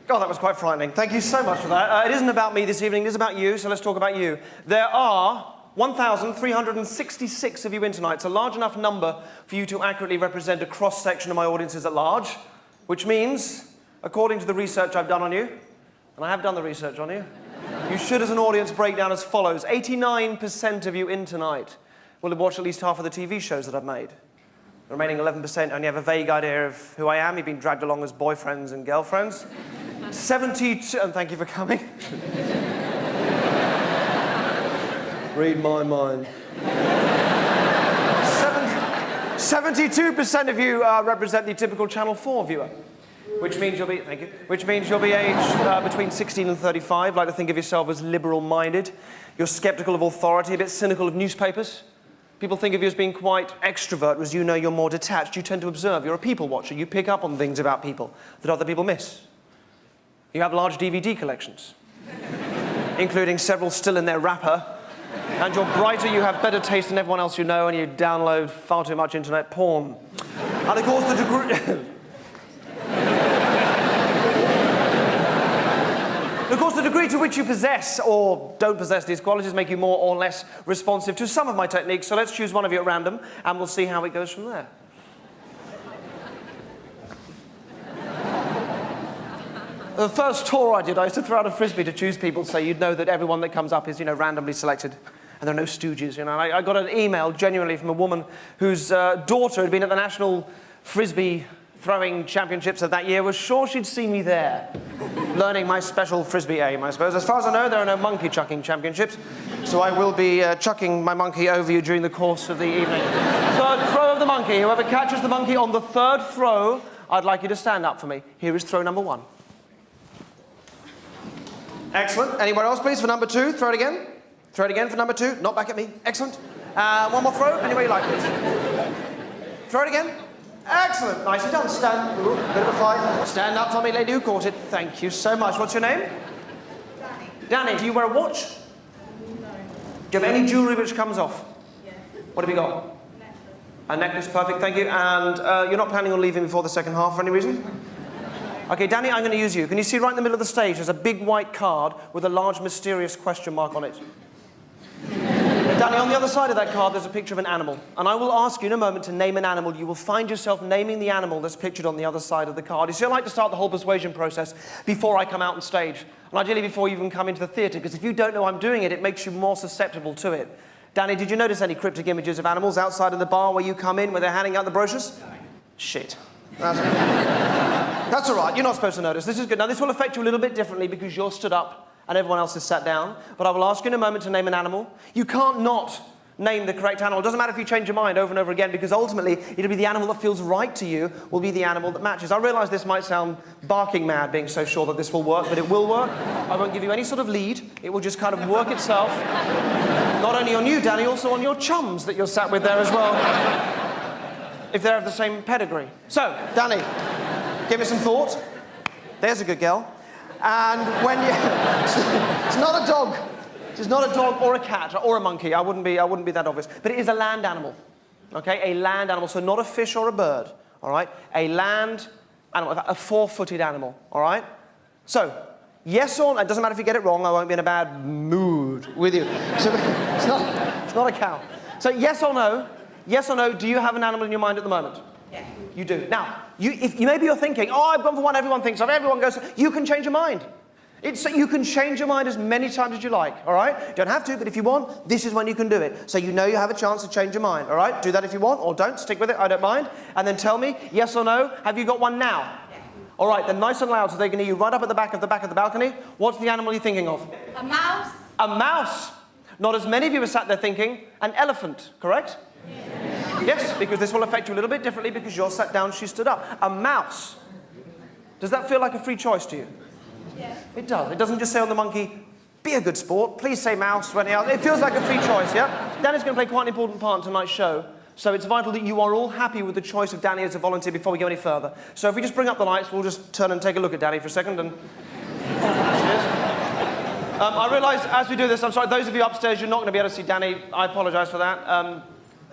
God, that was quite frightening. Thank you so much for that. It isn't about me this evening, it is about you, so let's talk about you. There are 1,366 of you in tonight. It's a large enough number for you to accurately represent a cross-section of my audiences at large, which means, according to the research I've done on you, and I have done the research on you, you should, as an audience, break down as follows. 89% of you in tonight will have watched at least half of the TV shows that I've made. The remaining 11% only have a vague idea of who I am. You've been dragged along as boyfriends and girlfriends. 72, and thank you for coming. Read my mind. 72% of you represent the typical Channel 4 viewer, which means you'll be, thank you, which means you'll be aged between 16 and 35, like to think of yourself as liberal-minded. You're skeptical of authority, a bit cynical of newspapers. People think of you as being quite extrovert, whereas you know you're more detached. You tend to observe. You're a people watcher. You pick up on things about people that other people miss. You have large DVD collections, including several still in their wrapper. And you're brighter, you have better taste than everyone else you know, and you download far too much internet porn. And of course, the degree... Of course, the degree to which you possess or don't possess these qualities make you more or less responsive to some of my techniques. So let's choose one of you at random, and we'll see how it goes from there. The first tour I did, I used to throw out a frisbee to choose people, so you'd know that everyone that comes up is, randomly selected, and there are no stooges, I got an email genuinely from a woman whose daughter had been at the National Frisbee Throwing Championships of that year, was sure she'd see me there, learning my special frisbee aim, I suppose. As far as I know, there are no monkey chucking championships, so I will be chucking my monkey over you during the course of the evening. Third throw of the monkey. Whoever catches the monkey on the third throw, I'd like you to stand up for me. Here is throw number 1. Excellent. Anywhere else, please, for number 2? Throw it again. Throw it again for number 2. Not back at me. Excellent. One more throw. Anywhere you like, please. Throw it again. Excellent. Nicely done. Stand. Ooh, bit of a fight. Stand up for me, lady who caught it. Thank you so much. What's your name? Danny. Danny, do you wear a watch? No. Do you have any jewellery which comes off? Yeah. What have you got? A necklace. Perfect. Thank you. And you're not planning on leaving before the second half for any reason? Okay, Danny, I'm going to use you. Can you see right in the middle of the stage there's a big white card with a large mysterious question mark on it? Danny, on the other side of that card there's a picture of an animal. And I will ask you in a moment to name an animal. You will find yourself naming the animal that's pictured on the other side of the card. You see, I like to start the whole persuasion process before I come out on stage. And ideally before you even come into the theatre, because if you don't know I'm doing it, it makes you more susceptible to it. Danny, did you notice any cryptic images of animals outside of the bar where you come in, where they're handing out the brochures? No. Shit. That's all right. You're not supposed to notice. This is good. Now, this will affect you a little bit differently because you're stood up and everyone else is sat down. But I will ask you in a moment to name an animal. You can't not name the correct animal. It doesn't matter if you change your mind over and over again, because ultimately it'll be the animal that feels right to you will be the animal that matches. I realise this might sound barking mad, being so sure that this will work, but it will work. I won't give you any sort of lead. It will just kind of work itself. Not only on you, Danny, also on your chums that you're sat with there as well, if they're of the same pedigree. So, Danny, give it some thought. There's a good girl. And when you... It's not a dog. It's not a dog or a cat or a monkey. I wouldn't be that obvious. But it is a land animal. Okay? A land animal. So not a fish or a bird. All right? A land animal. A 4-footed animal. All right? So, yes or no. It doesn't matter if you get it wrong. I won't be in a bad mood with you. So, it's not a cow. So yes or no. Yes or no, do you have an animal in your mind at the moment? Yes. You do. Now, maybe you're thinking, oh, I've gone for one everyone thinks of. Everyone goes, you can change your mind. You can change your mind as many times as you like, all right? You don't have to, but if you want, this is when you can do it. So you know you have a chance to change your mind, all right? Do that if you want, or don't. Stick with it, I don't mind. And then tell me, yes or no, have you got one now? Yes. All right, then nice and loud so they can hear you right up at the back of the balcony. What's the animal you're thinking of? A mouse. A mouse. Not as many of you are sat there thinking, an elephant, correct? Yes, because this will affect you a little bit differently because you're sat down, she stood up. A mouse. Does that feel like a free choice to you? Yeah. It does. It doesn't just say on the monkey, be a good sport, please say mouse or anything else. It feels like a free choice, yeah? Danny's going to play quite an important part in tonight's show, so it's vital that you are all happy with the choice of Danny as a volunteer before we go any further. So if we just bring up the lights, we'll just turn and take a look at Danny for a second and... I realise as we do this, I'm sorry, those of you upstairs, you're not going to be able to see Danny. I apologise for that.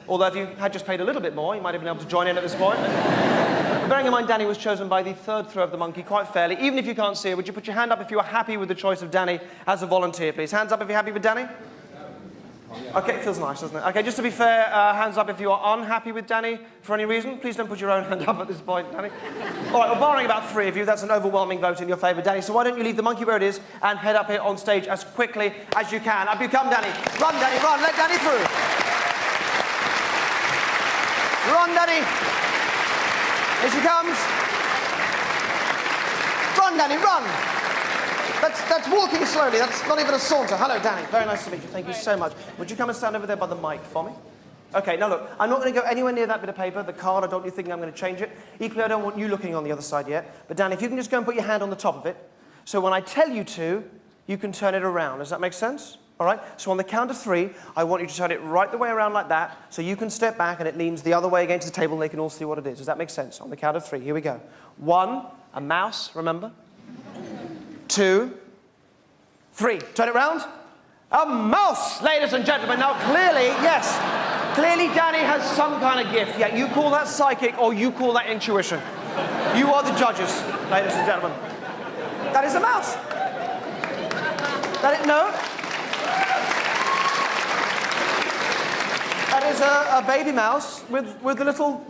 Although if you had just paid a little bit more, you might have been able to join in at this point. But bearing in mind, Danny was chosen by the third throw of the monkey quite fairly. Even if you can't see it, would you put your hand up if you are happy with the choice of Danny as a volunteer, please? Hands up if you're happy with Danny. Okay, it feels nice, doesn't it? Okay, just to be fair, hands up if you are unhappy with Danny for any reason. Please don't put your own hand up at this point, Danny. All right, well, barring about 3 of you, that's an overwhelming vote in your favour, Danny. So why don't you leave the monkey where it is and head up here on stage as quickly as you can. Up you come, Danny. Run, Danny, run. Let Danny through. Run, Danny. Here she comes. Run, Danny, run. That's walking slowly. That's not even a saunter. Hello, Danny. Very nice to meet you. Thank you so much. Would you come and stand over there by the mic for me? Okay, now look, I'm not going to go anywhere near that bit of paper, the card. I don't want you thinking I'm going to change it. Equally, I don't want you looking on the other side yet. But Danny, if you can just go and put your hand on the top of it, so when I tell you to, you can turn it around. Does that make sense? All right? So on the count of 3, I want you to turn it right the way around like that, so you can step back and it leans the other way against the table and they can all see what it is. Does that make sense? On the count of 3, here we go. 1, a mouse, remember? 2, 3. Turn it round. A mouse, ladies and gentlemen. Now, clearly, yes, clearly Danny has some kind of gift. Yeah, you call that psychic or you call that intuition. You are the judges, ladies and gentlemen. That is a mouse. No. That is a baby mouse with the little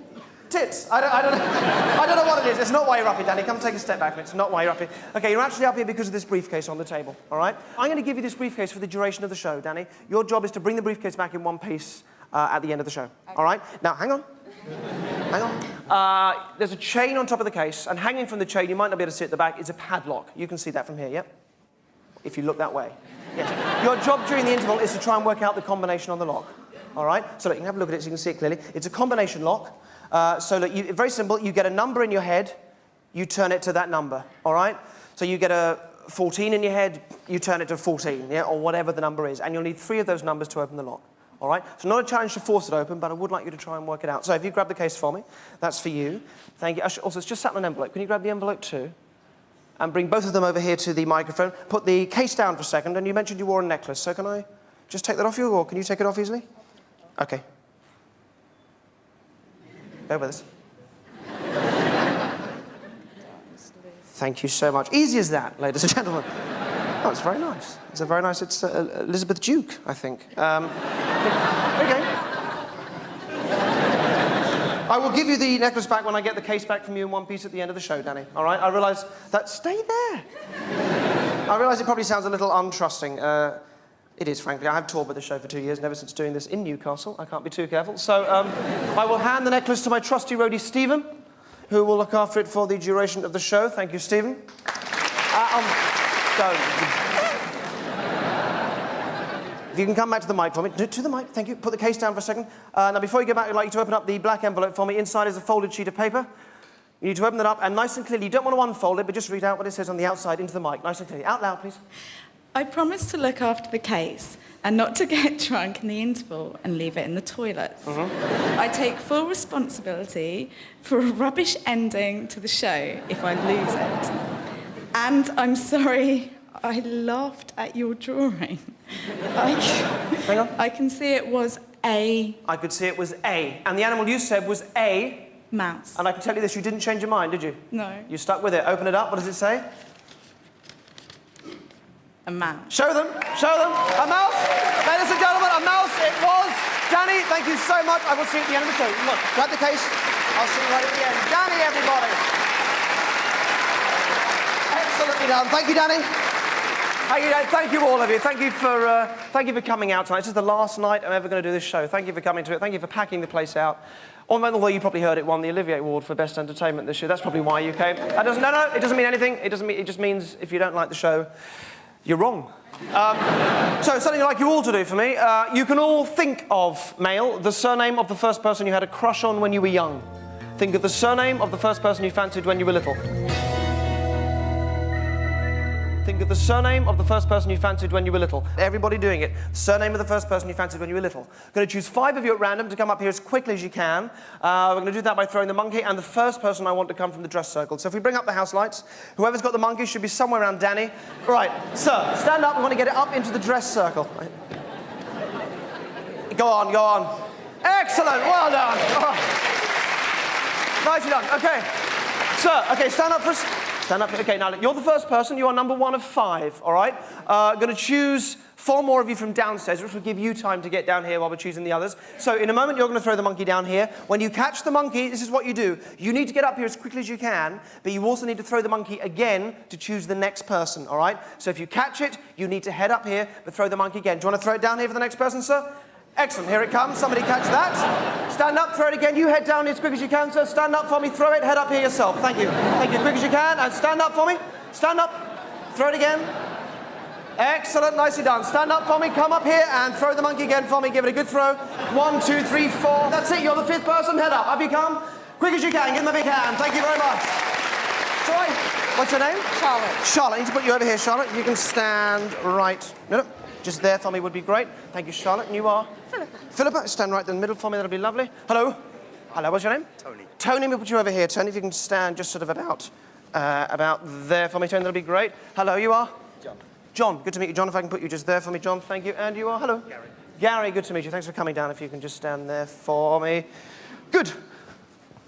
tits. I don't know what it is. It's not why you're up here, Danny. Come take a step back. It's not why you're up here. Okay, you're actually up here because of this briefcase on the table, all right? I'm going to give you this briefcase for the duration of the show, Danny. Your job is to bring the briefcase back in one piece at the end of the show, okay. All right? Now, hang on. Hang on. There's a chain on top of the case, and hanging from the chain, you might not be able to see at the back, is a padlock. You can see that from here, yep? If you look that way. Yes. Your job during the interval is to try and work out the combination on the lock, all right? So look, you can have a look at it so you can see it clearly. It's a combination lock. So look, very simple. You get a number in your head, you turn it to that number, all right? So you get a 14 in your head, you turn it to 14, yeah, or whatever the number is. And you'll need 3 of those numbers to open the lock, all right? So not a challenge to force it open, but I would like you to try and work it out. So if you grab the case for me, that's for you. Thank you. Also, it's just sat in an envelope. Can you grab the envelope too? And bring both of them over here to the microphone. Put the case down for a second, and you mentioned you wore a necklace, so can I just take that off you, or can you take it off easily? Okay. Bear with us. Thank you so much. Easy as that, ladies and gentlemen. Oh, it's very nice. It's a very nice, it's Elizabeth Duke, I think. Okay. I will give you the necklace back when I get the case back from you in one piece at the end of the show, Danny. All right? I realise that... Stay there. I realise it probably sounds a little untrusting. It is, frankly. I have toured with the show for 2 years, and ever since doing this in Newcastle. I can't be too careful. So I will hand the necklace to my trusty roadie, Stephen, who will look after it for the duration of the show. Thank you, Stephen. If you can come back to the mic for me. To the mic, thank you. Put the case down for a second. Now, before you go back, I'd like you to open up the black envelope for me. Inside is a folded sheet of paper. You need to open that up, and nice and clearly, you don't want to unfold it, but just read out what it says on the outside into the mic. Nice and clearly. Out loud, please. I promise to look after the case and not to get drunk in the interval and leave it in the toilets. Mm-hmm. I take full responsibility for a rubbish ending to the show if I lose it. And I'm sorry, I laughed at your drawing. Hang on. I can see it was a... I could see it was a. And the animal you said was a... mouse. And I can tell you this, you didn't change your mind, did you? No. You stuck with it. Open it up. What does it say? A mouse. Show them. Show them. A mouse. Ladies and gentlemen, a mouse it was. Danny, thank you so much. I will see you at the end of the show. Look, grab the case. I'll see you right at the end. Danny, everybody. Excellently done. Thank you, Danny. Thank you, all of you. Thank you for coming out tonight. This is the last night I'm ever going to do this show. Thank you for coming to it. Thank you for packing the place out. Although you probably heard it won the Olivier Award for Best Entertainment this year. That's probably why you came. It doesn't mean anything. It just means if you don't like the show, you're wrong. So something I'd like you all to do for me. You can all think of, male, the surname of the first person you had a crush on when you were young. Think of the surname of the first person you fancied when you were little. Think of the surname of the first person you fancied when you were little. Everybody doing it. Surname of the first person you fancied when you were little. I'm going to choose 5 of you at random to come up here as quickly as you can. We're going to do that by throwing the monkey, and the first person I want to come from the dress circle. So if we bring up the house lights, whoever's got the monkey should be somewhere around Danny. Right, sir, stand up. We want to get it up into the dress circle. Go on, go on. Excellent, well done. Oh. Nicely done, okay. Sir, okay, stand up for us. Stand up. Okay, now you're the first person. You are number 1 of 5, all right? Going to choose 4 more of you from downstairs, which will give you time to get down here while we're choosing the others. So in a moment, you're going to throw the monkey down here. When you catch the monkey, this is what you do. You need to get up here as quickly as you can, but you also need to throw the monkey again to choose the next person, all right? So if you catch it, you need to head up here, but throw the monkey again. Do you want to throw it down here for the next person, sir? Excellent, here it comes. Somebody catch that. Stand up, throw it again. You head down as quick as you can, sir. Stand up for me, throw it, head up here yourself. Thank you. Thank you, quick as you can. And stand up for me. Stand up, throw it again. Excellent, nicely done. Stand up for me, come up here and throw the monkey again for me. Give it a good throw. 1, 2, 3, 4. That's it, you're the 5th person. Head up you come. Quick as you can, give them a big hand. Thank you very much. Sorry, what's your name? Charlotte. Charlotte, I need to put you over here, Charlotte. You can stand right. No. Just there for me would be great. Thank you, Charlotte. And you are? Philippa. Philippa, stand right in the middle for me. That'll be lovely. Hello. Hello, what's your name? Tony. Tony, we'll put you over here. Tony, if you can stand just sort of about there for me, Tony, that'll be great. Hello, you are? John. John, good to meet you, John. If I can put you just there for me, John, thank you. And you are? Hello. Gary. Gary, good to meet you. Thanks for coming down. If you can just stand there for me. Good.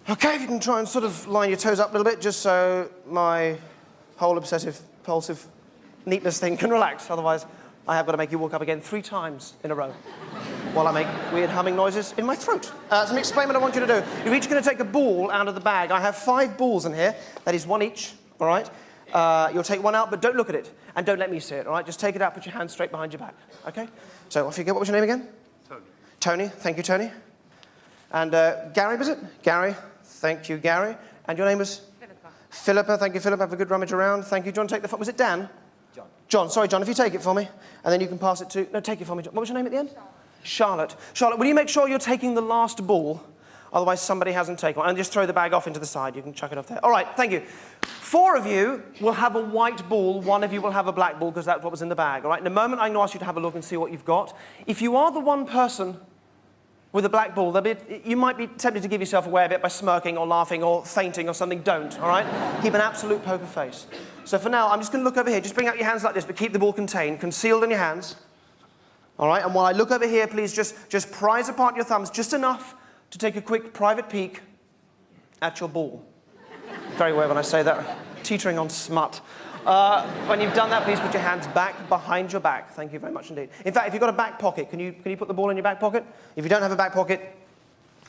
Okay, if you can try and sort of line your toes up a little bit, just so my whole obsessive-compulsive neatness thing can relax. Otherwise, I have got to make you walk up again 3 times in a row while I make weird humming noises in my throat. So let me explain what I want you to do. You're each going to take a ball out of the bag. I have 5 balls in here. That is 1 each, all right? You'll take 1 out, but don't look at it. And don't let me see it, all right? Just take it out, put your hand straight behind your back, okay? So off you go. What was your name again? Tony. Tony. Thank you, Tony. And Gary, was it? Gary. Thank you, Gary. And your name was? Philippa. Philippa. Thank you, Philippa. Have a good rummage around. Thank you. Do you want to take the phone? Was it Dan? John. John, sorry, John, if you take it for me, and then you can pass it to... No, take it for me, John. What was your name at the end? Charlotte. Charlotte, will you make sure you're taking the last ball? Otherwise, somebody hasn't taken one. And just throw the bag off into the side. You can chuck it off there. All right, thank you. 4 of you will have a white ball. 1 of you will have a black ball, because that's what was in the bag, all right? In a moment, I'm going to ask you to have a look and see what you've got. If you are the one person with a black ball, you might be tempted to give yourself away a bit by smirking or laughing or fainting or something. Don't, all right? Keep an absolute poker face. So for now, I'm just going to look over here. Just bring out your hands like this, but keep the ball contained, concealed in your hands. All right? And while I look over here, please just prise apart your thumbs just enough to take a quick private peek at your ball. Very weird when I say that. Teetering on smut. When you've done that, please put your hands back behind your back. Thank you very much indeed. In fact, if you've got a back pocket, can you put the ball in your back pocket? If you don't have a back pocket,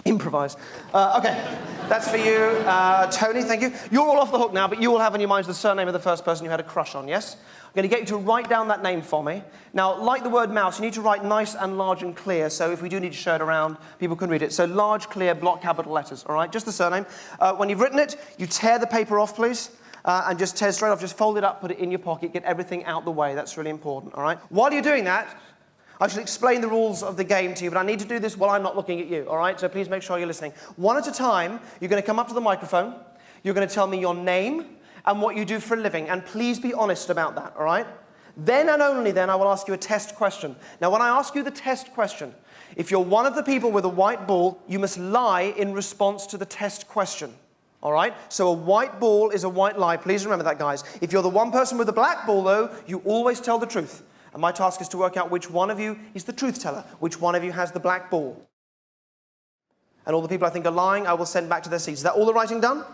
improvise. Okay, that's for you, Tony, thank you. You're all off the hook now, but you will have in your minds the surname of the first person you had a crush on, yes? I'm going to get you to write down that name for me. Now, like the word mouse, you need to write nice and large and clear, so if we do need to show it around, people can read it. So large, clear, block capital letters, all right? Just the surname. When you've written it, you tear the paper off, please. And just tear straight off, just fold it up, put it in your pocket, get everything out the way. That's really important, all right? While you're doing that, I shall explain the rules of the game to you, but I need to do this while I'm not looking at you, all right? So please make sure you're listening. 1 at a time, you're going to come up to the microphone, you're going to tell me your name and what you do for a living, and please be honest about that, all right? Then and only then I will ask you a test question. Now, when I ask you the test question, if you're one of the people with a white ball, you must lie in response to the test question. All right? So a white ball is a white lie. Please remember that, guys. If you're the one person with a black ball, though, you always tell the truth. And my task is to work out which one of you is the truth teller, which one of you has the black ball. And all the people I think are lying, I will send back to their seats. Is that all the writing done?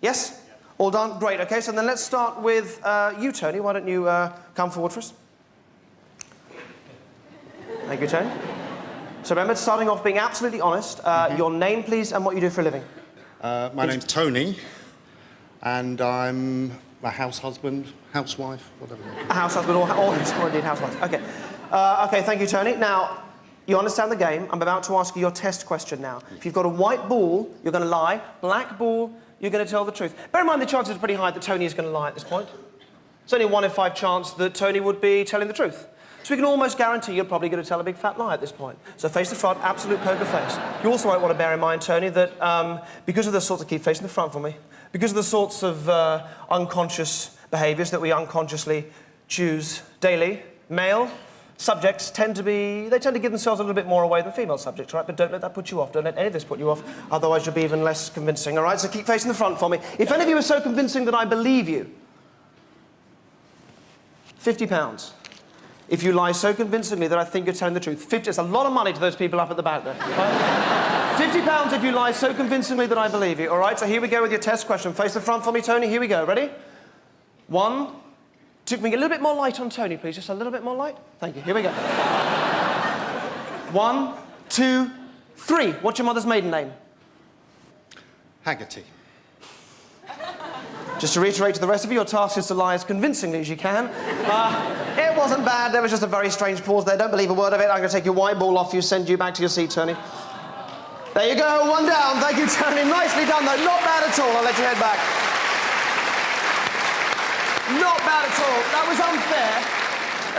Yes? All done? Great. Okay, so then let's start with you, Tony. Why don't you come forward for us? Thank you, Tony. So remember, starting off being absolutely honest. Your name, please, and what you do for a living. My name's Tony, and I'm A house husband, housewife, whatever. A house husband or indeed housewife. Okay. Okay, thank you, Tony. Now, you understand the game. I'm about to ask you your test question now. If you've got a white ball, you're going to lie. Black ball, you're going to tell the truth. Bear in mind the chances are pretty high that Tony is going to lie at this point. It's only a 1 in 5 chance that Tony would be telling the truth. So we can almost guarantee you're probably going to tell a big fat lie at this point. So face the front, absolute poker face. You also might want to bear in mind, Tony, that because of the sorts of... Keep facing the front for me. Because of the sorts of unconscious behaviours that we unconsciously choose daily, male subjects tend to give themselves a little bit more away than female subjects, right? But don't let that put you off. Don't let any of this put you off. Otherwise, you'll be even less convincing, all right? So keep facing the front for me. If any of you are so convincing that I believe you, £50. If you lie so convincingly that I think you're telling the truth. 50, it's a lot of money to those people up at the back there. Right? £50 if you lie so convincingly that I believe you. All right, so here we go with your test question. Face the front for me, Tony. Here we go. Ready? 1, 2. Can we get a little bit more light on Tony, please? Just a little bit more light. Thank you. Here we go. 1, 2, 3. What's your mother's maiden name? Haggerty. Just to reiterate to the rest of you, your task is to lie as convincingly as you can. It wasn't bad. There was just a very strange pause there. Don't believe a word of it. I'm going to take your white ball off you, send you back to your seat, Tony. There you go. 1 down. Thank you, Tony. Nicely done, though. Not bad at all. I'll let you head back. Not bad at all. That was unfair.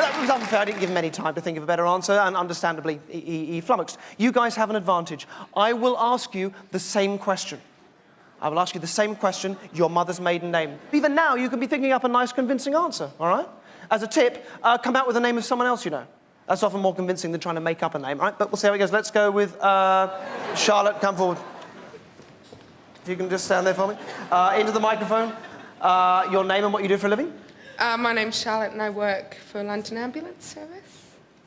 That was unfair. I didn't give him any time to think of a better answer, and understandably, he flummoxed. You guys have an advantage. I will ask you the same question. I will ask you the same question, your mother's maiden name. Even now, you can be thinking up a nice, convincing answer, all right? As a tip, come out with the name of someone else you know. That's often more convincing than trying to make up a name, right? But we'll see how it goes. Let's go with Charlotte. Come forward. If you can just stand there for me. Into the microphone. Your name and what you do for a living? My name's Charlotte and I work for London Ambulance Service.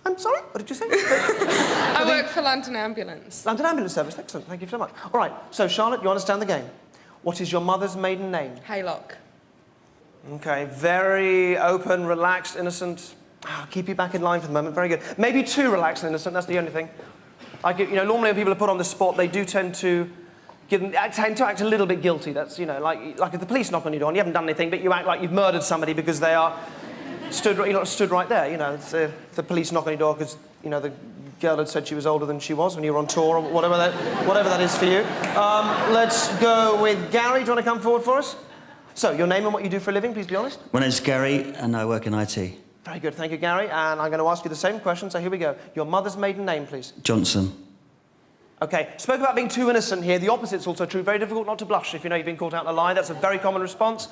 I'm sorry, what did you say? I work for London Ambulance. London Ambulance Service, excellent, thank you so much. All right, so Charlotte, you understand the game. What is your mother's maiden name? Haylock. Okay, very open, relaxed, innocent. I'll keep you back in line for the moment, very good. Maybe too relaxed and innocent, that's the only thing. Normally when people are put on the spot, they do tend to act a little bit guilty. That's, like if the police knock on your door and you haven't done anything, but you act like you've murdered somebody because they are stood right there. If the police knock on your door because, the girl had said she was older than she was when you were on tour or whatever that is for you. Let's go with Gary. Do you want to come forward for us? So, your name and what you do for a living, please be honest. My name's Gary, and I work in IT. Very good, thank you, Gary. And I'm going to ask you the same question, so here we go. Your mother's maiden name, please. Johnson. Okay, spoke about being too innocent here. The opposite's also true. Very difficult not to blush if you know you've been caught out in a lie. That's a very common response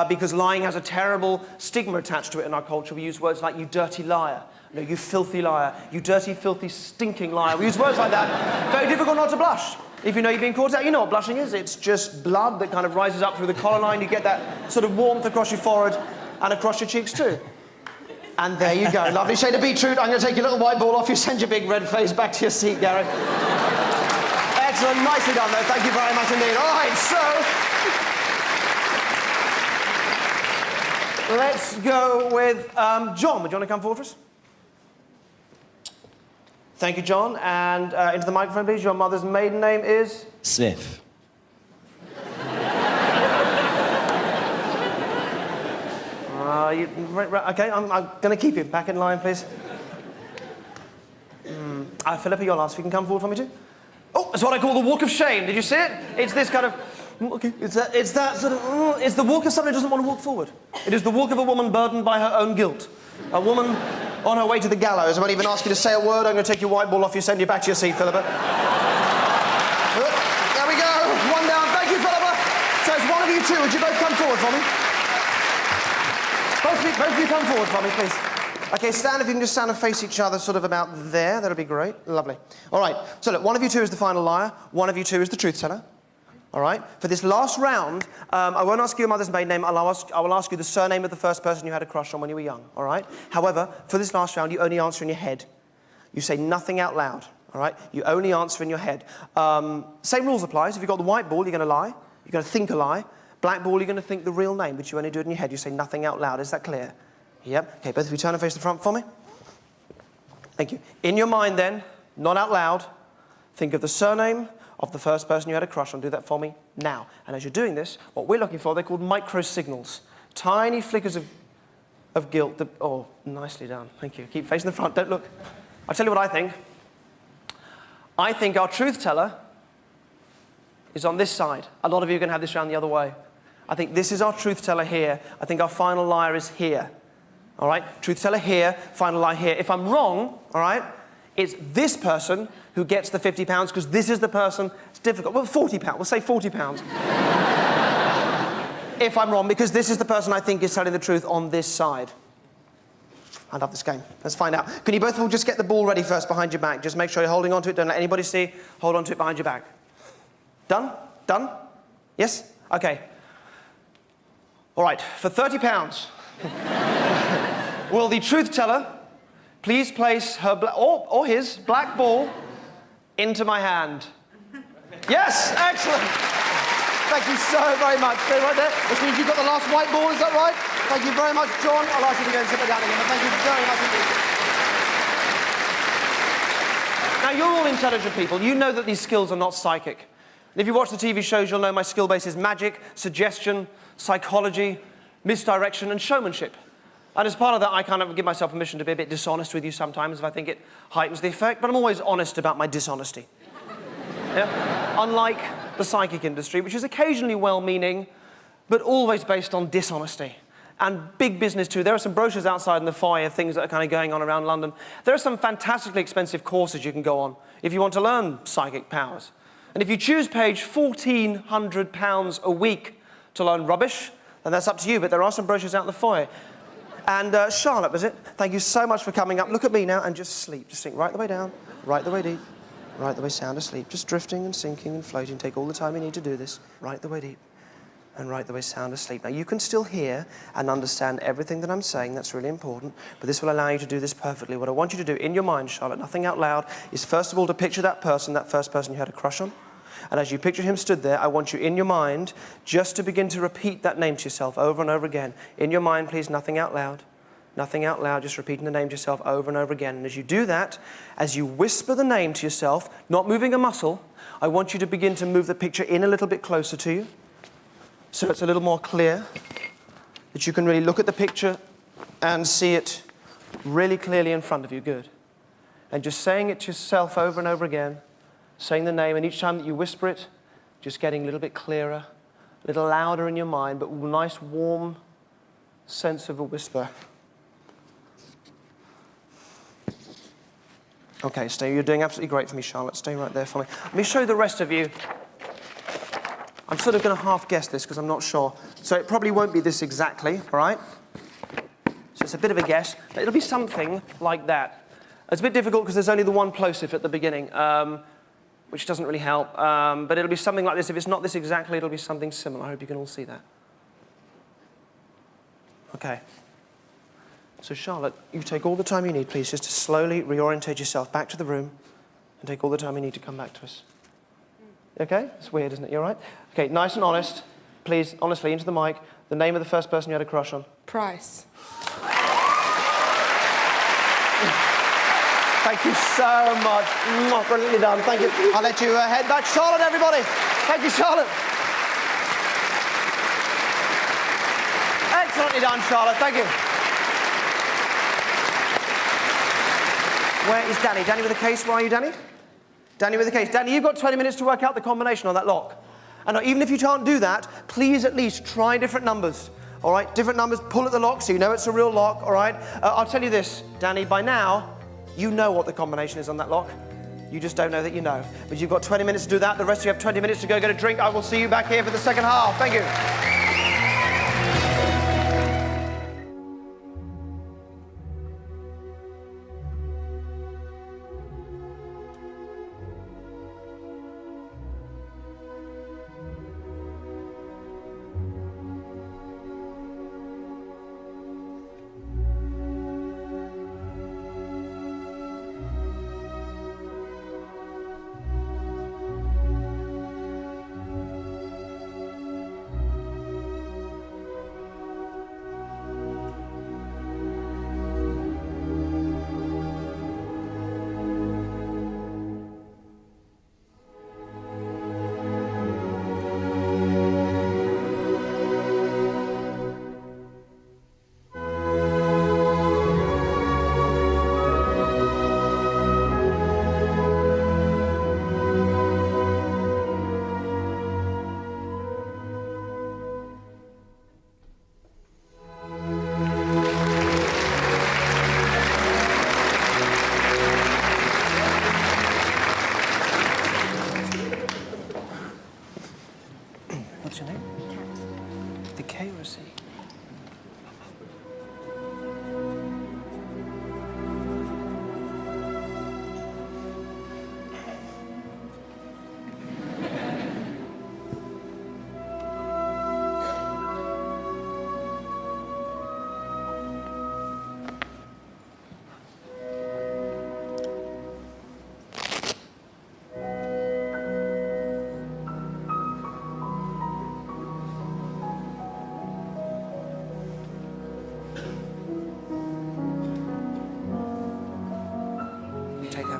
because lying has a terrible stigma attached to it in our culture. We use words like, you dirty liar. No, you filthy liar. You dirty, filthy, stinking liar. We use words like that. Very difficult not to blush. If you know you've been caught out, you know what blushing is. It's just blood that kind of rises up through the collar line. You get that sort of warmth across your forehead and across your cheeks too. And there you go. Lovely shade of beetroot. I'm going to take your little white ball off you. Send your big red face back to your seat, Gary. Excellent. Nicely done, though. Thank you very much indeed. All right, so let's go with John. Would you want to come forward for us? Thank you, John. And into the microphone, please. Your mother's maiden name is? Smith. Okay, I'm going to keep you. Back in line, please. Philippa, you're last. If you can come forward for me, too. Oh, it's what I call the walk of shame. Did you see it? It's this kind of... Okay, it's that sort of... It's the walk of somebody who doesn't want to walk forward. It is the walk of a woman burdened by her own guilt. A woman on her way to the gallows. I won't even ask you to say a word. I'm going to take your white ball off you, send you back to your seat, Philippa. There we go. 1 down. Thank you, Philippa. So it's one of you two. Would you both come forward for me? Both of you come forward for me, please. Okay, stand. If you can just stand and face each other sort of about there, that'll be great. Lovely. All right, so look, one of you two is the final liar, one of you two is the truth teller. All right? For this last round, I won't ask you your mother's maiden name. I will ask you the surname of the first person you had a crush on when you were young, all right? However, for this last round, you only answer in your head. You say nothing out loud, all right? You only answer in your head. Same rules applies. If you've got the white ball, you're going to lie. You're going to think a lie. Black ball, you're going to think the real name, but you only do it in your head. You say nothing out loud. Is that clear? Yep. Okay, both of you turn and face the front for me. Thank you. In your mind then, not out loud, think of the surname of the first person you had a crush on. Do that for me now. And as you're doing this, what we're looking for, they're called micro signals. tiny flickers of guilt. Oh, nicely done. Thank you. Keep facing the front. Don't look. I'll tell you what I think. I think our truth teller is on this side. A lot of you are going to have this round the other way. I think this is our truth teller here. I think our final liar is here. All right? Truth teller here, final lie here. If I'm wrong, all right, it's this person who gets the £50 because this is the person. It's difficult. Well, £40. We'll say £40. If I'm wrong, because this is the person I think is telling the truth on this side. I love this game. Let's find out. Can you both all just get the ball ready first behind your back? Just make sure you're holding on to it. Don't let anybody see. Hold on to it behind your back. Done? Done? Yes? Okay. All right. For £30, will the truth teller please place her or his black ball into my hand? Yes! Excellent! Thank you so very much. Stay right there. Which means you've got the last white ball, is that right? Thank you very much, John. I'll ask you to go and sit down again, but thank you very much indeed. Now, you're all intelligent people. You know that these skills are not psychic. And if you watch the TV shows, you'll know my skill base is magic, suggestion, psychology, misdirection, and showmanship. And as part of that, I kind of give myself permission to be a bit dishonest with you sometimes if I think it heightens the effect, but I'm always honest about my dishonesty. Yeah? Unlike the psychic industry, which is occasionally well-meaning, but always based on dishonesty. And big business too. There are some brochures outside in the foyer, things that are kind of going on around London. There are some fantastically expensive courses you can go on if you want to learn psychic powers. And if you choose page £1,400 a week to learn rubbish, then that's up to you, but there are some brochures out in the foyer. And Charlotte, was it? Thank you so much for coming up. Look at me now and just sleep. Just sink right the way down, right the way deep. Right the way sound asleep, just drifting and sinking and floating. Take all the time you need to do this. Right the way deep and right the way sound asleep. Now you can still hear and understand everything that I'm saying. That's really important. But this will allow you to do this perfectly. What I want you to do in your mind, Charlotte, nothing out loud, is first of all to picture that person, that first person you had a crush on. And as you picture him stood there, I want you in your mind just to begin to repeat that name to yourself over and over again. In your mind, please, nothing out loud. Nothing out loud, just repeating the name to yourself over and over again. And as you do that, as you whisper the name to yourself, not moving a muscle, I want you to begin to move the picture in a little bit closer to you, so it's a little more clear, that you can really look at the picture and see it really clearly in front of you. Good. And just saying it to yourself over and over again, saying the name, and each time that you whisper it, just getting a little bit clearer, a little louder in your mind, but with a nice warm sense of a whisper. Okay, stay. You're doing absolutely great for me, Charlotte. Stay right there for me. Let me show you the rest of you. I'm sort of going to half guess this because I'm not sure. So it probably won't be this exactly, all right? So it's a bit of a guess, but it'll be something like that. It's a bit difficult because there's only the one plosive at the beginning, which doesn't really help. But it'll be something like this. If it's not this exactly, it'll be something similar. I hope you can all see that. Okay. So Charlotte, you take all the time you need, please, just to slowly reorientate yourself back to the room and take all the time you need to come back to us. Okay? It's weird, isn't it? You all right? Okay, nice and honest. Please, honestly, into the mic. The name of the first person you had a crush on. Price. Thank you so much. Brilliantly done. Thank you. I'll let you head back. Charlotte, everybody. Thank you, Charlotte. Excellently done, Charlotte. Thank you. Where is Danny? Danny with a case. Where are you, Danny? Danny with a case. Danny, you've got 20 minutes to work out the combination on that lock. And even if you can't do that, please at least try different numbers. All right? Different numbers. Pull at the lock so you know it's a real lock. All right? I'll tell you this, Danny. By now, you know what the combination is on that lock. You just don't know that you know. But you've got 20 minutes to do that. The rest of you have 20 minutes to go get a drink. I will see you back here for the second half. Thank you.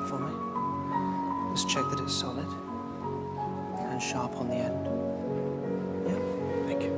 for me. Just check that it's solid and sharp on the end. Yeah, thank you.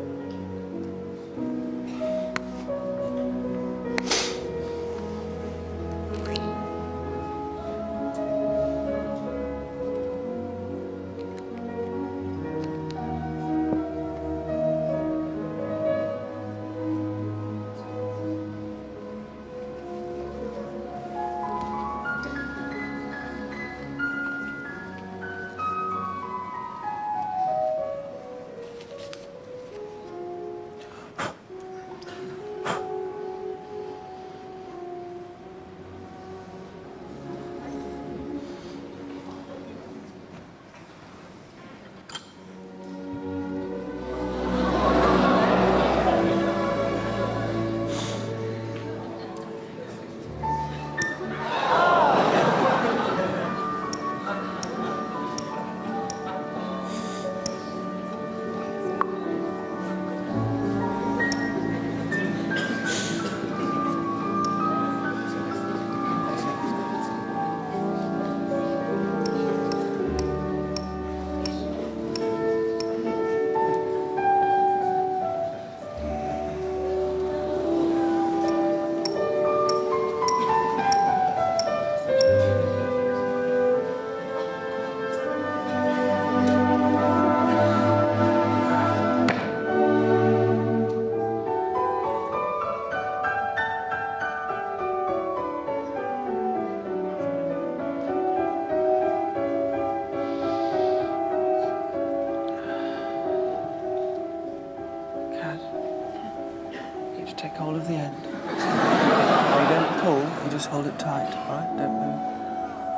Take hold of the end. You don't pull, you just hold it tight, all right? Don't move.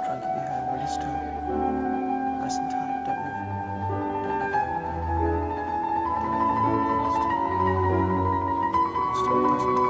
Try and keep your hand really still. Nice and tight, don't move. Don't let go. Still nice and tight.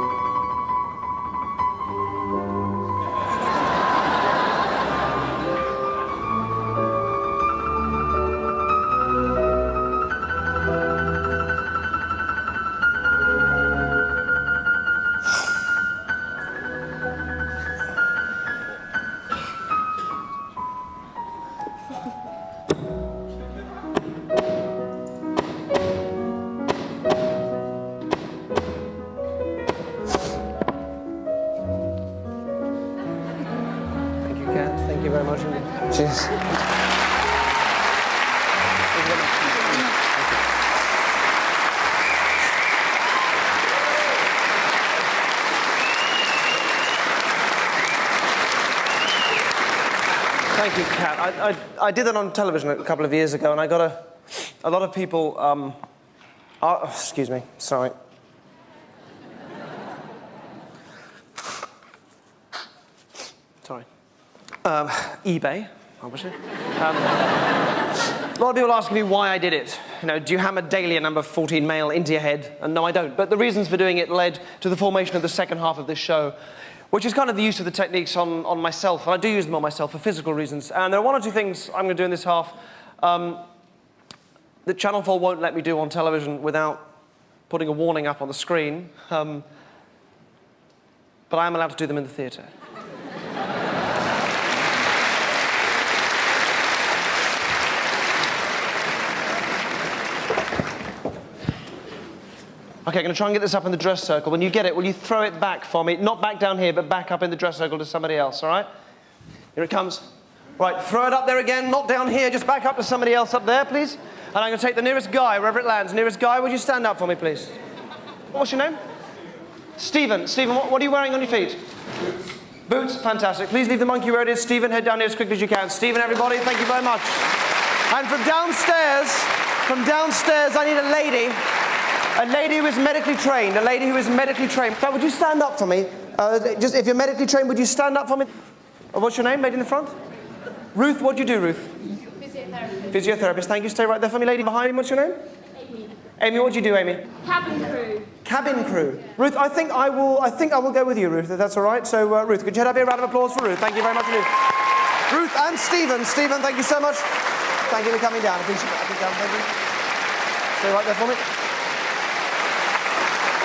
Thank you very much indeed. Cheers. Thank you very much. Thank you, Kat. I did that on television a couple of years ago, and I got a lot of people. Excuse me, sorry. Sorry. eBay, obviously. A lot of people asking me why I did it. You know, do you hammer daily a number 14 male into your head? And no, I don't. But the reasons for doing it led to the formation of the second half of this show, which is kind of the use of the techniques on myself. And I do use them on myself for physical reasons. And there are one or two things I'm going to do in this half that Channel 4 won't let me do on television without putting a warning up on the screen. But I am allowed to do them in the theatre. Okay, I'm going to try and get this up in the dress circle. When you get it, will you throw it back for me? Not back down here, but back up in the dress circle to somebody else, all right? Here it comes. Right, throw it up there again, not down here, just back up to somebody else up there, please. And I'm going to take the nearest guy, wherever it lands. Nearest guy, would you stand up for me, please? What's your name? Stephen. Stephen, what are you wearing on your feet? Boots. Boots, fantastic. Please leave the monkey where it is. Stephen, head down here as quickly as you can. Stephen, everybody, thank you very much. And from downstairs, I need a lady. A lady who is medically trained. A lady who is medically trained. So would you stand up for me? Just if you're medically trained, would you stand up for me? What's your name, lady in the front? Ruth, what do you do, Ruth? Physiotherapist. Physiotherapist, thank you. Stay right there for me, lady behind me. What's your name? Amy. Amy, what do you do, Amy? Cabin crew. Cabin crew. Ruth, I think I will go with you, Ruth, if that's all right. So, Ruth, could you head up here? A round of applause for Ruth. Thank you very much indeed. Ruth and Stephen. Stephen, thank you so much. Thank you for coming down. I appreciate it. Thank you. Stay right there for me.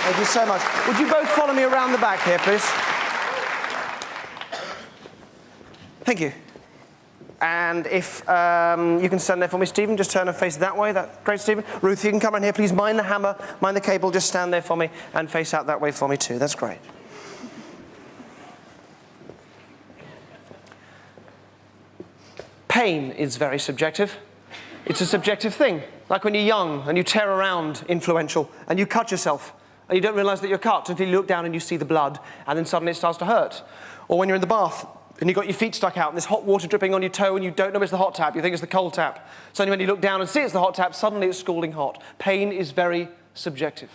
Thank you so much. Would you both follow me around the back here, please? Thank you. And if you can stand there for me, Stephen, just turn and face that way. That's great, Stephen. Ruth, you can come around here, please. Mind the hammer, mind the cable. Just stand there for me and face out that way for me too. That's great. Pain is very subjective. It's a subjective thing. Like when you're young and you tear around influential and you cut yourself and you don't realize that you're cut until you look down and you see the blood and then suddenly it starts to hurt. Or when you're in the bath and you've got your feet stuck out and there's hot water dripping on your toe and you don't know it's the hot tap, you think it's the cold tap. Suddenly when you look down and see it's the hot tap, suddenly it's scalding hot. Pain is very subjective.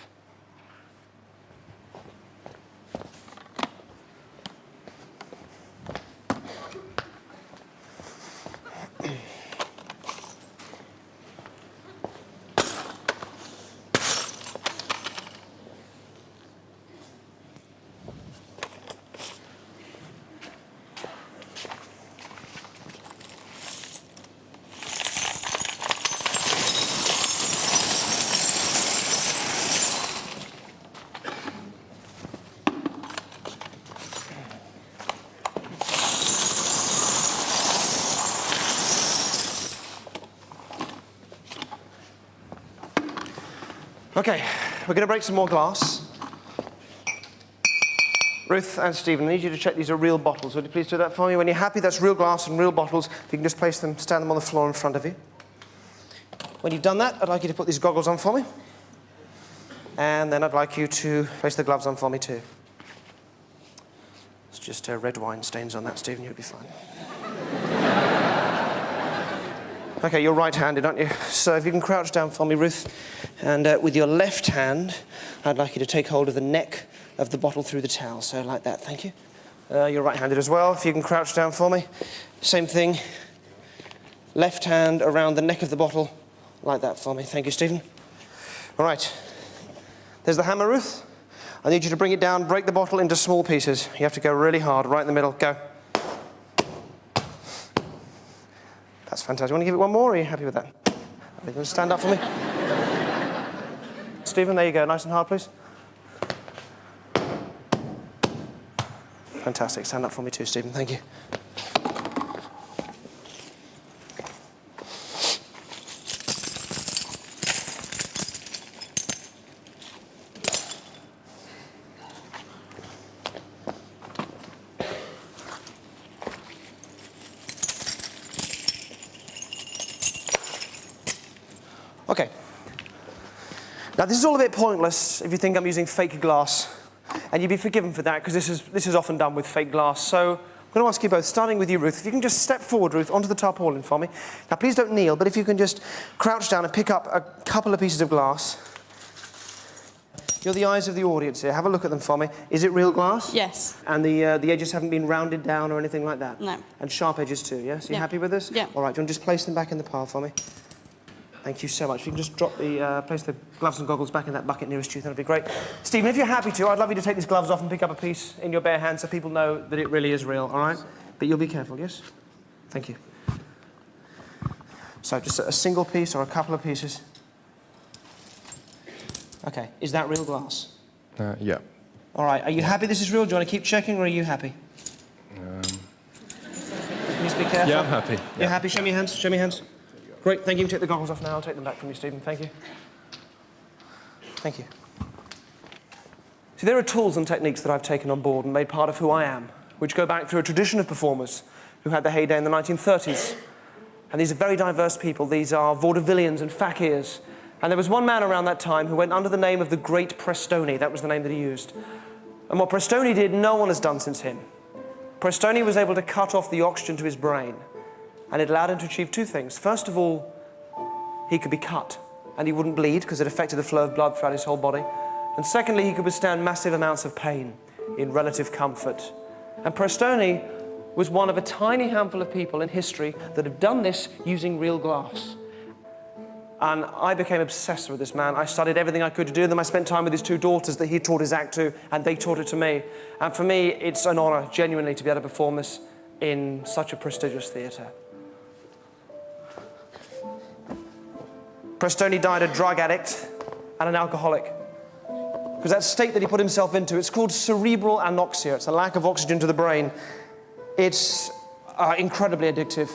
Okay, we're going to break some more glass. Ruth and Stephen, I need you to check these are real bottles. Would you please do that for me? When you're happy that's real glass and real bottles, you can just place them, stand them on the floor in front of you. When you've done that, I'd like you to put these goggles on for me. And then I'd like you to place the gloves on for me too. It's just red wine stains on that, Stephen, you'll be fine. Okay, you're right-handed, aren't you? So if you can crouch down for me, Ruth, and with your left hand, I'd like you to take hold of the neck of the bottle through the towel, so like that, thank you. You're right-handed as well, if you can crouch down for me. Same thing, left hand around the neck of the bottle, like that for me. Thank you, Stephen. All right, there's the hammer, Ruth. I need you to bring it down, break the bottle into small pieces. You have to go really hard, right in the middle, go. That's fantastic. You want to give it one more, or are you happy with that? Are you going to stand up for me? Stephen, there you go. Nice and hard, please. Fantastic. Stand up for me too, Stephen. Thank you. Okay. Now this is all a bit pointless if you think I'm using fake glass, and you'd be forgiven for that because this is often done with fake glass. So I'm going to ask you both, starting with you, Ruth, if you can just step forward, Ruth, onto the tarpaulin for me. Now please don't kneel, but if you can just crouch down and pick up a couple of pieces of glass. You're the eyes of the audience here. Have a look at them for me. Is it real glass? Yes. And the edges haven't been rounded down or anything like that? No. And sharp edges too, yes? Are you happy with this? Yeah. All right, do you want to just place them back in the pile for me? Thank you so much. If you can just drop the, place the gloves and goggles back in that bucket nearest you, that'd be great. Stephen, if you're happy to, I'd love you to take these gloves off and pick up a piece in your bare hands so people know that it really is real, all right? But you'll be careful, yes? Thank you. So just a single piece or a couple of pieces. Okay, is that real glass? Yeah. All right, are you happy this is real? Do you want to keep checking, or are you happy? Please be careful. Yeah, I'm happy. You're happy? Show me your hands. Show me your hands. Great, thank you. Take the goggles off now. I'll take them back from you, Stephen. Thank you. Thank you. See, there are tools and techniques that I've taken on board and made part of who I am, which go back through a tradition of performers who had their heyday in the 1930s. And these are very diverse people. These are vaudevillians and fakirs. And there was one man around that time who went under the name of the Great Prestoni. That was the name that he used. And what Prestoni did, no one has done since him. Prestoni was able to cut off the oxygen to his brain, and it allowed him to achieve two things. First of all, he could be cut, and he wouldn't bleed because it affected the flow of blood throughout his whole body. And secondly, he could withstand massive amounts of pain in relative comfort. And Prestoni was one of a tiny handful of people in history that have done this using real glass. And I became obsessed with this man. I studied everything I could to do them. I spent time with his two daughters that he taught his act to, and they taught it to me. And for me, it's an honor, genuinely, to be able to perform this in such a prestigious theater. Prestoni died a drug addict and an alcoholic. Because that state that he put himself into, it's called cerebral anoxia. It's a lack of oxygen to the brain. It's incredibly addictive.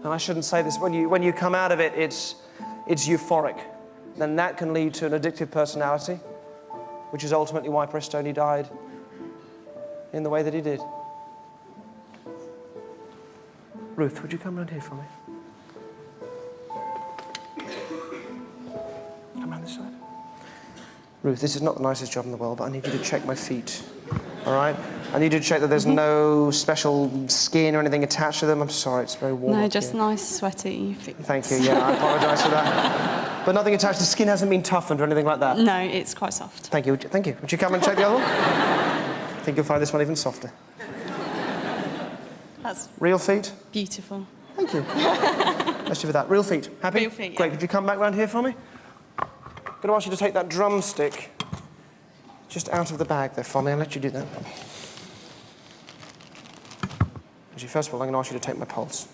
and I shouldn't say this, when you come out of it, it's euphoric. Then that can lead to an addictive personality, which is ultimately why Prestoni died in the way that he did. Ruth, would you come around here for me? Come around this side. Ruth, this is not the nicest job in the world, but I need you to check my feet, all right? I need you to check that there's no special skin or anything attached to them. I'm sorry, it's very warm. No, just nice, sweaty feet. Thank you, yeah, I apologise for that. But nothing attached, the skin hasn't been toughened or anything like that? No, it's quite soft. Thank you, thank you. Would you come and check the other one? I think you'll find this one even softer. That's Real feet? beautiful. Thank you. Let's do with that. Real feet. Happy? Real feet, yeah. Great. Could you come back round here for me? I'm going to ask you to take that drumstick just out of the bag there for me. I'll let you do that. Actually, first of all, I'm going to ask you to take my pulse.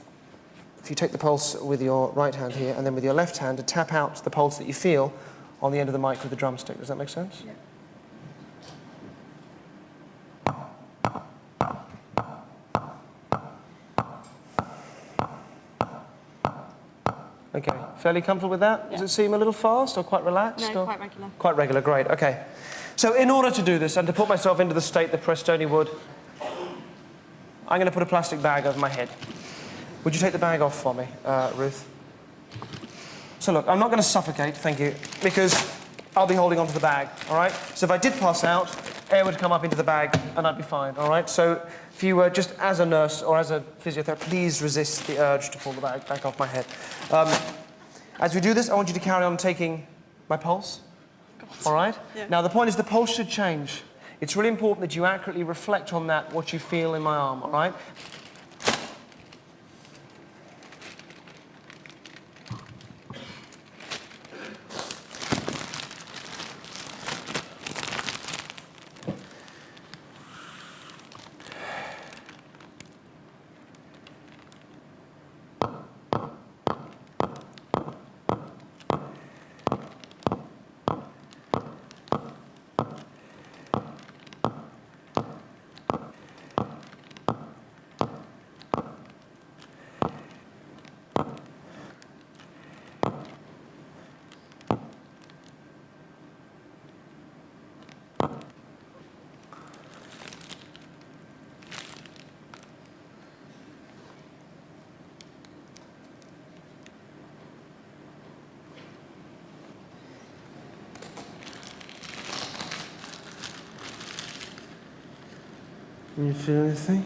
If you take the pulse with your right hand here, and then with your left hand to tap out the pulse that you feel on the end of the mic with the drumstick. Does that make sense? Yeah. Okay, fairly comfortable with that? Yeah. Does it seem a little fast or quite relaxed? No, or? quite regular. Quite regular, great, okay. So in order to do this and to put myself into the state that Prestoni would, I'm going to put a plastic bag over my head. Would you take the bag off for me, Ruth? So look, I'm not going to suffocate, thank you, because I'll be holding onto the bag, all right? So if I did pass out, air would come up into the bag and I'd be fine, all right? So if you were just as a nurse or as a physiotherapist, please resist the urge to pull the bag back off my head. As we do this, I want you to carry on taking my pulse, all right? Yeah. Now, the point is the pulse should change. It's really important that you accurately reflect on that, what you feel in my arm, all right? Can you feel anything?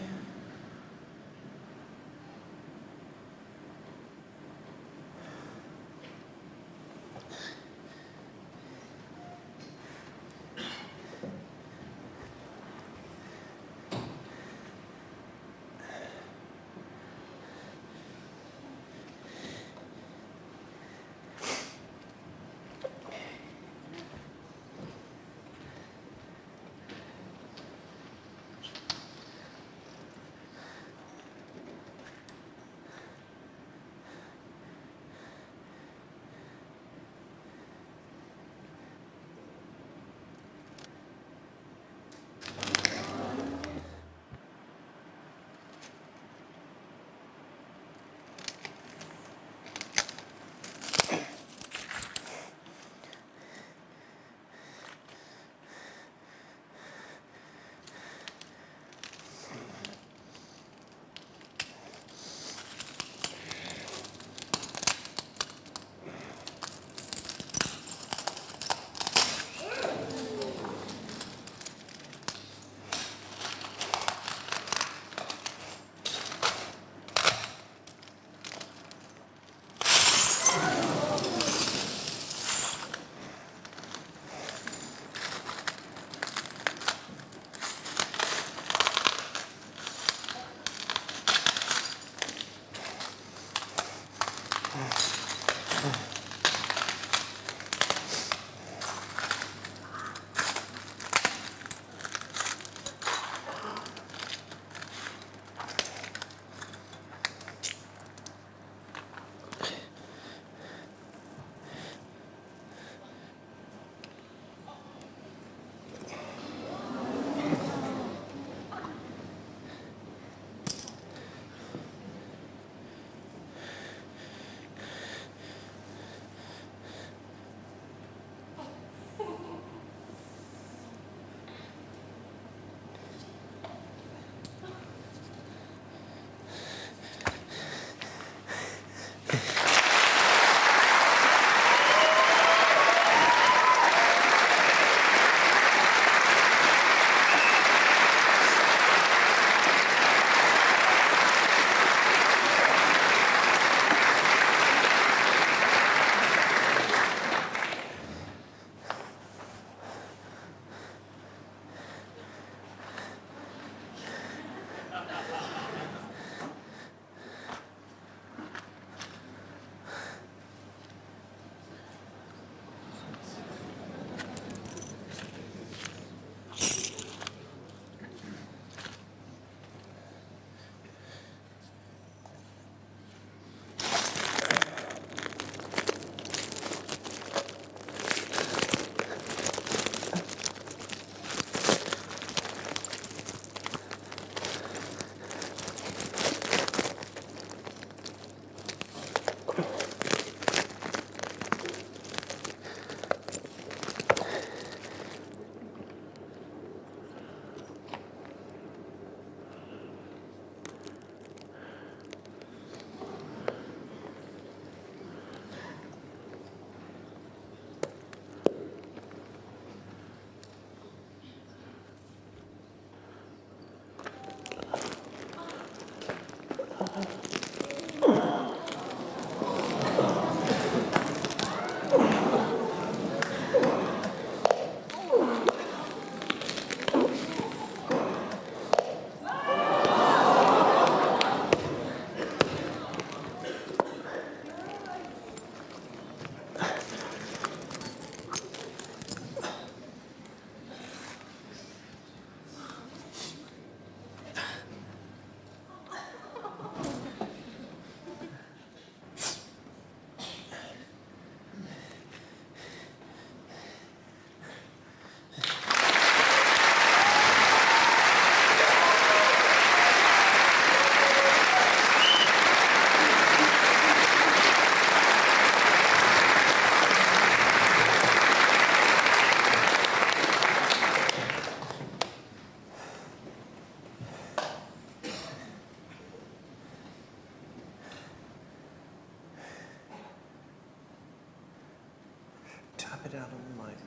Tap it out on the mic.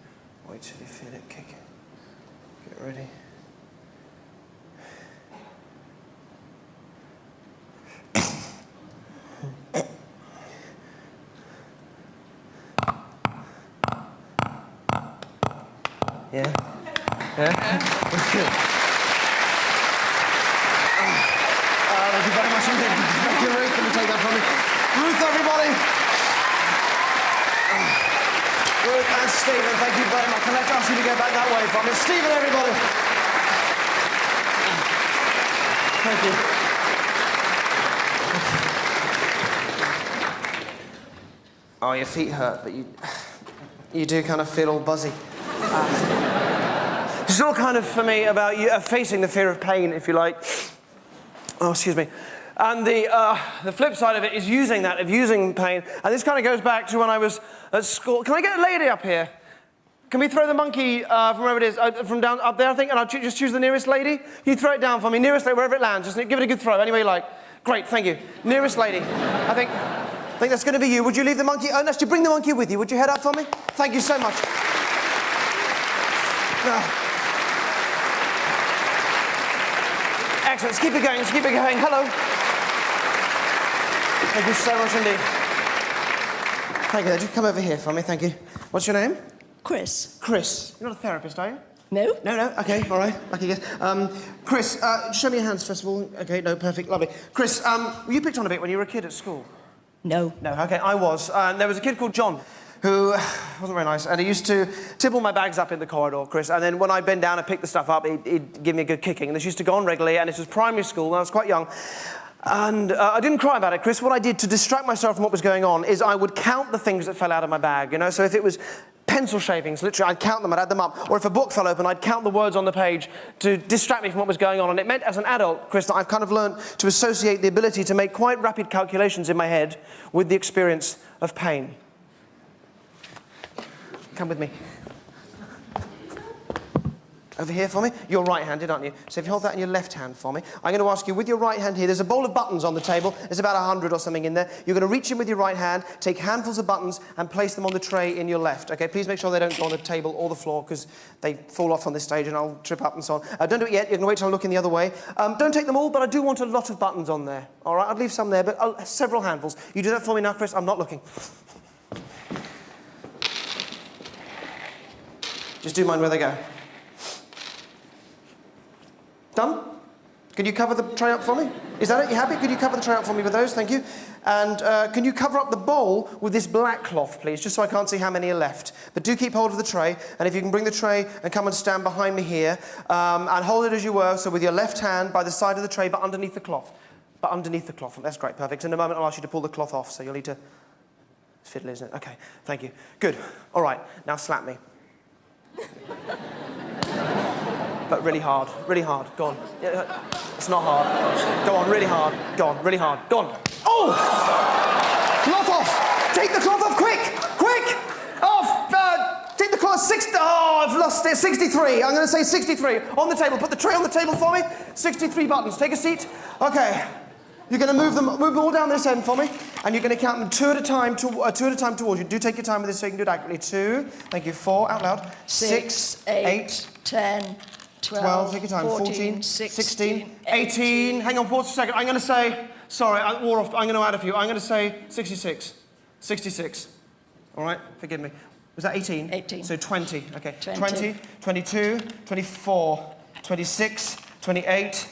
Wait till you feel it kicking. Get ready. Yeah? Yeah? That's good. Thank you very much indeed. Thank you, Ruth. Let me take that from me. Ruth, everybody. Ruth and Stephen, thank you very much. And let's ask you to go back that way from me. Stephen, everybody. Thank you. Oh, your feet hurt, but you do kind of feel all buzzy. It's all kind of, for me, about you facing the fear of pain, if you like. Oh, excuse me. And the flip side of it is using pain. And this kind of goes back to when I was at school. Can I get a lady up here? Can we throw the monkey from wherever it is, from down up there, I think, and I'll just choose the nearest lady? You throw it down for me, nearest lady, wherever it lands. Just give it a good throw, any way you like. Great, thank you. Nearest lady. I think that's going to be you. Would you leave the monkey? Oh, no, bring the monkey with you. Would you head up for me? Thank you so much. Excellent. Let's keep it going. Let's keep it going. Hello. Thank you so much indeed. Thank you. Just come over here for me. Thank you. What's your name? Chris. Chris. You're not a therapist, are you? No? No. Okay. All right. Lucky guess. Chris, show me your hands first of all. Okay. No. Perfect. Lovely. Chris, were you picked on a bit when you were a kid at school? No. No. Okay. I was. There was a kid called John, who wasn't very nice, and he used to tip all my bags up in the corridor, Chris, and then when I'd bend down and pick the stuff up, he'd give me a good kicking. And this used to go on regularly, and this was primary school, and I was quite young. And I didn't cry about it, Chris. What I did to distract myself from what was going on is I would count the things that fell out of my bag, you know? So if it was pencil shavings, literally, I'd count them, I'd add them up. Or if a book fell open, I'd count the words on the page to distract me from what was going on. And it meant, as an adult, Chris, that I've kind of learned to associate the ability to make quite rapid calculations in my head with the experience of pain. Come with me. Over here for me. You're right-handed, aren't you? So if you hold that in your left hand for me, I'm going to ask you, with your right hand here, there's a bowl of buttons on the table. There's about 100 or something in there. You're going to reach in with your right hand, take handfuls of buttons, and place them on the tray in your left. Okay, please make sure they don't go on the table or the floor, because they fall off on this stage and I'll trip up and so on. Don't do it yet. You're going to wait till I'm looking the other way. Don't take them all, but I do want a lot of buttons on there. All right, I'd leave some there, but several handfuls. You do that for me now, Chris? I'm not looking. Just do mind where they go. Done? Can you cover the tray up for me? Is that it? You happy? Could you cover the tray up for me with those? Thank you. And can you cover up the bowl with this black cloth, please, just so I can't see how many are left. But do keep hold of the tray, and if you can bring the tray and come and stand behind me here, and hold it as you were, so with your left hand by the side of the tray, but underneath the cloth. But underneath the cloth. That's great, perfect. In a moment, I'll ask you to pull the cloth off, so you'll need to... It's fiddly, isn't it? Okay, thank you. Good. All right, now slap me. But really hard, really hard. Go on. It's not hard. Go on, really hard. Go on, really hard. Go on. Oh! Cloth off! Take the cloth off, quick! Quick! Off! Take the cloth, 60... Oh, I've lost it. 63. I'm going to say 63. On the table. Put the tray on the table for me. 63 buttons. Take a seat. Okay. You're going to move them all down this end for me, and you're going to count them two at a time towards you. Do take your time with this so you can do it accurately. 2, thank you, 4, out loud. 6, 8, 10, 12, take your time. 14, 16, 18. Hang on, pause a second. I'm going to say, sorry, I wore off. I'm going to add a few. I'm going to say 66. 66. All right, forgive me. Was that 18? 18. So 20. Okay. 20, 22, 24, 26, 28,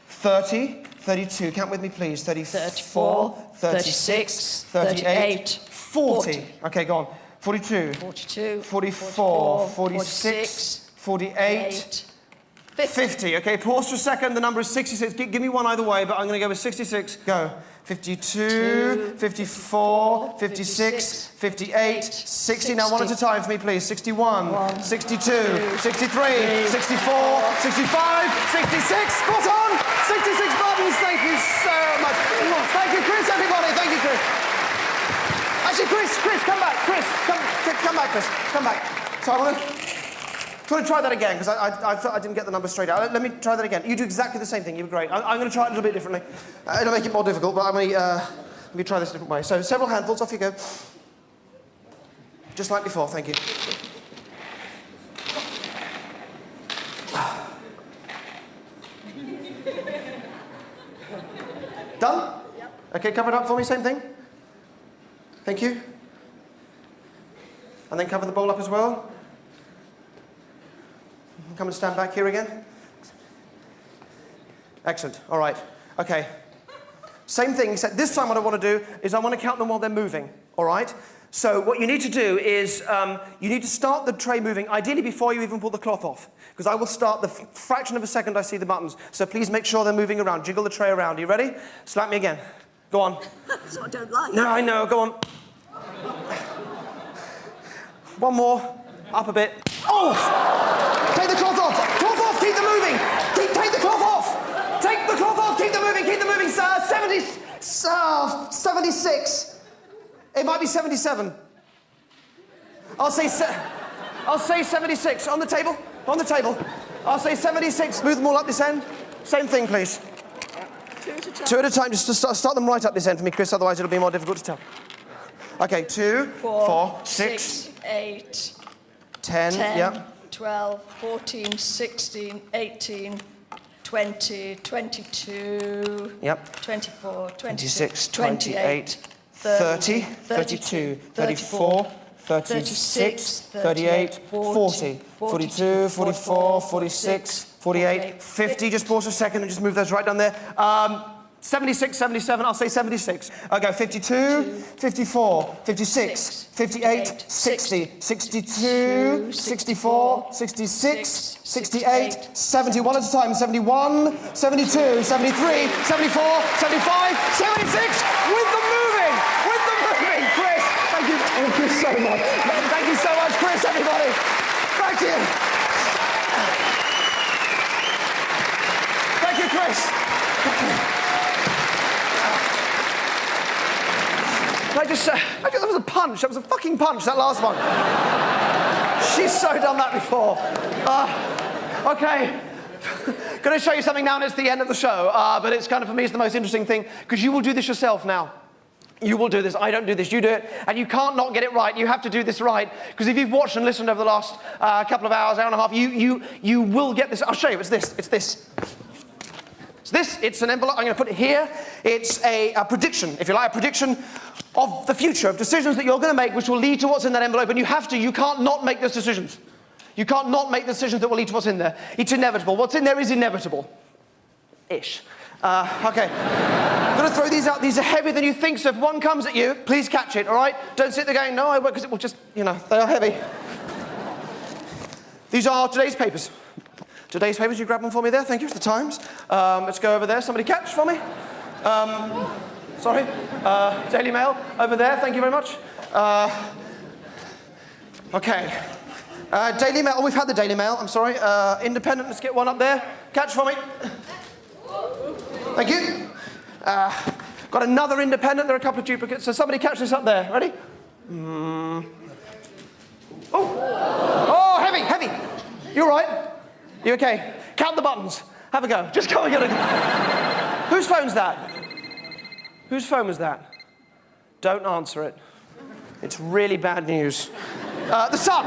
30, 32. Count with me, please. 34, 36, 38, 40. Okay, go on. 42, 44, 46, 48, 50. Okay, pause for a second. The number is 66. Give me one either way, but I'm going to go with 66. Go. 52, 54, 56, 58, 60. Now, one at a time for me, please. 61, 62, 63, 64, 65, 66. Spot on! 66 buttons. Thank you so much. Thank you, Chris, everybody. Thank you, Chris. Actually, Chris, come back. Chris, come back, Chris. Come back. So I want to try that again, because I thought I didn't get the number straight out. Let me try that again. You do exactly the same thing. You were great. I'm going to try it a little bit differently. It'll make it more difficult, but let me try this a different way. So several handfuls. Off you go. Just like before. Thank you. Done? Yep. Okay, cover it up for me. Same thing. Thank you. And then cover the bowl up as well. Come and stand back here again. Excellent. All right. Okay. Same thing, except this time what I want to do is I want to count them while they're moving. All right? So what you need to do is you need to start the tray moving, ideally before you even pull the cloth off. Because I will start the fraction of a second I see the buttons. So please make sure they're moving around. Jiggle the tray around. Are you ready? Slap me again. Go on. That's what I don't like. No, I know. Go on. One more. Up a bit. Off! Take the cloth off. Cloth off. Keep them moving. Take the cloth off. Take the cloth off. Keep them moving. Keep them moving. 76. It might be 77. I'll say 76. On the table. On the table. I'll say 76. Move them all up this end. Same thing, please. Two at a time. Just to start them right up this end for me, Chris. Otherwise, it'll be more difficult to tell. Okay, 2, 4, 6, 8, 10. Yep. 12, 14, 16, 18, 20, 22, Yep. 24, 26, 28, 30, 32, 34, 36, 38, 40, 42, 44, 46, 48, 50. Just pause for a second and just move those right down there. 76, 77, I'll say 76. I'll go 52, 54, 56, 58, 60, 62, 64, 66, 68, 70. One at a time. 71, 72, 73, 74, 75, 76. With the moving! Chris! Thank you. Thank you so much. Thank you so much, Chris, everybody. Thank you. Thank you, Chris. That was a punch. That was a fucking punch, that last one. She's so done that before. Okay. Going to show you something now, and it's the end of the show. But it's kind of, for me, it's the most interesting thing, because you will do this yourself now. You will do this. I don't do this. You do it. And you can't not get it right. You have to do this right. Because if you've watched and listened over the last couple of hours, hour and a half, you will get this. I'll show you. It's this. It's this. It's an envelope. I'm going to put it here. It's a prediction, if you like, a prediction of the future, of decisions that you're going to make, which will lead to what's in that envelope. And you can't not make those decisions. You can't not make decisions that will lead to what's in there. It's inevitable. What's in there is inevitable-ish. Okay. I'm going to throw these out. These are heavier than you think, so if one comes at you, please catch it, all right? Don't sit there going, no, I won't, because it will just, they are heavy. These are today's papers. Today's papers, you grab them for me there. Thank you for the Times. Let's go over there. Somebody catch for me. Sorry. Daily Mail over there. Thank you very much. Okay. Daily Mail. Oh, we've had the Daily Mail. I'm sorry. Independent. Let's get one up there. Catch for me. Thank you. Got another Independent. There are a couple of duplicates. So somebody catch this up there. Ready? Oh, heavy. You all right? You okay? Count the buttons. Have a go. Just go and get it. Whose phone's that? Whose phone was that? Don't answer it. It's really bad news. The Sun.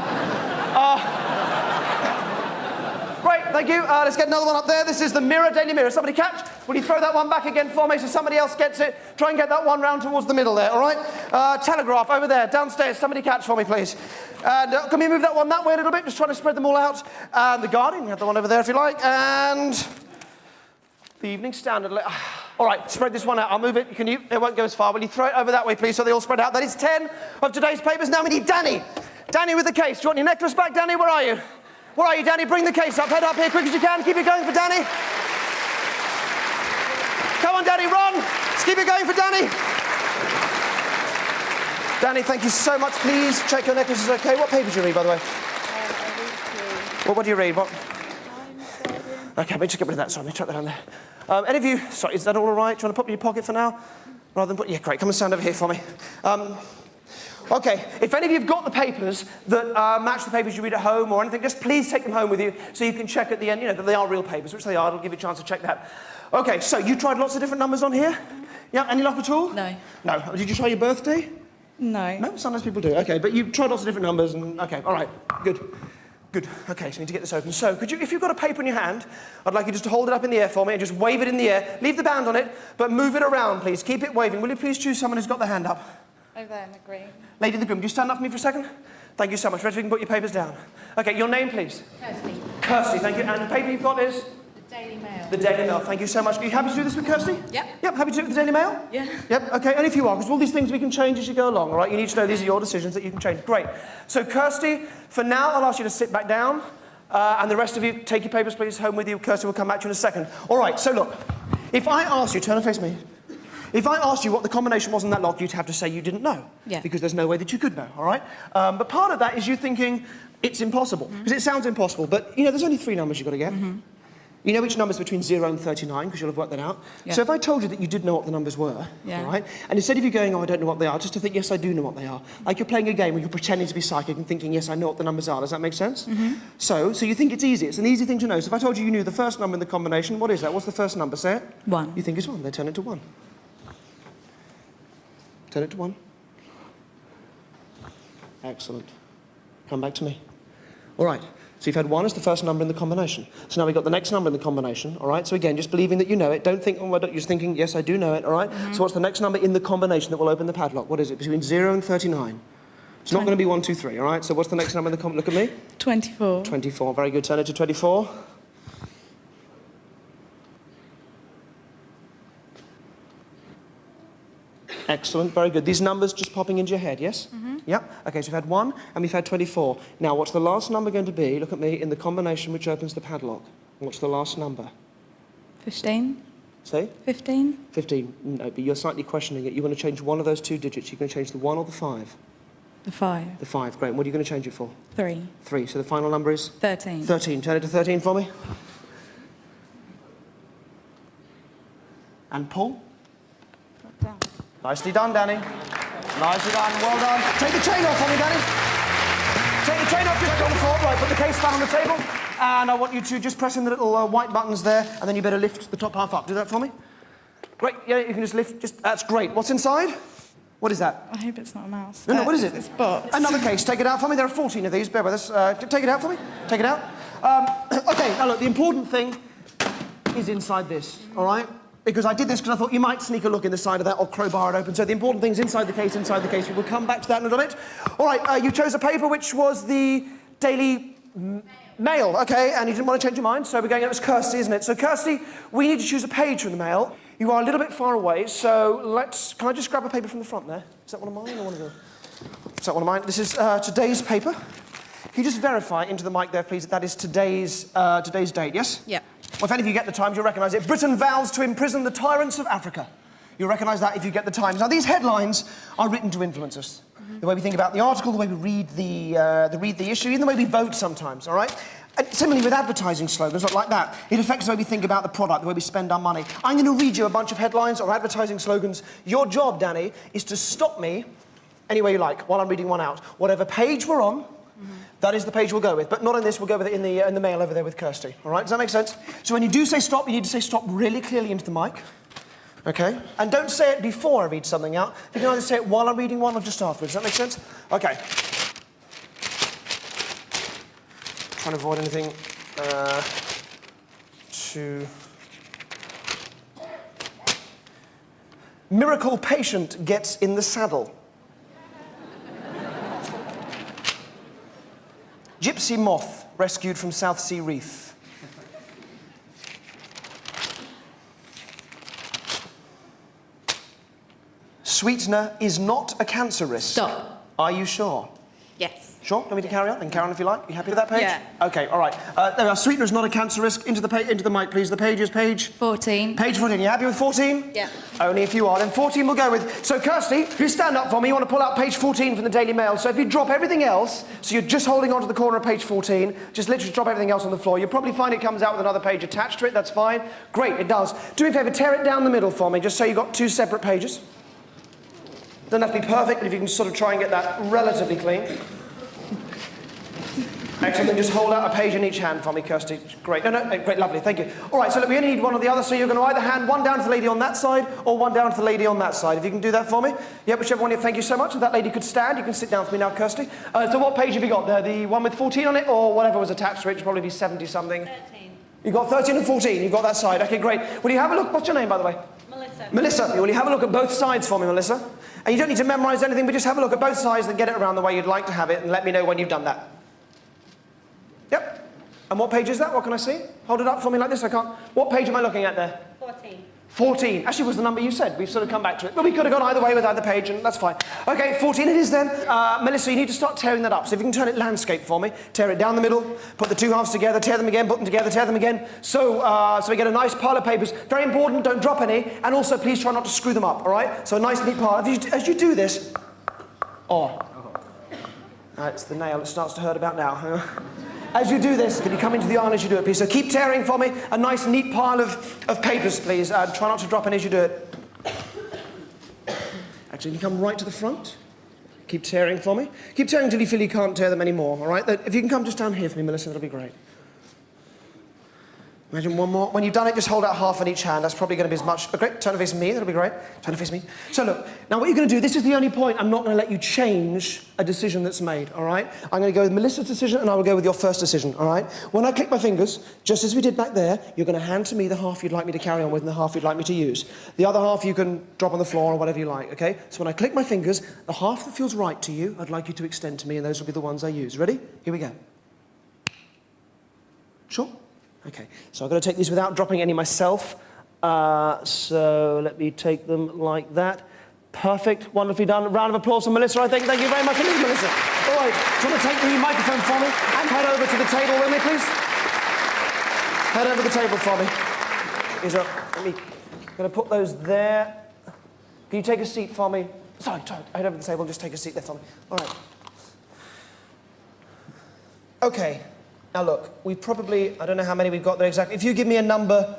Great. thank you. Let's get another one up there. This is the Mirror, Daily Mirror. Somebody catch? Will you throw that one back again for me so somebody else gets it? Try and get that one round towards the middle there, all right? Telegraph over there, downstairs. Somebody catch for me, please. And can we move that one that way a little bit? Just trying to spread them all out. And the Guardian, you have the one over there if you like. And the Evening Standard. All right, spread this one out. I'll move it. Can you? It won't go as far. Will you throw it over that way, please, so they all spread out? That is 10 of today's papers. Now we need Danny. Danny with the case. Do you want your necklace back, Danny? Where are you? Where are you, Danny? Bring the case up. Head up here quick as you can. Keep it going for Danny. Come on, Danny, run. Let's keep it going for Danny. Danny, thank you so much. Please check your necklace is okay. What paper do you read, by the way? What do you read? What? Okay, let me just get rid of that. Sorry, let me chuck that down there. Any of you, sorry, is that all right? Do you want to put it in your pocket for now? Rather than put, yeah, great. Come and stand over here for me. Okay, if any of you have got the papers that match the papers you read at home or anything, just please take them home with you so you can check at the end, you know, that they are real papers, which they are. It'll give you a chance to check that. Okay, so you tried lots of different numbers on here? Yeah, any luck at all? No. No. Did you try your birthday? No. No, sometimes people do. Okay, but you tried lots of different numbers and, okay, all right, good. Good. Okay, so we need to get this open. So, could you, if you've got a paper in your hand, I'd like you just to hold it up in the air for me and just wave it in the air. Leave the band on it, but move it around, please. Keep it waving. Will you please choose someone who's got their hand up? Over there in the green. Lady in the green, would you stand up for me for a second? Thank you so much. Ready, we can put your papers down. Okay, your name, please? Kirsty. Kirsty, thank you. And the paper you've got is? The Daily Mail. The Daily Mail. Thank you so much. Are you happy to do this with Kirsty? Yep. Yep, happy to do it with the Daily Mail? Yeah. Yep, okay, only if you are, because all these things we can change as you go along, all right? You need to know these are your decisions that you can change. Great. So, Kirsty, for now, I'll ask you to sit back down, and the rest of you, take your papers, please, home with you. Kirsty will come back to you in a second. All right, so look, if I ask you, turn and face me. If I asked you what the combination was in that lock, you'd have to say you didn't know. Yeah. Because there's no way that you could know, all right? But part of that is you thinking it's impossible. Because it sounds impossible, but, you know, there's only 3 numbers you've got to get. You know which number's between 0 and 39, because you'll have worked that out. Yeah. So if I told you that you did know what the numbers were, Yeah. all right? And instead of you going, oh, I don't know what they are, just to think, yes, I do know what they are. Like you're playing a game where you're pretending to be psychic and thinking, yes, I know what the numbers are. Does that make sense? So you think it's easy. It's an easy thing to know. So if I told you you knew the first number in the combination, what is that? What's the first number? Say it. 1. You think it's 1. Then turn it to 1. Turn it to 1. Excellent. Come back to me. All right. So you've had 1 as the first number in the combination. So now we've got the next number in the combination, all right? So again, just believing that you know it. Don't think, oh, you're just thinking, yes, I do know it, all right? So what's the next number in the combination that will open the padlock? What is it? Between 0 and 39. It's not going to be 1, 2, 3, all right? So what's the next number in the combination? Look at me. 24. 24. Very good. Turn it to 24. Excellent, very good. These numbers just popping into your head, yes? Yep. Okay, so we've had 1 and we've had 24. Now, what's the last number going to be, look at me, in the combination which opens the padlock? What's the last number? 15. Say? 15. 15. No, but you're slightly questioning it. You want to change one of those 2 digits. You're going to change the 1 or the 5? The 5. The 5, great. And what are you going to change it for? 3. 3. So the final number is? 13. 13. Turn it to 13 for me. And pull. Down. Nicely done, Danny. Nicely done, well done. Take the chain off for me, Danny. Take the chain off, just on the floor. Right, put the case down on the table. And I want you to just press in the little white buttons there, and then you better lift the top half up. Do that for me. Great, yeah, you can just lift, that's great. What's inside? What is that? I hope it's not a mouse. No, what is it? It's box. Another case, take it out for me. There are 14 of these, bear with us. Take it out for me, take it out. Okay, now look, the important thing is inside this, all right? Because I did this because I thought you might sneak a look in the side of that or crowbar it open. So the important thing's inside the case, inside the case. We will come back to that in a little bit. All right, you chose a paper which was the Daily Mail, okay, and you didn't want to change your mind, so we're going, it was Kirsty, isn't it? So Kirsty, we need to choose a page from the Mail. You are a little bit far away, so can I just grab a paper from the front there? Is that one of mine or one of yours? Is that one of mine? This is today's paper. Can you just verify into the mic there, please, that is today's date, yes? Yeah. Well, if any of you get the Times, you'll recognise it. Britain vows to imprison the tyrants of Africa. You'll recognise that if you get the Times. Now, these headlines are written to influence us. The way we think about the article, the way we read the issue, even the way we vote sometimes, all right? And similarly with advertising slogans, not like that. It affects the way we think about the product, the way we spend our money. I'm going to read you a bunch of headlines or advertising slogans. Your job, Danny, is to stop me any way you like while I'm reading one out. Whatever page we're on, that is the page we'll go with. But not in this, we'll go with it in the Mail over there with Kirsty. All right, does that make sense? So when you do say stop, you need to say stop really clearly into the mic. Okay? And don't say it before I read something out. You can either say it while I'm reading one or just afterwards. Does that make sense? Okay. Trying to avoid anything 2. Miracle patient gets in the saddle. Gypsy moth rescued from South Sea Reef. Sweetener is not a cancer risk. Stop. Are you sure? Yes. Sure? Want me to carry on? Then carry on if you like. You happy with that page? Yeah. Okay, all right. There are sweetener is not a cancer risk. Into the mic, please. The page is page... 14. Page 14. You happy with 14? Yeah. Only if you are. Then 14 we'll go with. So, Kirsty, if you stand up for me, you want to pull out page 14 from the Daily Mail. So if you drop everything else, so you're just holding on to the corner of page 14, just literally drop everything else on the floor. You'll probably find it comes out with another page attached to it. That's fine. Great, it does. Do me a favour, tear it down the middle for me, just so you've got 2 separate pages. Doesn't have to be perfect, but if you can sort of try and get that relatively clean. Excellent, then just hold out a page in each hand for me, Kirsty. Great, great, lovely, thank you. All right, so look, we only need one or the other, so you're going to either hand one down to the lady on that side, or one down to the lady on that side. If you can do that for me. Yeah, whichever one, thank you so much. If that lady could stand, you can sit down for me now, Kirsty. So what page have you got there? The one with 14 on it, or whatever was attached to it? It should probably be 70-something. 13. You've got 13 and 14, you've got that side. Okay, great. Will you have a look? What's your name, by the way? Melissa. Melissa, will you have a look at both sides for me, Melissa? And you don't need to memorise anything, but just have a look at both sides and get it around the way you'd like to have it, and let me know when you've done that. Yep. And what page is that? What can I see? Hold it up for me like this, I can't. What page am I looking at there? 14. 14. Actually, was the number you said. We've sort of come back to it. But we could have gone either way with either page, and that's fine. Okay, 14 it is then. Melissa, you need to start tearing that up. So if you can turn it landscape for me, tear it down the middle, put the 2 halves together, tear them again, put them together, tear them again. So we get a nice pile of papers. Very important, don't drop any. And also, please try not to screw them up, all right? So a nice neat pile. As you do this... Oh. It's the nail. It starts to hurt about now. As you do this, can you come into the aisle as you do it, please? So keep tearing for me. A nice, neat pile of papers, please. Try not to drop any as you do it. Actually, you come right to the front. Keep tearing for me. Keep tearing until you feel you can't tear them anymore, all right? If you can come just down here for me, Melissa, that'll be great. Imagine one more. When you've done it, just hold out half in each hand. That's probably going to be as much. Oh, great. Turn to face me. That'll be great. Turn to face me. So look, now what you're going to do, this is the only point. I'm not going to let you change a decision that's made, all right? I'm going to go with Melissa's decision, and I will go with your first decision, all right? When I click my fingers, just as we did back there, you're going to hand to me the half you'd like me to carry on with and the half you'd like me to use. The other half you can drop on the floor or whatever you like, okay? So when I click my fingers, the half that feels right to you, I'd like you to extend to me, and those will be the ones I use. Ready? Here we go. Sure? Okay, so I've got to take these without dropping any myself. So let me take them like that. Perfect, wonderfully done. Round of applause for Melissa, I think. Thank you very much indeed, Melissa. All right, do you want to take the microphone for me and head over to the table with me, please? Head over to the table for me. I'm going to put those there. Can you take a seat for me? Sorry, head over to the table and just take a seat there for me. All right. Okay. Now look, we probably, I don't know how many we've got there exactly. If you give me a number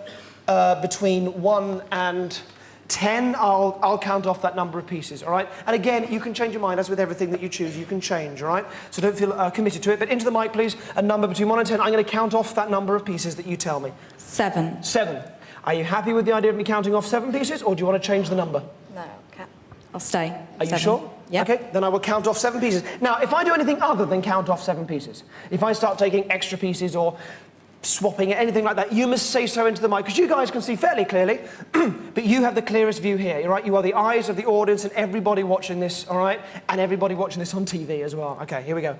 between 1 and 10, I'll count off that number of pieces, all right? And again, you can change your mind, as with everything that you choose, you can change, all right? So don't feel committed to it, but into the mic, please, a number between 1 and 10. I'm going to count off that number of pieces that you tell me. 7. 7. Are you happy with the idea of me counting off 7 pieces, or do you want to change the number? No, can't. I'll stay. Are 7. you sure? Yeah. Okay, then I will count off 7 pieces. Now, if I do anything other than count off 7 pieces, if I start taking extra pieces or swapping it, anything like that, you must say so into the mic, because you guys can see fairly clearly, but you have the clearest view here, right? You are the eyes of the audience and everybody watching this, all right? And everybody watching this on TV as well. Okay, here we go.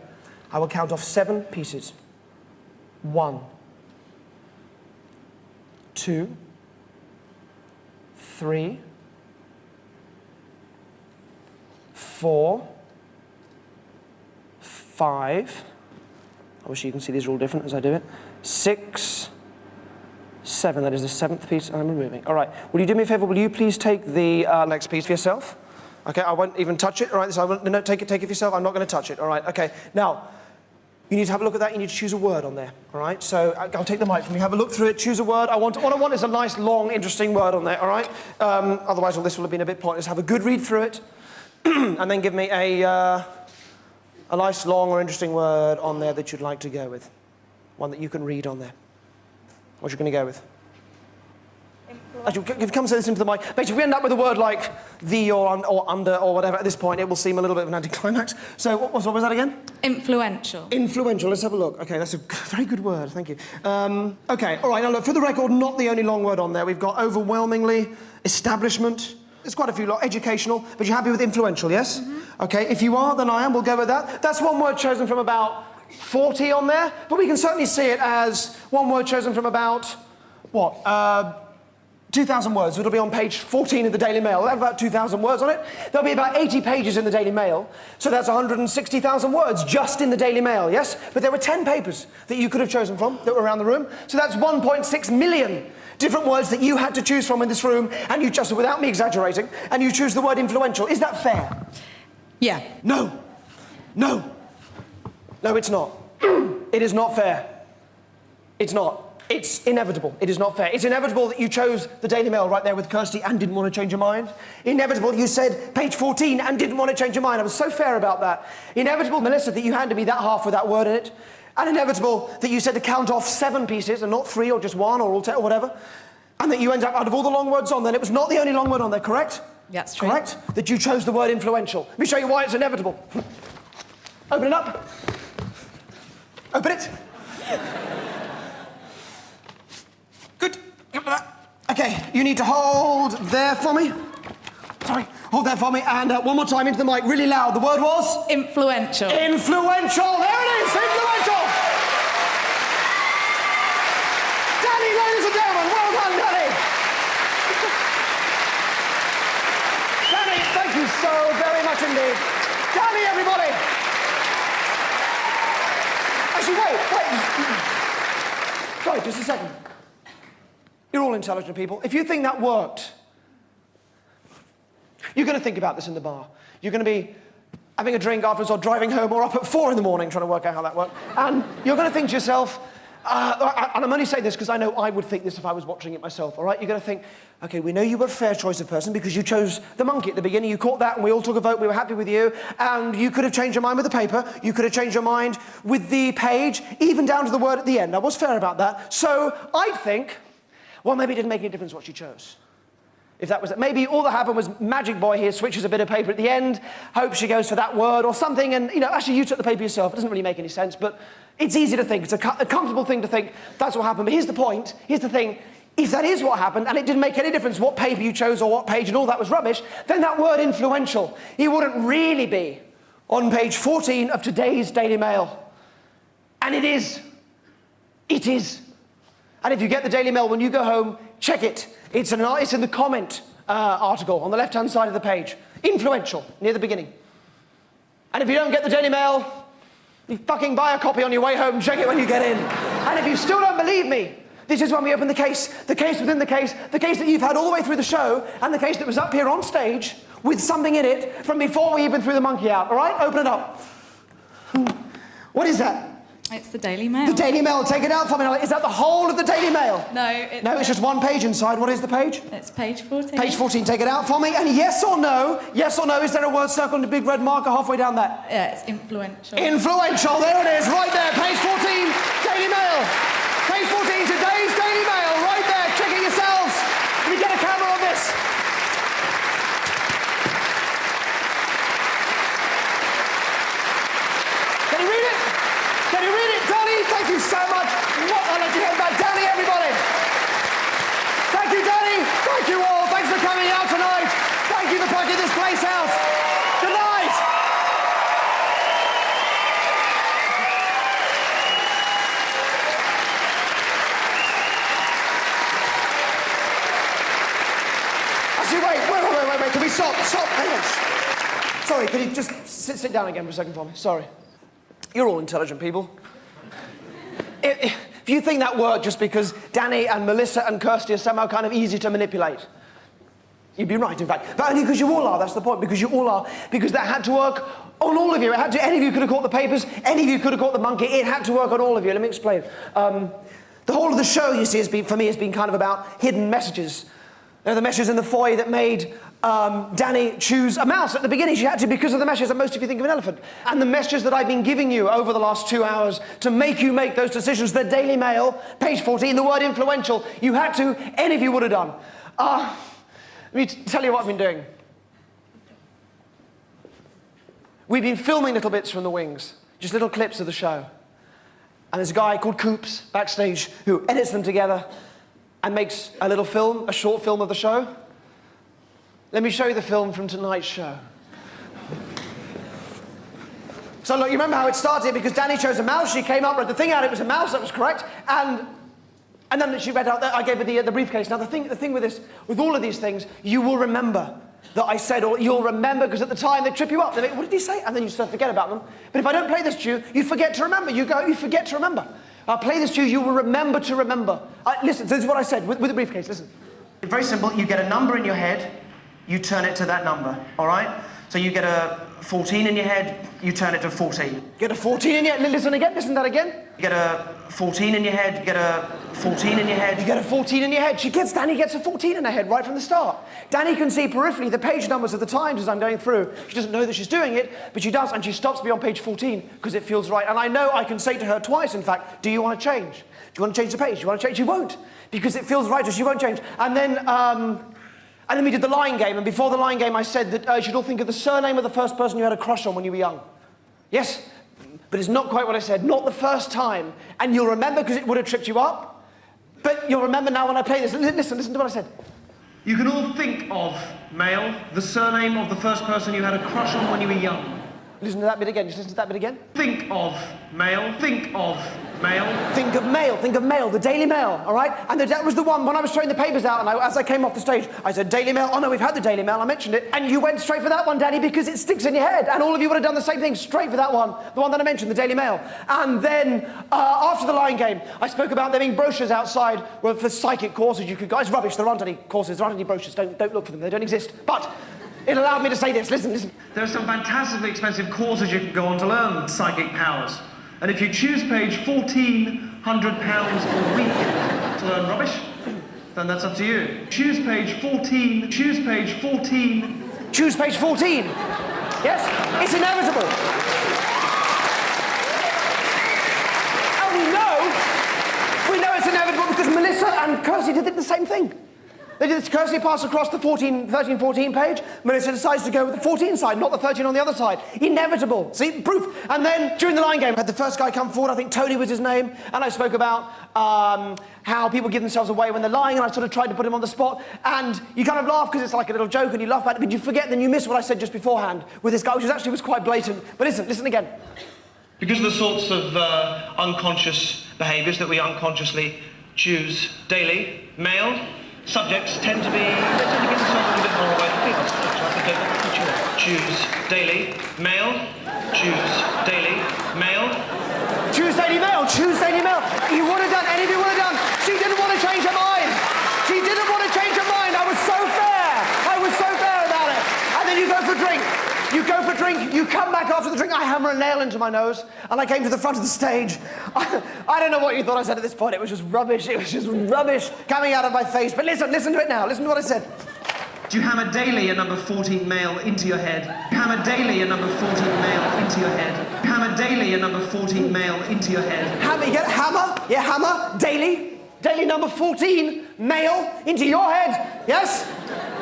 I will count off 7 pieces. 1, 2, 3, 4, 5. I wish you can see these are all different as I do it. 6, 7. That is the 7th piece I'm removing. All right. Will you do me a favour? Will you please take the next piece for yourself? Okay. I won't even touch it. All right. So I won't, no, take it for yourself. I'm not going to touch it. All right. Okay. Now, you need to have a look at that. You need to choose a word on there. All right. So I'll take the mic from you. Have a look through it. Choose a word. What I want is a nice, long, interesting word on there. All right. Otherwise, all this will have been a bit pointless. Have a good read through it, and then give me a nice, long, or interesting word on there that you'd like to go with. One that you can read on there. What you're going to go with? Actually, if you come say this into the mic, basically, if we end up with a word like the or under or whatever at this point, it will seem a little bit of an anticlimax. So what was that again? Influential. Influential, let's have a look. Okay, that's a very good word, thank you. Okay, all right, now look, for the record, not the only long word on there. We've got overwhelmingly, establishment. There's quite a few, educational, but you're happy with influential, yes? Mm-hmm. Okay, if you are, then I am, we'll go with that. That's one word chosen from about 40 on there, but we can certainly see it as one word chosen from about, 2,000 words. It'll be on page 14 of the Daily Mail. It'll have about 2,000 words on it. There'll be about 80 pages in the Daily Mail, so that's 160,000 words just in the Daily Mail, yes? But there were 10 papers that you could have chosen from that were around the room, so that's 1.6 million different words that you had to choose from in this room, and you just, without me exaggerating, and you choose the word influential. Is that fair? Yeah. No. No. No, it's not. It is not fair. It's not. It's inevitable. It is not fair. It's inevitable that you chose the Daily Mail right there with Kirsty and didn't want to change your mind. Inevitable you said page 14 and didn't want to change your mind. I was so fair about that. Inevitable, Melissa, that you handed me that half with that word in it. And inevitable that you said to count off 7 pieces and not 3 or just 1 or all 10 or whatever. And that you end up, out of all the long words on there, it was not the only long word on there, correct? That's true. Correct? That you chose the word influential. Let me show you why it's inevitable. Open it up. Open it. Good. Okay, you need to hold there for me. Sorry, hold there for me. And one more time into the mic, really loud. The word was? Influential. Influential. There it is, influential. Danny, ladies and gentlemen, well done, Danny. Danny, thank you so very much indeed. Danny, everybody. Actually, wait. Sorry, just a second. You're all intelligent people. If you think that worked, you're going to think about this in the bar. You're going to be having a drink afterwards or driving home or up at 4 in the morning trying to work out how that worked. And you're going to think to yourself, and I'm only saying this because I know I would think this if I was watching it myself, all right? You're going to think, okay, we know you were a fair choice of person because you chose the monkey at the beginning. You caught that and we all took a vote. We were happy with you. And you could have changed your mind with the paper. You could have changed your mind with the page, even down to the word at the end. I was fair about that. So I'd think, well, maybe it didn't make any difference what she chose. If that was it. Maybe all that happened was Magic Boy here switches a bit of paper at the end, hopes she goes for that word or something, and, actually you took the paper yourself. It doesn't really make any sense, but it's easy to think. It's a comfortable thing to think that's what happened. But here's the point. Here's the thing. If that is what happened, and it didn't make any difference what paper you chose or what page and all that was rubbish, then that word influential, it wouldn't really be on page 14 of today's Daily Mail. And it is. It is. And if you get the Daily Mail when you go home, check it. It's in the comment article on the left-hand side of the page. Influential, near the beginning. And if you don't get the Daily Mail, you fucking buy a copy on your way home, check it when you get in. And if you still don't believe me, this is when we open the case within the case that you've had all the way through the show, and the case that was up here on stage with something in it from before we even threw the monkey out, all right? Open it up. What is that? It's the Daily Mail. The Daily Mail, take it out for me. Is that the whole of the Daily Mail? No, it's just one page inside. What is the page? It's page 14. Page 14, take it out for me. And yes or no, is there a word circled in a big red marker halfway down there? Yeah, it's influential. Influential, there it is, right there. Page 14, Daily Mail. Page 14, today's Daily Mail, right there. Check it yourselves. Can we get a camera on this? Can you read it? Can you read it, Danny? Thank you so much. I'll let you head back. Danny, everybody. Thank you, Danny. Thank you all. Thanks for coming out tonight. Thank you for putting this place out. Good night. Actually, wait. Can we stop? Hang on. Sorry, could you just sit down again for a second for me? Sorry. You're all intelligent people. If you think that worked just because Danny and Melissa and Kirsty are somehow kind of easy to manipulate, you'd be right, in fact. But only because you all are, that's the point, because you all are. Because that had to work on all of you. Any of you could have caught the papers, any of you could have caught the monkey. It had to work on all of you. Let me explain. The whole of the show, you see, for me, has been kind of about hidden messages. They're the messages in the foyer that made Danny choose a mouse. At the beginning, she had to because of the messages that most of you think of an elephant. And the messages that I've been giving you over the last 2 hours to make you make those decisions. The Daily Mail, page 14, the word influential. You had to, any of you would have done. Let me tell you what I've been doing. We've been filming little bits from the wings, just little clips of the show. And there's a guy called Coops backstage who edits them together and makes a little film, a short film of the show. Let me show you the film from tonight's show. So look, you remember how it started because Danny chose a mouse, she came up, read the thing out, it was a mouse, that was correct, and then she read out, I gave her the briefcase. Now the thing with this, with all of these things, you will remember that I said, or you'll remember, because at the time they trip you up. They make, what did he say? And then you start to forget about them. But if I don't play this to you, you forget to remember. You forget to remember. I'll play this to you, you will remember to remember. Listen, this is what I said with the briefcase, listen. Very simple, you get a number in your head, you turn it to that number, all right? So you get a 14 in your head, you turn it to 14. Get a 14 in your head, listen again, listen to that again. You get a 14 in your head, you get a 14 in your head. You get a 14 in your head. Danny gets a 14 in her head right from the start. Danny can see peripherally the page numbers of the times as I'm going through. She doesn't know that she's doing it, but she does, and she stops me on page 14 because it feels right. And I know I can say to her twice, in fact, do you want to change? Do you want to change the page? Do you want to change? She won't, because it feels right, so she won't change. And then we did the line game, and before the line game I said that you should all think of the surname of the first person you had a crush on when you were young. Yes? But it's not quite what I said, not the first time. And you'll remember because it would have tripped you up. But you'll remember now when I play this. Listen to what I said. You can all think of, male, the surname of the first person you had a crush on when you were young. Listen to that bit again, just listen to that bit again. Think of, male, think of, male. Think of Mail, the Daily Mail, all right? And that was the one, when I was throwing the papers out, and as I came off the stage, I said, Daily Mail, oh no, we've had the Daily Mail, I mentioned it. And you went straight for that one, Daddy, because it sticks in your head. And all of you would have done the same thing, straight for that one, the one that I mentioned, the Daily Mail. And then, after the line game, I spoke about there being brochures outside for psychic courses you could go. It's rubbish, there aren't any courses, there aren't any brochures, don't look for them, they don't exist. But it allowed me to say this, listen. There are some fantastically expensive courses you can go on to learn psychic powers. And if you choose page £1,400 a week to learn rubbish, then that's up to you. Choose page 14, choose page 14. Choose page 14. Yes, it's inevitable. And we know it's inevitable because Melissa and Kirsty did the same thing. They did this Kirsty pass across the 13, 14 page. Melissa decides to go with the 14 side, not the 13 on the other side. Inevitable. See, proof. And then during the line game, I had the first guy come forward, I think Tony was his name, and I spoke about how people give themselves away when they're lying, and I sort of tried to put him on the spot. And you kind of laugh because it's like a little joke, and you laugh at it, but you forget, then you miss what I said just beforehand with this guy, which actually was quite blatant. But listen again. Because of the sorts of unconscious behaviours that we unconsciously choose daily, male subjects tend to give themselves a little bit more away than female subjects. Choose daily, male. Choose daily, male. Choose daily, male. Choose daily, male. You would have done, any of you would have done. She didn't want to change her mind. She didn't want to change her mind. I was so fair about it. And then you go for a drink. You come back after the drink, I hammer a nail into my nose, and I came to the front of the stage. I don't know what you thought I said at this point. It was just rubbish coming out of my face. But listen to it now. Listen to what I said. Do you hammer daily a number 14 male into your head? Hammer daily a number 14 male into your head. Hammer daily a number 14 male into your head. Hammer, you get a hammer? Yeah, hammer, daily. Daily number 14 male into your head. Yes?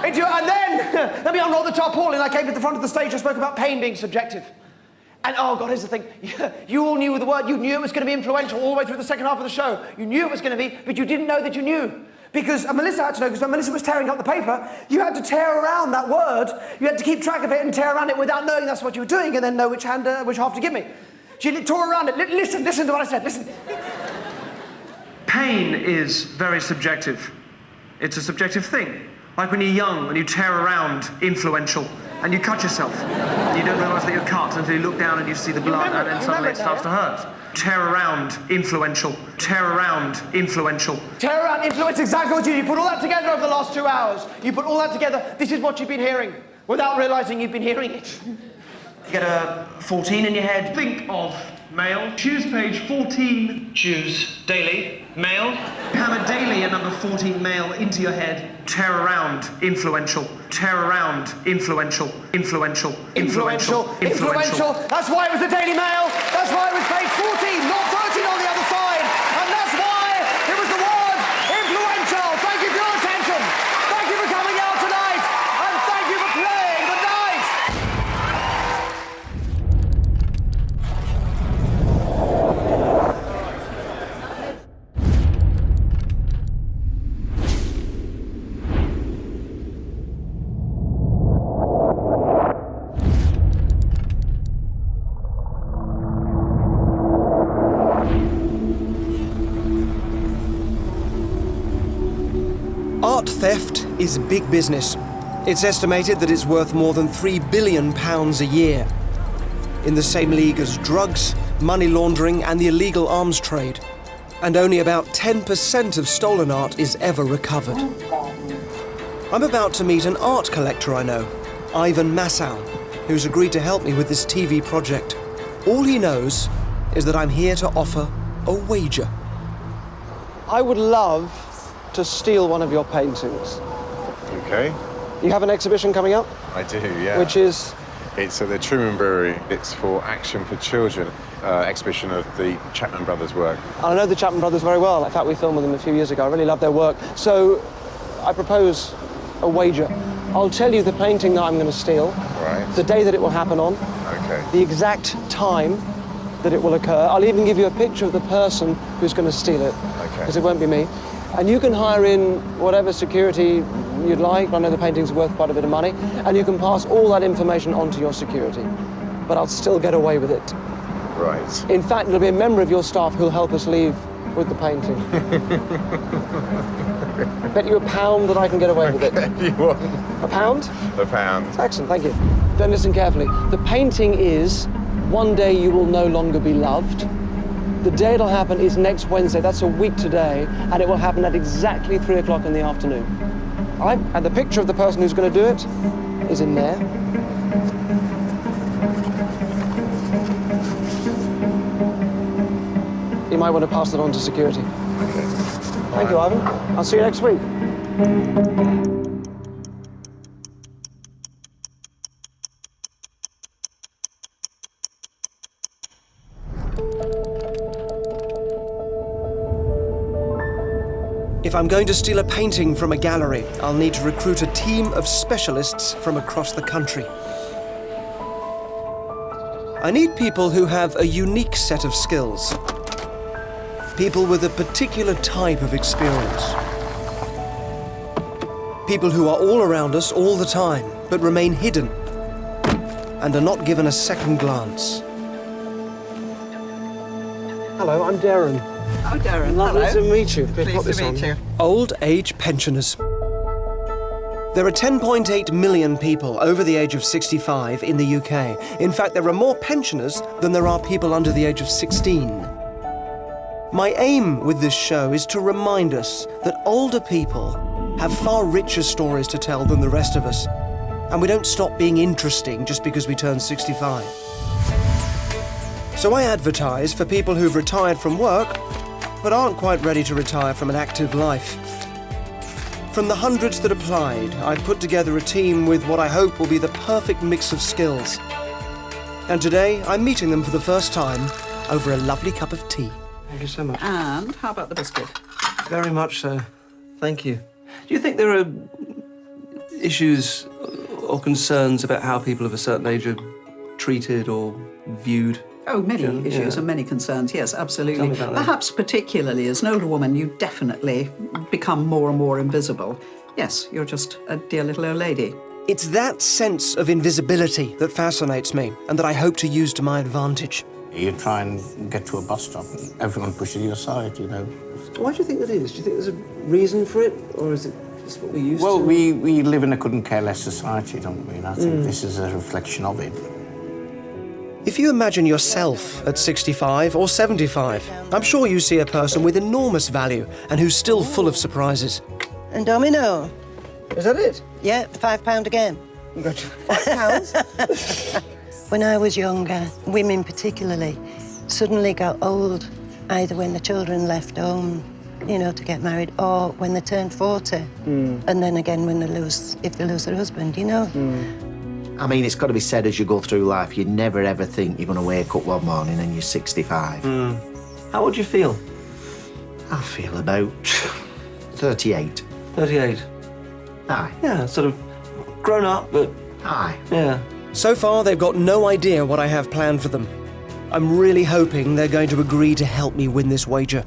And then, let me unroll the tarpaulin. And I came to the front of the stage and spoke about pain being subjective. And oh God, here's the thing. You all knew the word. You knew it was going to be influential all the way through the second half of the show. You knew it was going to be, but you didn't know that you knew. Because Melissa had to know, because when Melissa was tearing up the paper, you had to tear around that word. You had to keep track of it and tear around it without knowing that's what you were doing and then know which half to give me. She tore around it. Listen to what I said. Listen. Pain is very subjective. It's a subjective thing. Like when you're young, when you tear around influential and you cut yourself. You don't realise that you're cut until you look down and you see the blood and then suddenly it starts to hurt. Tear around influential. Tear around influential. Tear around influential, exactly what you put all that together over the last 2 hours. You put all that together, this is what you've been hearing without realising you've been hearing it. You get a 14 in your head. Think of male. Choose page 14. Choose daily. Male. Hammer daily a number 14 male into your head. Tear around influential. Tear around influential. Influential. That's why it was the Daily Mail. That's why it was page 14, not 13 on the other side. And that's why it was the word influential. Thank you for your attention. Thank you is big business. It's estimated that it's worth more than £3 billion a year. In the same league as drugs, money laundering and the illegal arms trade. And only about 10% of stolen art is ever recovered. I'm about to meet an art collector I know, Ivan Massow, who's agreed to help me with this TV project. All he knows is that I'm here to offer a wager. I would love to steal one of your paintings. Okay. You have an exhibition coming up? I do, yeah. Which is? It's at the Truman Brewery. It's for Action for Children, exhibition of the Chapman Brothers' work. I know the Chapman Brothers very well. In fact, we filmed with them a few years ago. I really love their work. So I propose a wager. I'll tell you the painting that I'm going to steal, Right. the day that it will happen on, Okay. the exact time that it will occur. I'll even give you a picture of the person who's going to steal it, Okay. because it won't be me. And you can hire in whatever security you'd like. I know the painting's worth quite a bit of money, and you can pass all that information on to your security. But I'll still get away with it. Right. In fact, there'll be a member of your staff who'll help us leave with the painting. Bet you £1 that I can get away with it. You want £1? the pound? Excellent, thank you. Then listen carefully. The painting is One Day You Will No Longer Be Loved. The day it'll happen is next Wednesday. That's a week today, and it will happen at exactly 3 o'clock in the afternoon. All right? And the picture of the person who's going to do it is in there. You might want to pass that on to security. Okay. Thank you, Ivan. I'll see you next week. If I'm going to steal a painting from a gallery, I'll need to recruit a team of specialists from across the country. I need people who have a unique set of skills. People with a particular type of experience. People who are all around us all the time, but remain hidden and are not given a second glance. Hello, I'm Derren. Oh, Derren, Lovely hello. to meet you. Pleased to meet you. Old age pensioners. There are 10.8 million people over the age of 65 in the UK. In fact, there are more pensioners than there are people under the age of 16. My aim with this show is to remind us that older people have far richer stories to tell than the rest of us, and we don't stop being interesting just because we turn 65. So I advertise for people who've retired from work, but aren't quite ready to retire from an active life. From the hundreds that applied, I've put together a team with what I hope will be the perfect mix of skills. And today, I'm meeting them for the first time over a lovely cup of tea. Thank you so much. And how about the biscuit? Very much so. Thank you. Do you think there are issues or concerns about how people of a certain age are treated or viewed? Oh, many Yeah, issues yeah. and many concerns, yes, Tell absolutely. me about that. Perhaps particularly as an older woman, you definitely become more and more invisible. Yes, you're just a dear little old lady. It's that sense of invisibility that fascinates me and that I hope to use to my advantage. You try and get to a bus stop and everyone pushes you aside, you know. Why do you think that is? Do you think there's a reason for it, or is it just what we're used Well, to? we live in a couldn't care less society, don't we? And I think this is a reflection of it. If you imagine yourself at 65 or 75, I'm sure you see a person with enormous value and who's still full of surprises. And domino. Is that it? Yeah, £5 again. £5? When I was younger, women particularly, suddenly got old, either when the children left home, you know, to get married, or when they turned 40. And then again when they if they lose their husband, you know. I mean, it's got to be said as you go through life, you never ever think you're going to wake up one morning and you're 65. How would you feel? I feel about 38. 38. Aye. Yeah, sort of grown up, but Aye. yeah. So far, they've got no idea what I have planned for them. I'm really hoping they're going to agree to help me win this wager.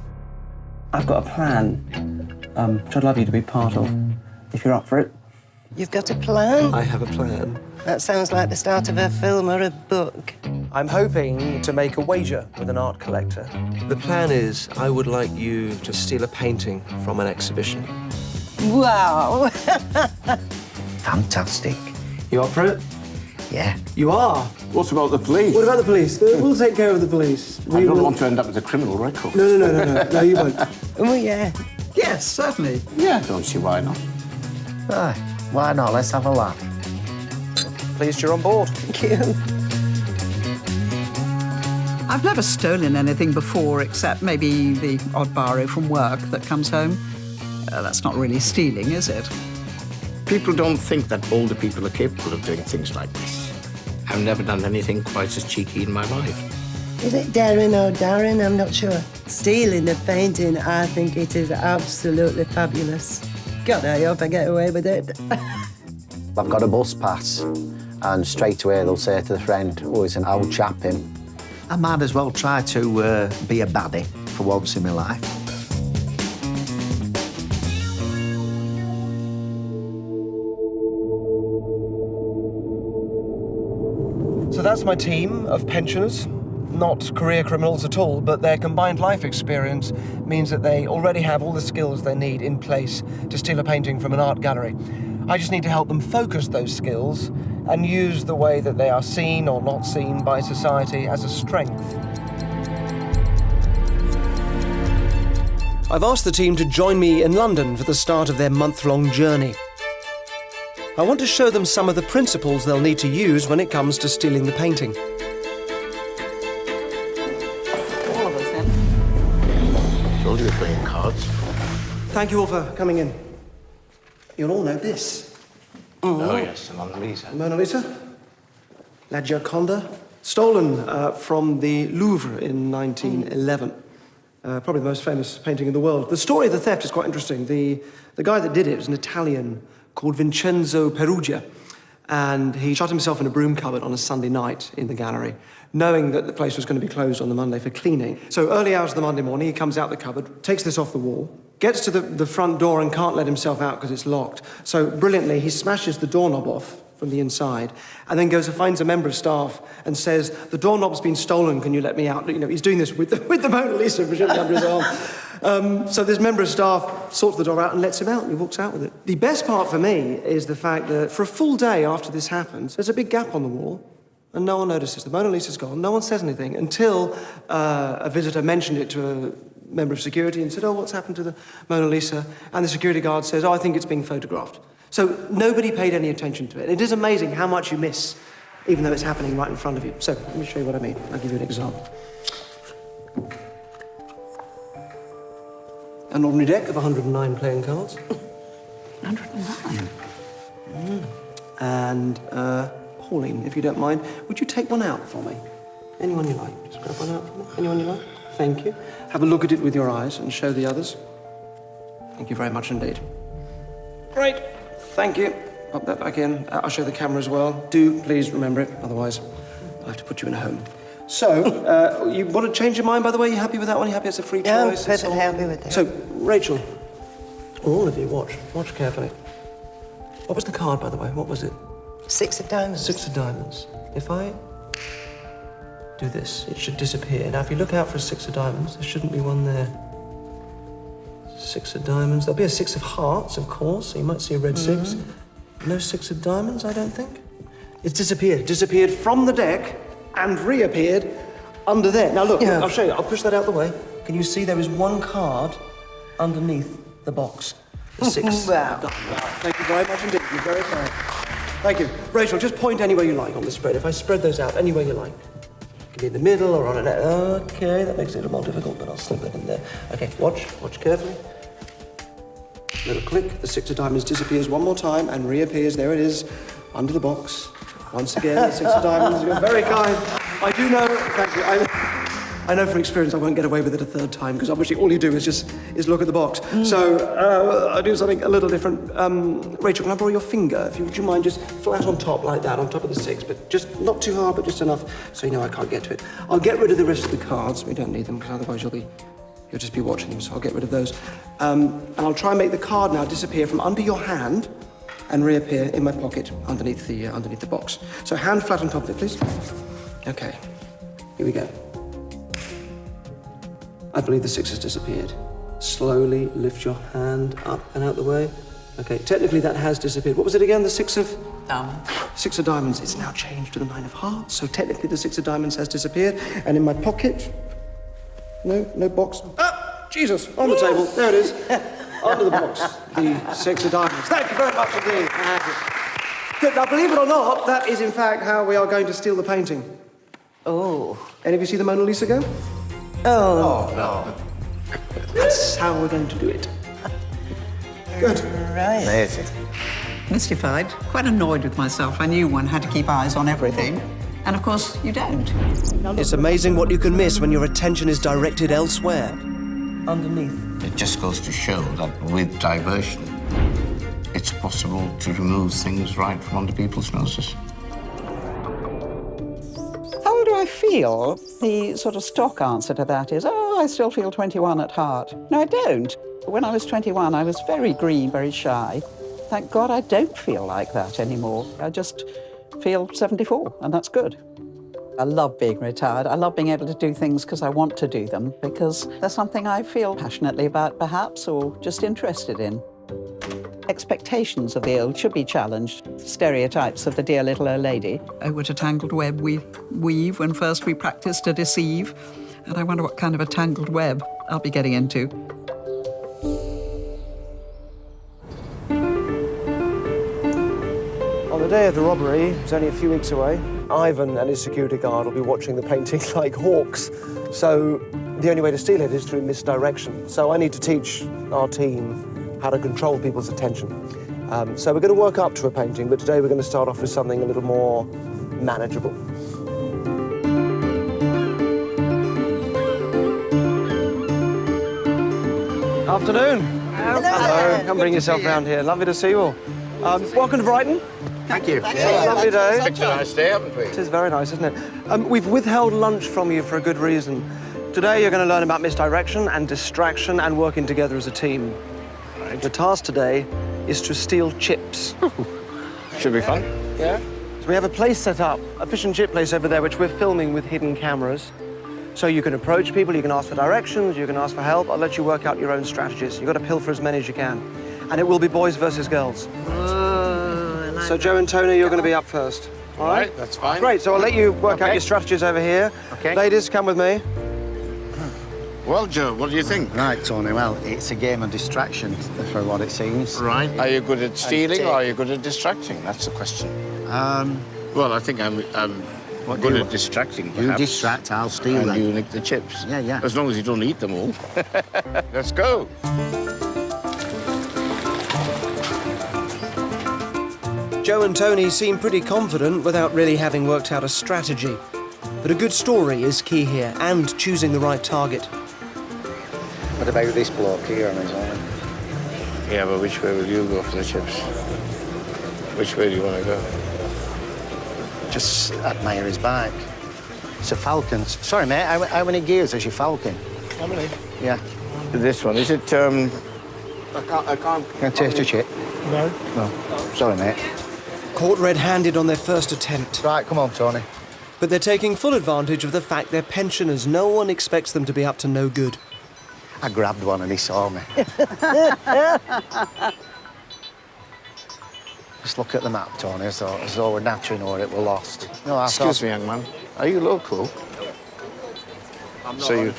I've got a plan, which I'd love you to be part of, if you're up for it. You've got a plan? I have a plan. That sounds like the start of a film or a book. I'm hoping to make a wager with an art collector. The plan is I would like you to steal a painting from an exhibition. Wow. Fantastic. You up for it? Yeah. You are. What about the police? What about the police? We'll take care of the police. I don't want to end up with a criminal record. No. No, you won't. Oh, yeah. Yes, certainly. Yeah, don't see why not. Aye, why not? Let's have a laugh. Pleased you're on board. Thank you. I've never stolen anything before, except maybe the odd borrow from work that comes home. That's not really stealing, is it? People don't think that older people are capable of doing things like this. I've never done anything quite as cheeky in my life. Is it Derren or Darren? I'm not sure. Stealing the painting, I think it is absolutely fabulous. God, I hope I get away with it. I've got a bus pass, and straight away they'll say to the friend, oh, he's an old chap, him. I might as well try to be a baddie for once in my life. So that's my team of pensioners. Not career criminals at all, but their combined life experience means that they already have all the skills they need in place to steal a painting from an art gallery. I just need to help them focus those skills and use the way that they are seen or not seen by society as a strength. I've asked the team to join me in London for the start of their month-long journey. I want to show them some of the principles they'll need to use when it comes to stealing the painting. All of us, then. Told you we're playing cards. Thank you all for coming in. You'll all know this. Oh, yes, the Mona Lisa. Mona Lisa, La Gioconda, stolen from the Louvre in 1911. Probably the most famous painting in the world. The story of the theft is quite interesting. The guy that did it was an Italian called Vincenzo Perugia, and he shut himself in a broom cupboard on a Sunday night in the gallery, knowing that the place was going to be closed on the Monday for cleaning. So early hours of the Monday morning, he comes out the cupboard, takes this off the wall, gets to the front door and can't let himself out because it's locked. So brilliantly, he smashes the doorknob off from the inside, and then goes and finds a member of staff and says, the doorknob's been stolen, can you let me out? You know, he's doing this with the Mona Lisa presumably under his arm. So this member of staff sorts the door out and lets him out, and he walks out with it. The best part for me is the fact that for a full day after this happens, there's a big gap on the wall, and no one notices. The Mona Lisa's gone, no one says anything, until a visitor mentioned it to a member of security and said, oh, what's happened to the Mona Lisa? And the security guard says, oh, I think it's being photographed. So nobody paid any attention to it. It is amazing how much you miss, even though it's happening right in front of you. So let me show you what I mean. I'll give you an example. An ordinary deck of 109 playing cards. 109. And Pauline, if you don't mind, would you take one out for me? Anyone you like. Just grab one out for me. Anyone you like? Thank you. Have a look at it with your eyes and show the others. Thank you very much indeed. Great. Thank you. Pop that back in. I'll show the camera as well. Do please remember it, otherwise I'll have to put you in a home. So, you want to change your mind, by the way? You happy with that one? You happy it's a free Yeah, I'm choice? perfectly happy with it. So, Rachel, or all of you, watch carefully. What was the card, by the way? What was it? 6 of diamonds. 6 of diamonds. If I do this, it should disappear. Now, if you look out for a 6 of diamonds, there shouldn't be one there. 6 of diamonds. There'll be a 6 of hearts, of course, so you might see a red 6. No 6 of diamonds, I don't think. It's disappeared. Disappeared from the deck and reappeared under there. Now, look, Yeah. I'll show you. I'll push that out the way. Can you see there is one card underneath the box? The 6. Wow. Thank you very much indeed. You're very kind. Thank you. Rachel, just point anywhere you like on the spread. If I spread those out anywhere you like. It can be in the middle or on an... Okay, that makes it a little more difficult, but I'll slip that in there. Okay, watch carefully. Little click, the 6 of diamonds disappears one more time and reappears. There it is, under the box. Once again, the 6 of diamonds. You're very kind. I do know, thank you. I know from experience I won't get away with it a third time, because obviously all you do is look at the box. So I'll do something a little different. Rachel, can I borrow your finger? Would you mind just flat on top like that, on top of the 6, but just not too hard, but just enough so you know I can't get to it. I'll get rid of the rest of the cards. We don't need them, because otherwise you'll just be watching them, so I'll get rid of those. And I'll try and make the card now disappear from under your hand and reappear in my pocket underneath the box. So hand flat on top of it, please. Okay, here we go. I believe the 6 has disappeared. Slowly lift your hand up and out the way. Okay, technically that has disappeared. What was it again? The 6 of... Diamonds. 6 of diamonds. It's now changed to the 9 of hearts, so technically the 6 of diamonds has disappeared. And in my pocket... No box. Ah! Jesus! On the table. There it is. Under the box. The 6 of diamonds. Thank you very much indeed. Good. Now, believe it or not, that is in fact how we are going to steal the painting. Oh. Any of you see the Mona Lisa go? Oh. No. That's how we're going to do it. Good. Right. Amazing. Mystified, quite annoyed with myself. I knew one had to keep eyes on everything. And of course, you don't. It's amazing what you can miss when your attention is directed elsewhere. Underneath. It just goes to show that with diversion, it's possible to remove things right from under people's noses. How do I feel? The sort of stock answer to that is, I still feel 21 at heart. No, I don't. When I was 21, I was very green, very shy. Thank God I don't feel like that anymore. I just feel 74, and that's good. I love being retired. I love being able to do things because I want to do them, because there's something I feel passionately about, perhaps, or just interested in. Expectations of the old should be challenged. Stereotypes of the dear little old lady. Oh, what a tangled web we weave when first we practice to deceive. And I wonder what kind of a tangled web I'll be getting into. On the day of the robbery, it's only a few weeks away, Ivan and his security guard will be watching the painting like hawks. So the only way to steal it is through misdirection. So I need to teach our team how to control people's attention. So we're going to work up to a painting, but today we're going to start off with something a little more manageable. Afternoon. Hello. Come bring yourself round here. Lovely to see you all. Welcome to Brighton. Thank you. Lovely day. It's a nice day, haven't we? It is very nice, isn't it? We've withheld lunch from you for a good reason. Today you're going to learn about misdirection and distraction and working together as a team. Right. The task today is to steal chips. Should be fun. Yeah. So we have a place set up, a fish and chip place over there, which we're filming with hidden cameras. So you can approach people, you can ask for directions, you can ask for help. I'll let you work out your own strategies. You've got to pilfer as many as you can. And it will be boys versus girls. Oh, I like So Joe and Tony, you're going to be up first. All right? That's fine. Great, so I'll let you work out your strategies over here. Okay. Ladies, come with me. Well, Joe, what do you think? Right, Tony, well, it's a game of distraction, for what it seems. Right. Are you good at stealing or are you good at distracting? That's the question. Well, I think I'm good at distracting, perhaps. You distract, I'll steal and them. you nick the chips. Yeah, yeah. As long as you don't eat them all. Let's go. Joe and Tony seem pretty confident without really having worked out a strategy. But a good story is key here, and choosing the right target. What about this bloke here on his own? Yeah, but which way will you go for the chips? Which way do you want to go? Just admire his bike. It's a Falcon. Sorry, mate, how many gears has your Falcon? How many? Yeah. This one, is it, I can't... Can I taste your chip? No. No. Sorry, mate. Caught red-handed on their first attempt. Right, come on, Tony. But they're taking full advantage of the fact they're pensioners. No one expects them to be up to no good. I grabbed one and he saw me. Just look at the map, Tony, as though we're naturally know it, we're lost. No, Excuse me, young man. Are you local? So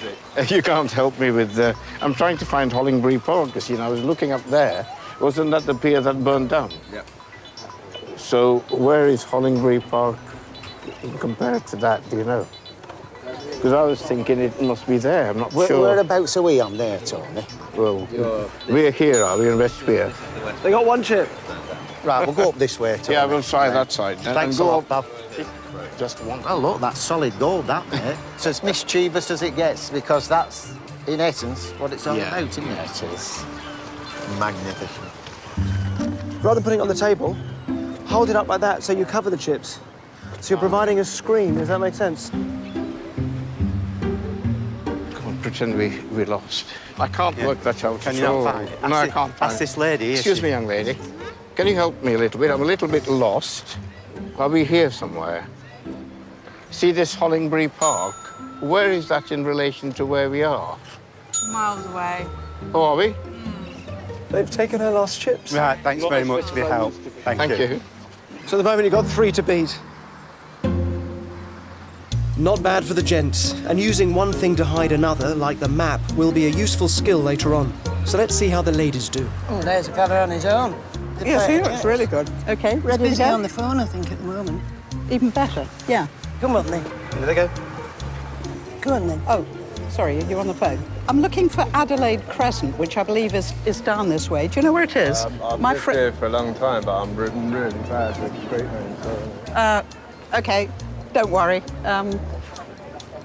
you can't help me with the... I'm trying to find Hollingbury Park, because, you know, I was looking up there. Wasn't that the pier that burned down? Yeah. So where is Hollingbury Park compared to that, do you know? Because I was thinking it must be there, I'm not sure. Whereabouts are we on there, Tony? Well, we're here, are we, in West Pier? They got one chip. Right, we'll go up this way, Tony. Yeah, we'll try that side. Thanks and a go lot, up. Bob. Just one. Oh, look, that's solid gold, that, mate. So as mischievous as it gets, because that's, in essence, what it's all about, isn't it? Yeah, it is. Magnificent. Rather than putting it on the table, hold it up like that so you cover the chips. So you're providing a screen. Does that make sense? Come on, pretend we lost. I can't work that out. Can you not find it? No, I can't find it. That's this lady, Excuse me, young lady. Can you help me a little bit? I'm a little bit lost. Are we here somewhere? See this Hollingbury Park? Where is that in relation to where we are? Miles away. Oh, are we? They've taken her last chips. Right, thanks very much for your help. Thank you. So at the moment you've got 3 to beat. Not bad for the gents, and using one thing to hide another, like the map, will be a useful skill later on. So let's see how the ladies do. Oh, there's a fella on his own. Yes, he looks really good. OK, He's ready to busy go? on the phone, I think, at the moment. Even better. Yeah. Come on, then. Here they go. Go on, then. Oh, sorry, you're on the phone. I'm looking for Adelaide Crescent, which I believe is down this way. Do you know where it is? I've lived here for a long time, but I'm really bad with street names. OK, don't worry.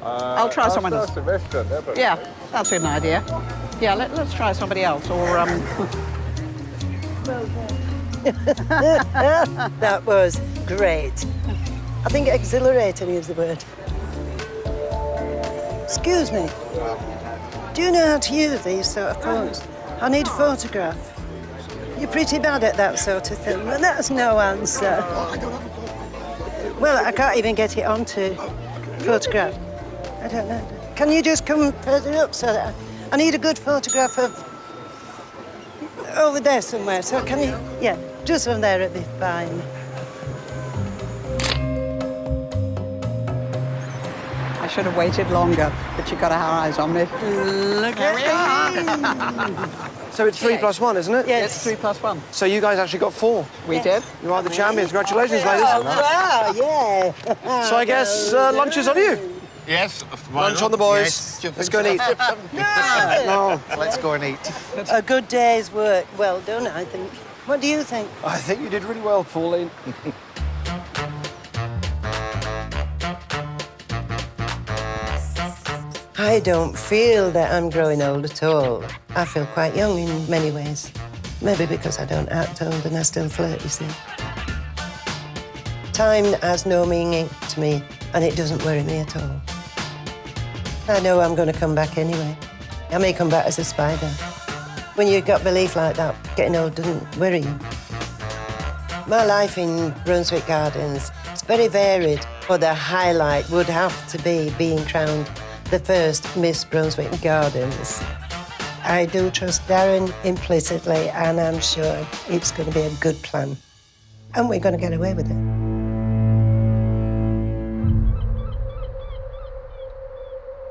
I'll try someone else. That's a restaurant, there, but... Yeah, that's an idea. Yeah, let's try somebody else, or... That was great. I think exhilarating is the word. Excuse me. Do you know how to use these sort of phones? I need a photograph. You're pretty bad at that sort of thing, but that's no answer. Well, I can't even get it onto photograph. I don't know. Can you just come further up so that I need a good photograph of over there somewhere. So can you, yeah, just from there it'd be fine. I should have waited longer, but you got to have eyes on me. Look at me. So it's 3 plus 1, isn't it? Yes. It's 3 plus 1. So you guys actually got 4. We did. You are the champions. Congratulations, ladies. Oh, wow, yeah. So I guess lunch is on you. Yes. Lunch on the boys. Yes. Let's go and eat. No. Let's go and eat. A good day's work. Well done, I think. What do you think? I think you did really well, Pauline. I don't feel that I'm growing old at all. I feel quite young in many ways. Maybe because I don't act old and I still flirt, you see. Time has no meaning to me, and it doesn't worry me at all. I know I'm going to come back anyway. I may come back as a spider. When you've got belief like that, getting old doesn't worry you. My life in Brunswick Gardens is very varied, but the highlight would have to be being crowned the first Miss Brunswick Gardens. I do trust Derren implicitly, and I'm sure it's going to be a good plan. And we're going to get away with it.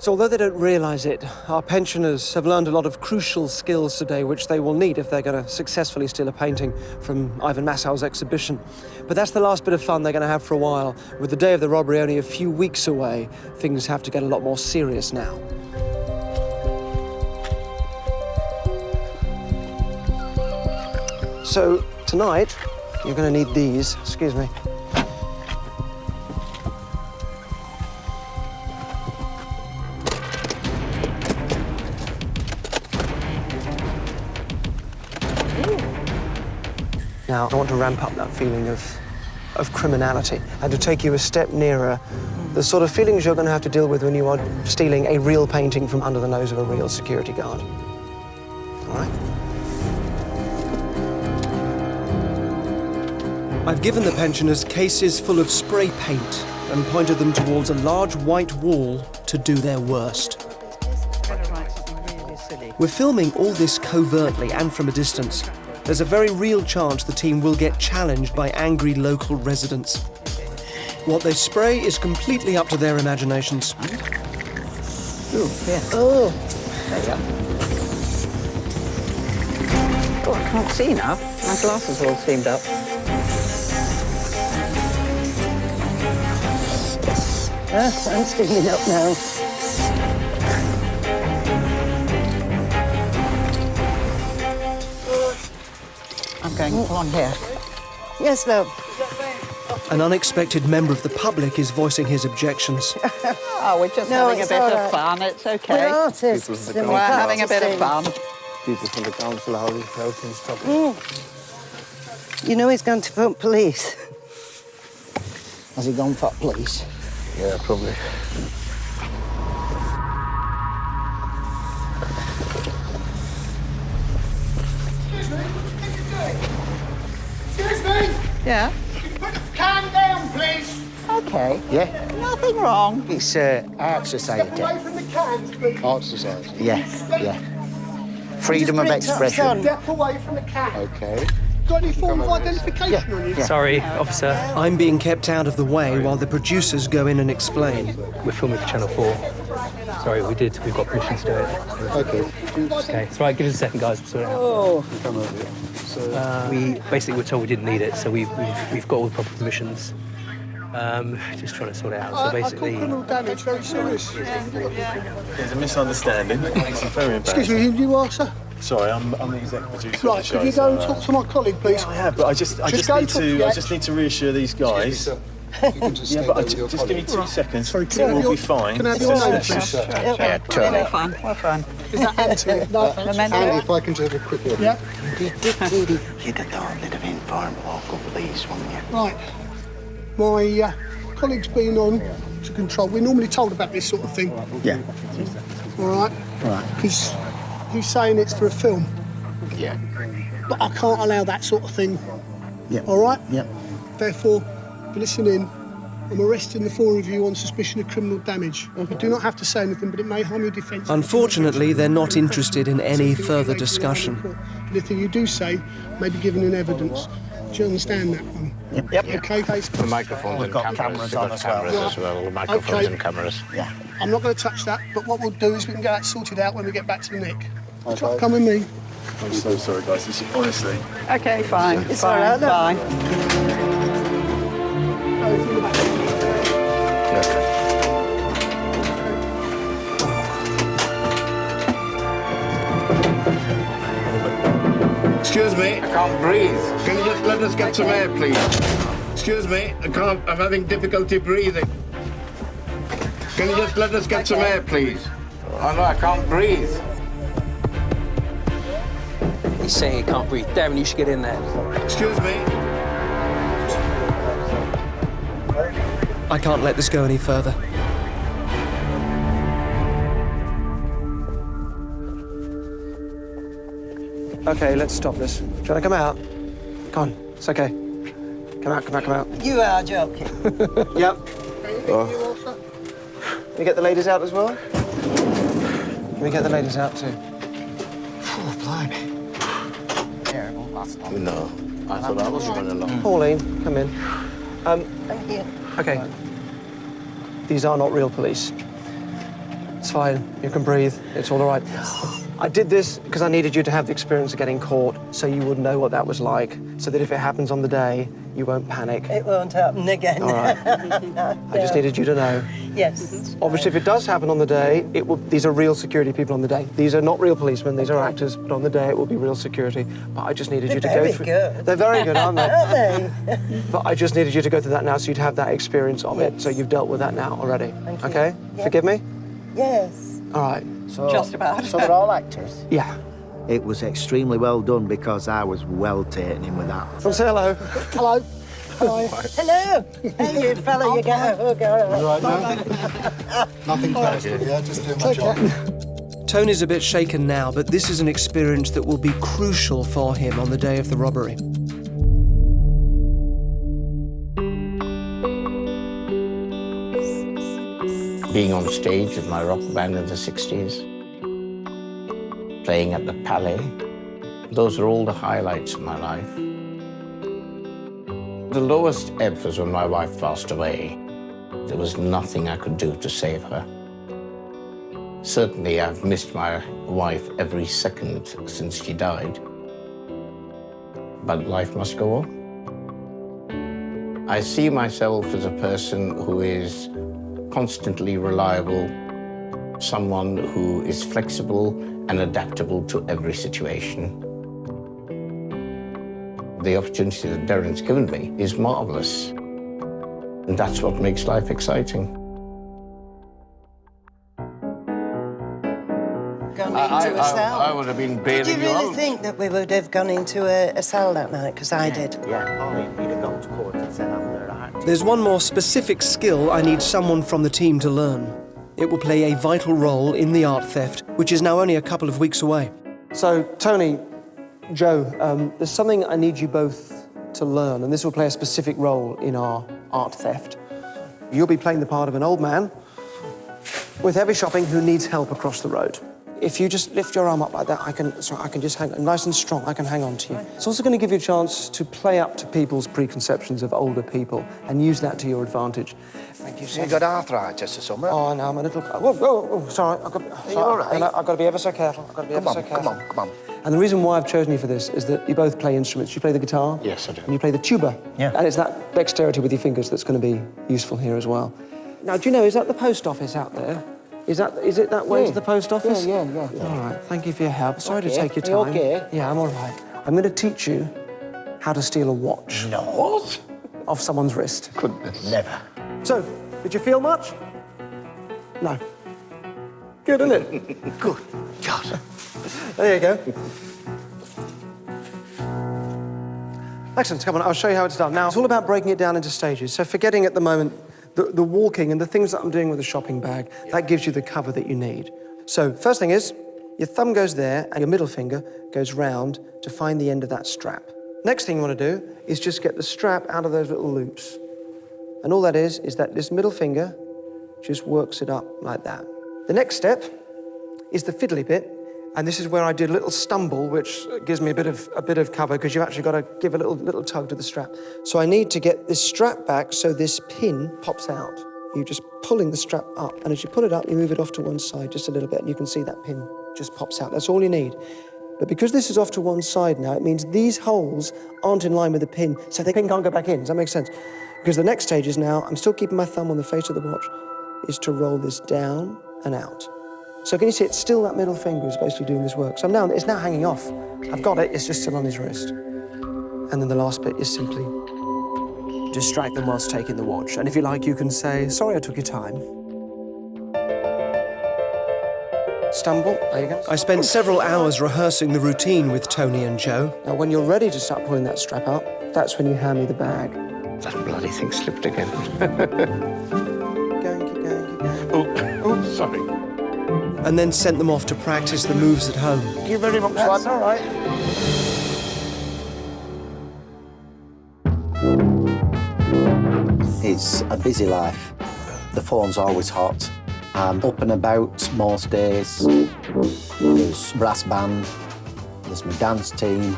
So although they don't realise it, our pensioners have learned a lot of crucial skills today which they will need if they're going to successfully steal a painting from Ivan Massau's exhibition. But that's the last bit of fun they're going to have for a while. With the day of the robbery only a few weeks away, things have to get a lot more serious now. So tonight, you're going to need these. Excuse me. Now, I want to ramp up that feeling of criminality and to take you a step nearer the sort of feelings you're going to have to deal with when you are stealing a real painting from under the nose of a real security guard. All right? I've given the pensioners cases full of spray paint and pointed them towards a large white wall to do their worst. We're filming all this covertly and from a distance. There's a very real chance the team will get challenged by angry local residents. What they spray is completely up to their imaginations. Ooh, yeah. Oh. There you go. Oh, I can't see now. My glasses all seamed up. I'm sticking up now. I'm going along here. Yes, love. An unexpected member of the public is voicing his objections. Oh, we're just No, having a it's bit all of right. fun. It's okay. We're artists. and We're we have having to a bit of sing. fun. People from the council are always helping stuff. You know he's going to phone police. Has he gone for police? Yeah, probably. Excuse me! Yeah? Put the can down, please! Okay. Yeah. Nothing wrong. It's Art Society. Step away from the cans, please. Art Society. Yeah, yeah. freedom of expression. Step away from the cat. Okay. Got any form of identification on you? Sorry, officer. I'm being kept out of the way while the producers go in and explain. We're filming for Channel 4. Sorry, we've got permission to do it. Okay. Okay, it's right, give us a second, guys. We'll sort it out. Oh. We basically were told we didn't need it, so we've got all the proper permissions. Just trying to sort it out. So basically, I call criminal damage very serious. There's a misunderstanding. It's very embarrassing. Excuse me, who do you are, sir? Sorry, I'm the exec producer Right, of the show. could you go and talk to my colleague, please? I have, but I just need to reassure these guys. Yeah, but just give me 2 seconds. Sorry, it will be fine. Can I have your name, please? Yeah, totally. We're fine. Is that Anthony? No. Andy, if I can just have a quick look. Yeah. You'd have thought they'd have informed local police, wouldn't you? Right. My colleague's been on to control. We're normally told about this sort of thing. Yeah. All right? Right. Because he's saying it's for a film. Yeah. But I can't allow that sort of thing. Yeah. All right? Yeah. Therefore, listen in. I'm arresting the four of you on suspicion of criminal damage. You do not have to say anything, but it may harm your defence. Unfortunately, they're not interested in any further discussion. Anything you do say may be given in evidence. Do you understand that one? Yep. Okay. The microphones and cameras on as well. The microphones and cameras. Yeah. I'm not going to touch that, but what we'll do is we can get that sorted out when we get back to the Nick. Come with me. I'm so sorry, guys. This is, honestly. Okay, fine. It's fine, all right, look. fine. Excuse me, I can't breathe. Can you just let us get some air, please? Excuse me, I'm having difficulty breathing. Can you just let us get some air, please? Oh no, I can't breathe. he's saying he can't breathe. Derren, you should get in there. Excuse me. I can't let this go any further. Okay, let's stop this. Do you want to come out? Come on, it's okay. Come out, come out, come out. You are joking. Yep. Can we get the ladies out as well? Can we get the ladies out too? Oh, blimey. No, I thought I was running along. Pauline, come in. Thank you. Okay. These are not real police. It's fine. You can breathe. It's all right. I did this because I needed you to have the experience of getting caught so you would know what that was like, so that if it happens on the day, you won't panic. It won't happen again. All right. I just needed you to know. Yes. Obviously, if it does happen on the day, these are real security people on the day. These are not real policemen, these are actors, but on the day it will be real security. But I just needed you to go through... Good. They're very good, aren't they? Aren't they? But I just needed you to go through that now so you'd have that experience of it. So you've dealt with that now already. Thank you. Okay? Yep. Forgive me? Yes. All right. So, Just about. So they're all actors? Yeah. It was extremely well done because I was well taken in with that. Come say hello. Hello. Hi. Hello. Hey, you fella, you get a hug. All right. Nothing personal, yeah? Just doing my job. Tony's a bit shaken now, but this is an experience that will be crucial for him on the day of the robbery. Being on stage with my rock band in the 60s, playing at the Palais, those are all the highlights of my life. The lowest ebb was when my wife passed away. There was nothing I could do to save her. Certainly, I've missed my wife every second since she died. But life must go on. I see myself as a person who is constantly reliable, someone who is flexible and adaptable to every situation. The opportunity that Derren's given me is marvelous. And that's what makes life exciting. Gone into a cell. I would have been bailing Did you you really out. think that we would have gone into a cell that night? Because I did. Yeah, you'd have gone to court and said I'm there. There's one more specific skill I need someone from the team to learn. It will play a vital role in the art theft, which is now only a couple of weeks away. So, Tony, Joe, there's something I need you both to learn, and this will play a specific role in our art theft. You'll be playing the part of an old man with heavy shopping who needs help across the road. If you just lift your arm up like that, I can just hang nice and strong. I can hang on to you. It's also going to give you a chance to play up to people's preconceptions of older people and use that to your advantage. Thank you, sir. You got arthritis or something? Oh, no, I'm a little... Whoa, sorry. Are you all right? I've got to be ever so careful. Come on. And the reason why I've chosen you for this is that you both play instruments. You play the guitar. Yes, I do. And you play the tuba. Yeah. And it's that dexterity with your fingers that's going to be useful here as well. Now, do you know, is that the post office out there? Is it that way to the post office? Yeah. All right, thank you for your help. Sorry to take your time. Are you okay? Yeah, I'm all right. I'm going to teach you how to steal a watch. No. What? Off someone's wrist. Goodness. Never. So, did you feel much? No. Good, isn't it? Good God. There you go. Excellent, come on, I'll show you how it's done. Now, it's all about breaking it down into stages. So forgetting at the moment the walking and the things that I'm doing with the shopping bag, that gives you the cover that you need. So first thing is, your thumb goes there and your middle finger goes round to find the end of that strap. Next thing you want to do is just get the strap out of those little loops. And all that is that this middle finger just works it up like that. The next step is the fiddly bit, and this is where I did a little stumble, which gives me a bit of cover, because you've actually got to give a little tug to the strap. So I need to get this strap back so this pin pops out. You're just pulling the strap up, and as you pull it up, you move it off to one side just a little bit, and you can see that pin just pops out. That's all you need. But because this is off to one side now, it means these holes aren't in line with the pin, so the pin can't go back in. Does that make sense? Because the next stage is now, I'm still keeping my thumb on the face of the watch, is to roll this down and out. So can you see it's still that middle finger is basically doing this work. So it's now hanging off. I've got it, it's just still on his wrist. And then the last bit is simply distract them whilst taking the watch. And if you like, you can say, sorry I took your time. Stumble, there you go. I spent several hours rehearsing the routine with Tony and Joe. Now, when you're ready to start pulling that strap up, that's when you hand me the bag. That bloody thing slipped again. Keep going. Oh, sorry. And then sent them off to practice the moves at home. Thank you very much, That's all right. It's a busy life. The phone's always hot. I'm up and about most days. There's brass band, there's my dance team,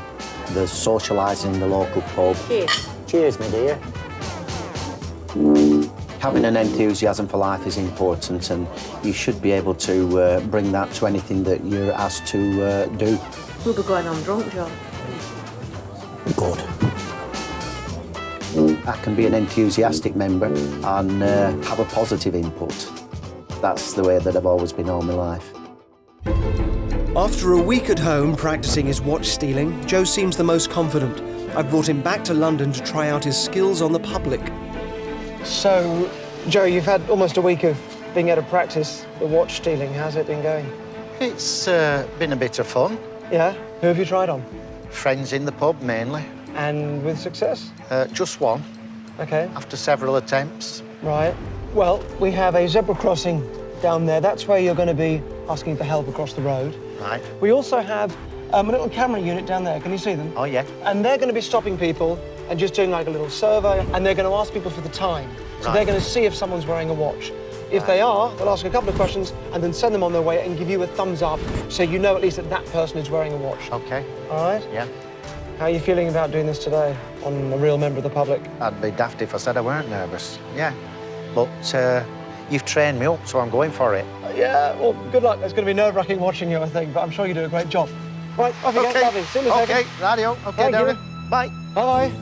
there's socialising in the local pub. Cheers. Cheers, my dear. Having an enthusiasm for life is important, and you should be able to bring that to anything that you're asked to do. We'll be going on drunk, Joe. Good. I can be an enthusiastic member and have a positive input. That's the way that I've always been all my life. After a week at home practicing his watch stealing, Joe seems the most confident. I've brought him back to London to try out his skills on the public. So, Joe, you've had almost a week of being able to practice the watch stealing. How's it been going? It's been a bit of fun. Yeah? Who have you tried on? Friends in the pub, mainly. And with success? Just one. OK. After several attempts. Right. Well, we have a zebra crossing down there. That's where you're going to be asking for help across the road. Right. We also have a little camera unit down there. Can you see them? Oh, yeah. And they're going to be stopping people and just doing like a little survey, and they're going to ask people for the time. So they're going to see if someone's wearing a watch. If they are, they'll ask a couple of questions and then send them on their way and give you a thumbs up so you know at least that that person is wearing a watch. OK. All right? Yeah. How are you feeling about doing this today on a real member of the public? I'd be daft if I said I weren't nervous. Yeah. But you've trained me up, so I'm going for it. Yeah, well, good luck. It's going to be nerve-wracking watching you, I think, but I'm sure you do a great job. Right, off you go, lovely. See you in a second. OK, radio. OK, Derren. Bye. Bye.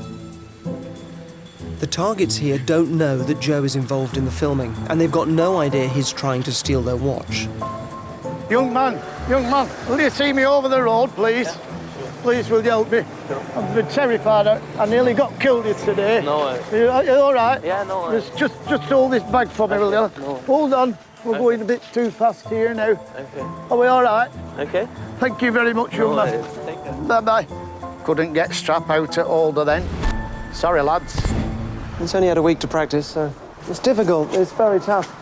The targets here don't know that Joe is involved in the filming, and they've got no idea he's trying to steal their watch. Young man, will you see me over the road, please? Yeah. Please, will you help me? I've been terrified. I nearly got killed yesterday. No way. Are you all right? Yeah, no way. Just hold this bag for me, will you? No. Hold on. We're going a bit too fast here now. Okay. Are we all right? Okay. Thank you very much, young man. Bye-bye. Couldn't get strap out at Alder then. Sorry, lads. It's only had a week to practice, so it's difficult. It's very tough.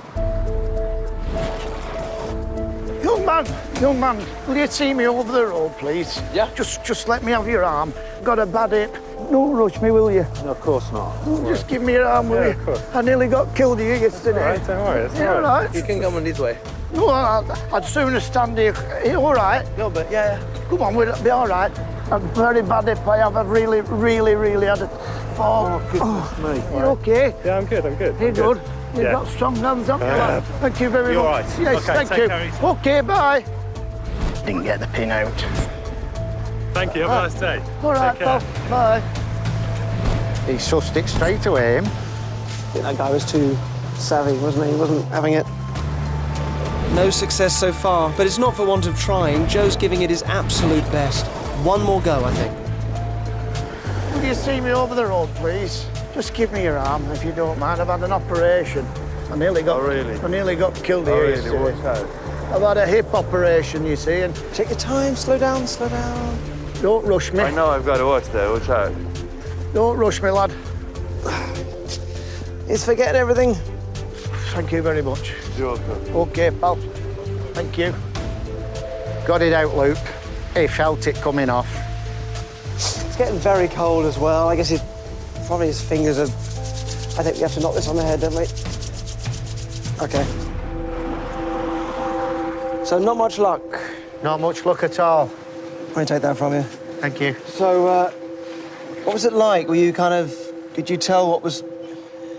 Young man, will you see me over the road, please? Yeah. Just let me have your arm. Got a bad hip. Don't rush me, will you? No, of course not. Just give me your arm, will you? I nearly got killed here yesterday. All right, don't worry. All right. You can come on this way. No, I'd sooner stand here. Are you all right? A little bit, yeah. Come on, we'll be all right. I'm very bad if I have. I've really had a fall. Me. You okay? Yeah, I'm good. You're good. You've got strong hands, haven't you? Thank you very You're much. all right. Yes, Okay, thank take you. care of yourself. Okay, bye. Didn't get the pin out. Thank you. Have a nice day. All right, Take care. pal. Bye. He sussed it straight away, him. I think that guy was too savvy, wasn't he? He wasn't having it. No success so far, but it's not for want of trying. Joe's giving it his absolute best. One more go, I think. Will you see me over the road, please? Just give me your arm, if you don't mind. I've had an operation. I nearly got killed here. Really? What's that? I've had a hip operation, you see, and... Take your time, slow down, slow down. Don't rush me. I know I've got to watch that. Watch out. Don't rush me, lad. He's forgetting everything. Thank you very much. You're welcome. OK, pal. Thank you. Got it out, Luke. He felt it coming off. It's getting very cold as well. I guess probably his fingers are... I think we have to knock this on the head, don't we? OK. So not much luck. Not much luck at all. Let me take that from you. Thank you. So, what was it like? Were you kind of... Did you tell what was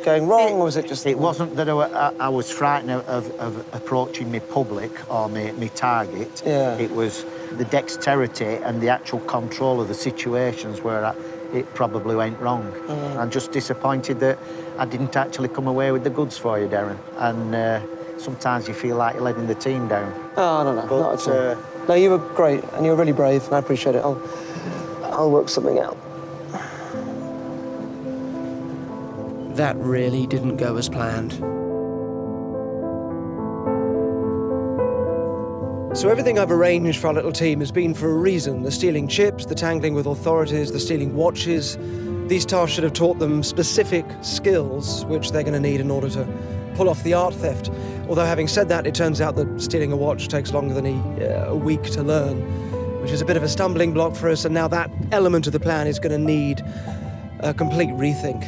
going wrong, or was it just... It wasn't that I was frightened of approaching my public or my target. Yeah. It was the dexterity and the actual control of the situations where it probably went wrong. I'm just disappointed that I didn't actually come away with the goods for you, Derren. And sometimes you feel like you're letting the team down. Oh, no, But, not at all. No, you were great, and you were really brave, and I appreciate it. I'll work something out. That really didn't go as planned. So everything I've arranged for our little team has been for a reason. The stealing chips, the tangling with authorities, the stealing watches. These tasks should have taught them specific skills which they're going to need in order to pull off the art theft. Although having said that, it turns out that stealing a watch takes longer than a week to learn, which is a bit of a stumbling block for us, and now that element of the plan is going to need a complete rethink.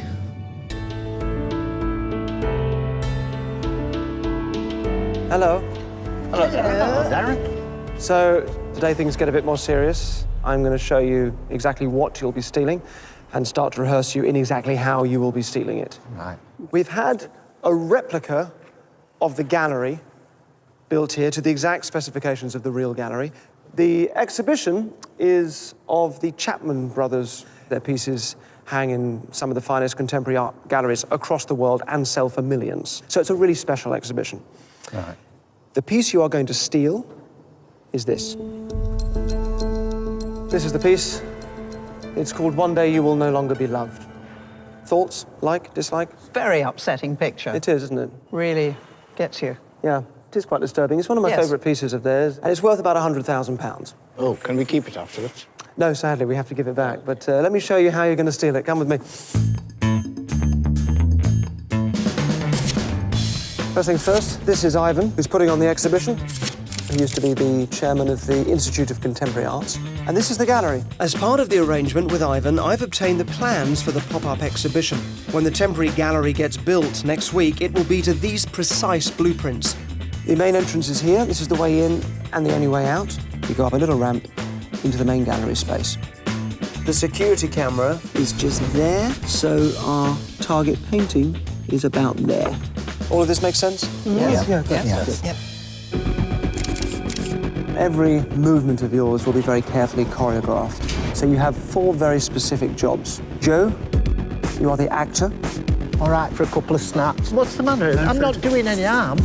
Hello. Hello, Derren. So, today things get a bit more serious. I'm going to show you exactly what you'll be stealing and start to rehearse you in exactly how you will be stealing it. Right. We've had a replica of the gallery built here to the exact specifications of the real gallery. The exhibition is of the Chapman brothers. Their pieces hang in some of the finest contemporary art galleries across the world and sell for millions. So it's a really special exhibition. Right. The piece you are going to steal is this. This is the piece. It's called One Day You Will No Longer Be Loved. Thoughts? Like? Dislike? Very upsetting picture. It is, isn't it? Really gets you. Yeah, it is quite disturbing. It's one of my favourite pieces of theirs, and it's worth about £100,000. Oh, can we keep it afterwards? No, sadly, we have to give it back. But let me show you how you're going to steal it. Come with me. First things first, this is Ivan, who's putting on the exhibition. He used to be the chairman of the Institute of Contemporary Arts. And this is the gallery. As part of the arrangement with Ivan, I've obtained the plans for the pop-up exhibition. When the temporary gallery gets built next week, it will be to these precise blueprints. The main entrance is here. This is the way in and the only way out. You go up a little ramp into the main gallery space. The security camera is just there, so our target painting is about there. All of this makes sense? Yes. Yes. Yep. Every movement of yours will be very carefully choreographed. So you have 4 very specific jobs. Joe, you are the actor. All right, for a couple of snaps. What's the matter? I'm not doing any harm.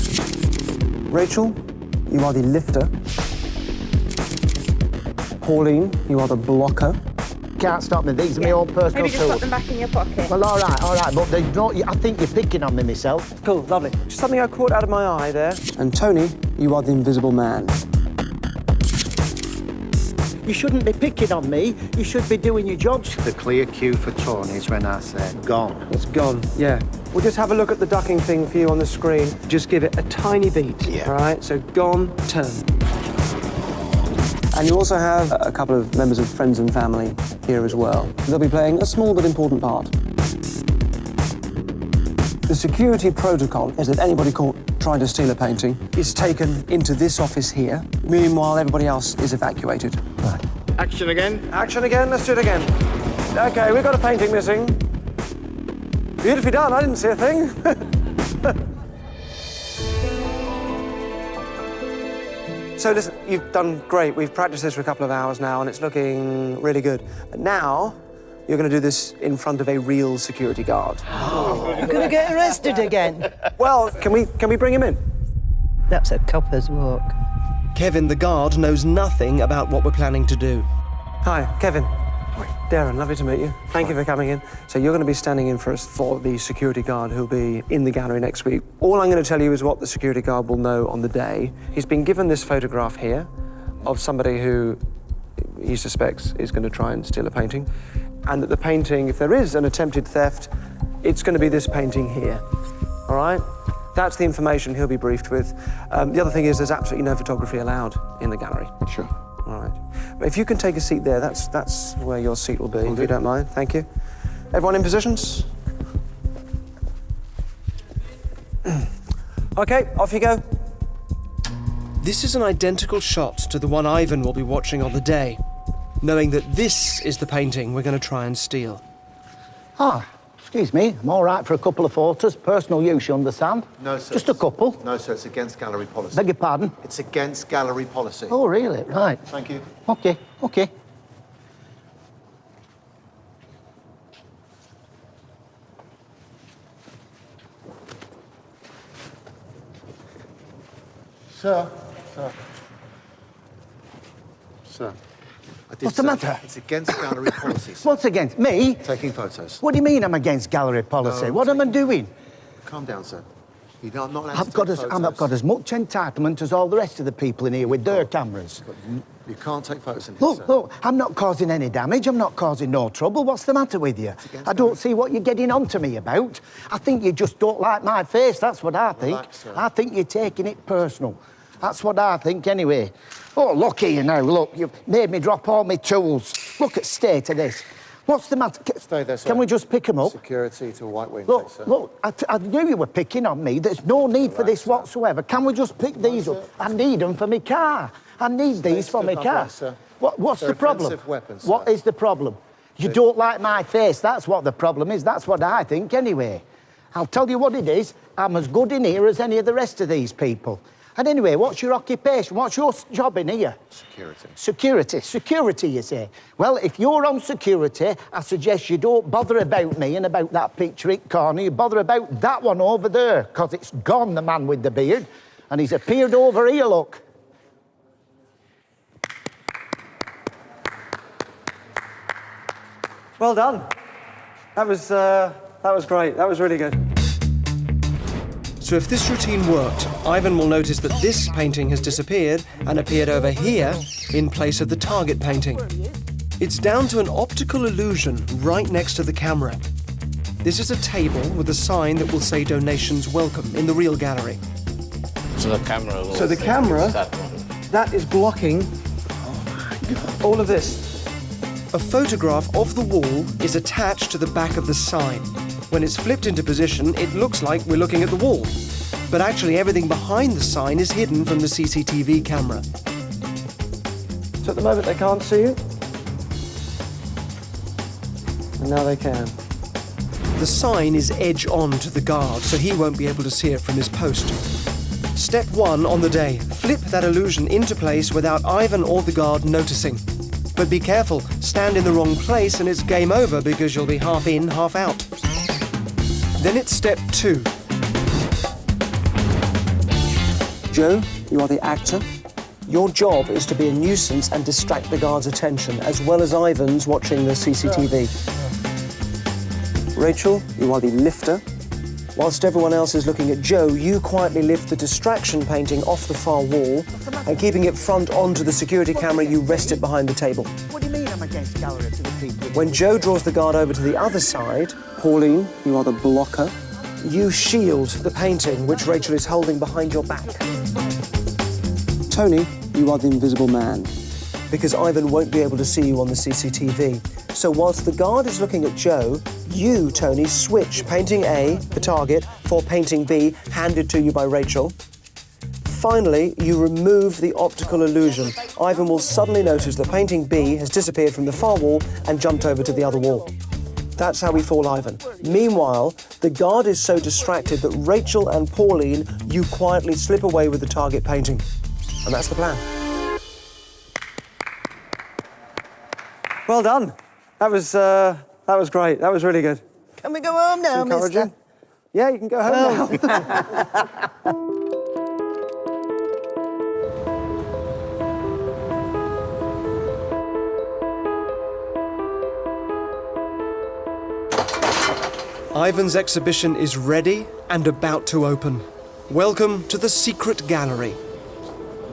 Rachel, you are the lifter. Pauline, you are the blocker. Can't stop me. These are my own personal Maybe just tools. put them back in your pocket. Well, all right, but they don't, I think you're picking on me myself. Cool, lovely. Just something I caught out of my eye there. And Tony, you are the invisible man. You shouldn't be picking on me. You should be doing your jobs. The clear cue for Tony is when I say gone. It's gone, yeah. We'll just have a look at the ducking thing for you on the screen. Just give it a tiny beat, all right? So gone, turn. And you also have a couple of members of friends and family here as well. They'll be playing a small but important part. The security protocol is that anybody caught trying to steal a painting is taken into this office here. Meanwhile, everybody else is evacuated. Right. Action again? Action again, let's do it again. OK, we've got a painting missing. Beautifully done, I didn't see a thing. So listen, you've done great. We've practiced this for a couple of hours now and it's looking really good. But now, you're going to do this in front of a real security guard. You're going to get arrested again. Well, can we bring him in? That's a copper's walk. Kevin, the guard, knows nothing about what we're planning to do. Hi, Kevin. Derren, lovely to meet you. Thank you for coming in. So you're going to be standing in for us for the security guard who'll be in the gallery next week. All I'm going to tell you is what the security guard will know on the day. He's been given this photograph here of somebody who he suspects is going to try and steal a painting. And that the painting, if there is an attempted theft, it's going to be this painting here. All right? That's the information he'll be briefed with. The other thing is there's absolutely no photography allowed in the gallery. Sure. All right. But if you can take a seat there, that's where your seat will be, if you don't mind. Thank you. Everyone in positions? OK, off you go. This is an identical shot to the one Ivan will be watching on the day, knowing that this is the painting we're going to try and steal. Ah, excuse me, I'm all right for a couple of photos. Personal use, you understand? No, sir. Just a couple. No, sir, it's against gallery policy. Beg your pardon? It's against gallery policy. Oh, really? Right. Thank you. OK, OK. Sir. What's the matter? It's against gallery policy, sir. What's against? Me? Taking photos. What do you mean I'm against gallery policy? No, what am I doing? Calm down, sir. You're not allowed to I've got as much entitlement as all the rest of the people in here with their cameras. But you can't take photos in here, sir. Look, I'm not causing any damage. I'm not causing no trouble. What's the matter with you? I don't see what you're getting on to me about. I think you just don't like my face. That's what I think. Relax, sir. I think you're taking it personal. That's what I think, anyway. Oh, look here now. Look, you've made me drop all my tools. Look at the state of this. What's the matter? Stay there, sir. Can we just pick them up? Security to a white wing, Look, please, sir. look, I knew you were picking on me. There's no need for this whatsoever. Can we just pick these up? I need them for my car. I need these for my car. What's the problem? Weapons, what is the problem? You don't like my face. That's what the problem is. That's what I think, anyway. I'll tell you what it is. I'm as good in here as any of the rest of these people. And anyway, what's your occupation? What's your job in here? Security. Security, you say? Well, if you're on security, I suggest you don't bother about me and about that picture in corner. You bother about that one over there, because it's gone, the man with the beard. And he's appeared over here, look. Well done. That was great. That was really good. So if this routine worked, Ivan will notice that this painting has disappeared and appeared over here in place of the target painting. It's down to an optical illusion right next to the camera. This is a table with a sign that will say donations welcome in the real gallery. So the camera will So the camera, that is blocking all of this. A photograph of the wall is attached to the back of the sign. When it's flipped into position, it looks like we're looking at the wall. But actually, everything behind the sign is hidden from the CCTV camera. So at the moment, they can't see you. And now they can. The sign is edge on to the guard, so he won't be able to see it from his post. Step 1 on the day, flip that illusion into place without Ivan or the guard noticing. But be careful, stand in the wrong place and it's game over because you'll be half in, half out. Then it's step 2. Joe, you are the actor. Your job is to be a nuisance and distract the guard's attention, as well as Ivan's watching the CCTV. Rachel, you are the lifter. Whilst everyone else is looking at Joe, you quietly lift the distraction painting off the far wall, and keeping it front onto the security camera, you rest it behind the table. What do you mean I'm against gallery to the people? When Joe draws the guard over to the other side, Pauline, you are the blocker. You shield the painting, which Rachel is holding behind your back. Tony, you are the invisible man. because Ivan won't be able to see you on the CCTV. So whilst the guard is looking at Joe, you, Tony, switch painting A, the target, for painting B, handed to you by Rachel. Finally, you remove the optical illusion. Ivan will suddenly notice that painting B has disappeared from the far wall and jumped over to the other wall. That's how we fool Ivan. Meanwhile, the guard is so distracted that Rachel and Pauline, you quietly slip away with the target painting. And that's the plan. Well done. That was great. That was really good. Can we go home now, mister? Yeah, you can go home now. Ivan's exhibition is ready and about to open. Welcome to the Secret Gallery.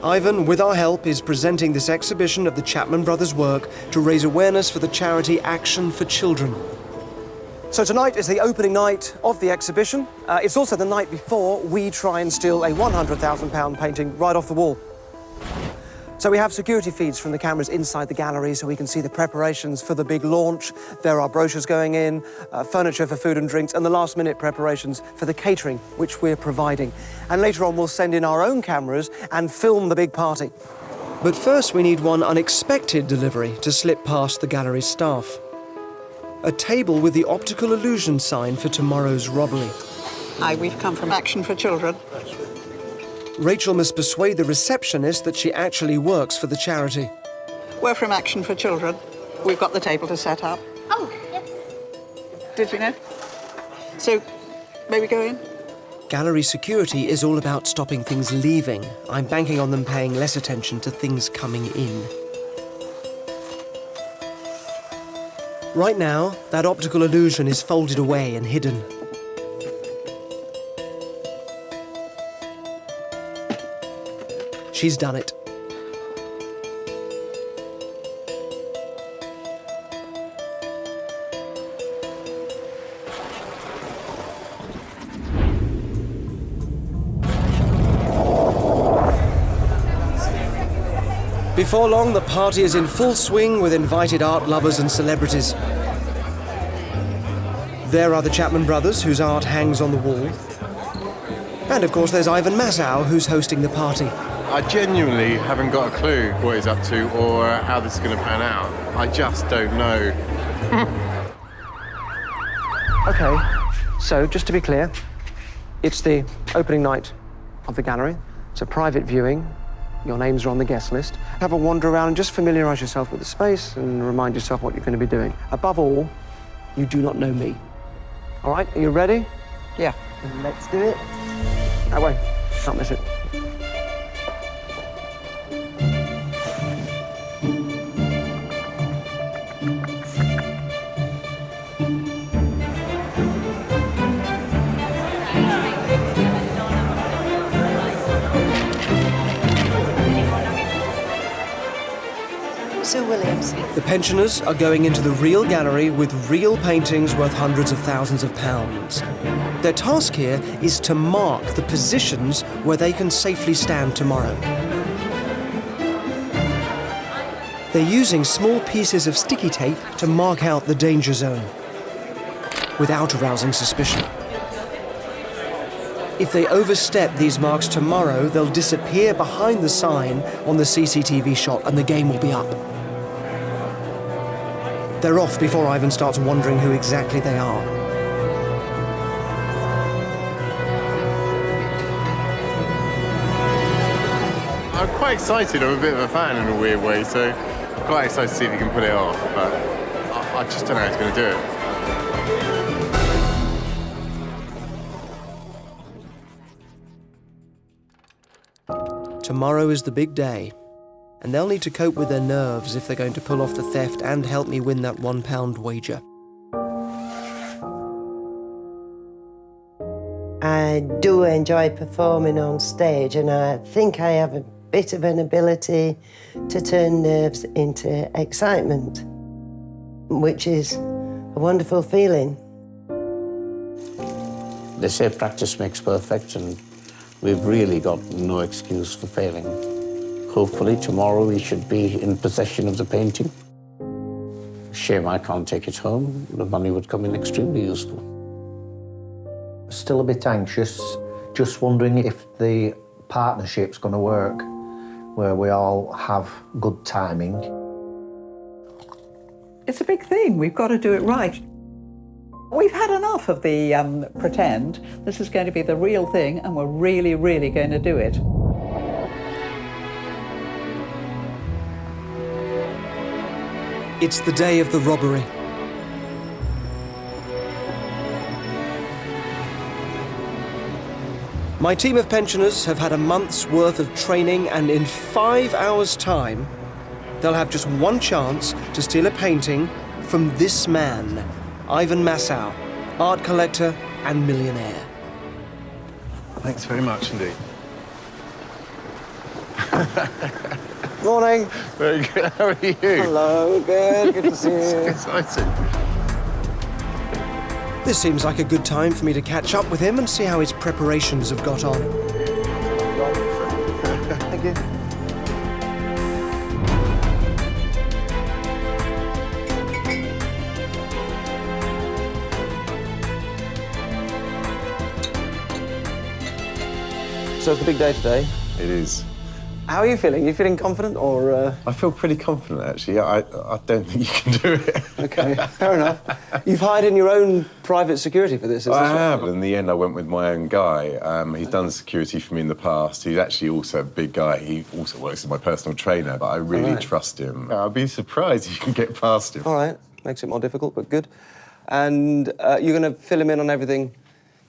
Ivan, with our help, is presenting this exhibition of the Chapman brothers' work to raise awareness for the charity Action for Children. So tonight is the opening night of the exhibition. It's also the night before we try and steal a £100,000 painting right off the wall. So we have security feeds from the cameras inside the gallery so we can see the preparations for the big launch. There are brochures going in, furniture for food and drinks, and the last-minute preparations for the catering, which we're providing. And later on, we'll send in our own cameras and film the big party. But first, we need one unexpected delivery to slip past the gallery's staff. A table with the optical illusion sign for tomorrow's robbery. Hi, we've come from Action for Children. Rachel must persuade the receptionist that she actually works for the charity. We're from Action for Children. We've got the table to set up. Oh, yes. Did you know? So, may we go in? Gallery security is all about stopping things leaving. I'm banking on them paying less attention to things coming in. Right now, that optical illusion is folded away and hidden. She's done it. Before long, the party is in full swing with invited art lovers and celebrities. There are the Chapman brothers, whose art hangs on the wall. And of course, there's Ivan Massow, who's hosting the party. I genuinely haven't got a clue what he's up to or how this is going to pan out. I just don't know. Okay, so just to be clear, it's the opening night of the gallery. It's a private viewing. Your names are on the guest list. Have a wander around and just familiarise yourself with the space and remind yourself what you're going to be doing. Above all, you do not know me. All right, are you ready? Yeah. Let's do it. That way. Can't miss it. Sue Williams. The pensioners are going into the real gallery with real paintings worth hundreds of thousands of pounds. Their task here is to mark the positions where they can safely stand tomorrow. They're using small pieces of sticky tape to mark out the danger zone without arousing suspicion. If they overstep these marks tomorrow, they'll disappear behind the sign on the CCTV shot and the game will be up. They're off before Ivan starts wondering who exactly they are. I'm quite excited. I'm a bit of a fan in a weird way, so I'm quite excited to see if he can pull it off, but I just don't know how he's going to do it. Tomorrow is the big day, and they'll need to cope with their nerves if they're going to pull off the theft and help me win that £1 wager. I do enjoy performing on stage, and I think I have a bit of an ability to turn nerves into excitement, which is a wonderful feeling. They say practice makes perfect, and we've really got no excuse for failing. Hopefully tomorrow he should be in possession of the painting. Shame I can't take it home. The money would come in extremely useful. Still a bit anxious, just wondering if the partnership's going to work, where we all have good timing. It's a big thing. We've got to do it right. We've had enough of the pretend. This is going to be the real thing, and we're really, really going to do it. It's the day of the robbery. My team of pensioners have had a month's worth of training, and in 5 hours' time, they'll have just one chance to steal a painting from this man, Ivan Massow, art collector and millionaire. Thanks very much indeed. Morning. Very good. How are you? Hello, good to see you. Exciting. This seems like a good time for me to catch up with him and see how his preparations have got on. Thank you. So it's the big day today. It is. How are you feeling? Are you feeling confident or...? I feel pretty confident, actually. I don't think you can do it. OK, fair enough. You've hired in your own private security for this, is I this have. right? In the end, I went with my own guy. He's done security for me in the past. He's actually also a big guy. He also works as my personal trainer, but I really trust him. I'll be surprised if you can get past him. All right. Makes it more difficult, but good. And you're going to fill him in on everything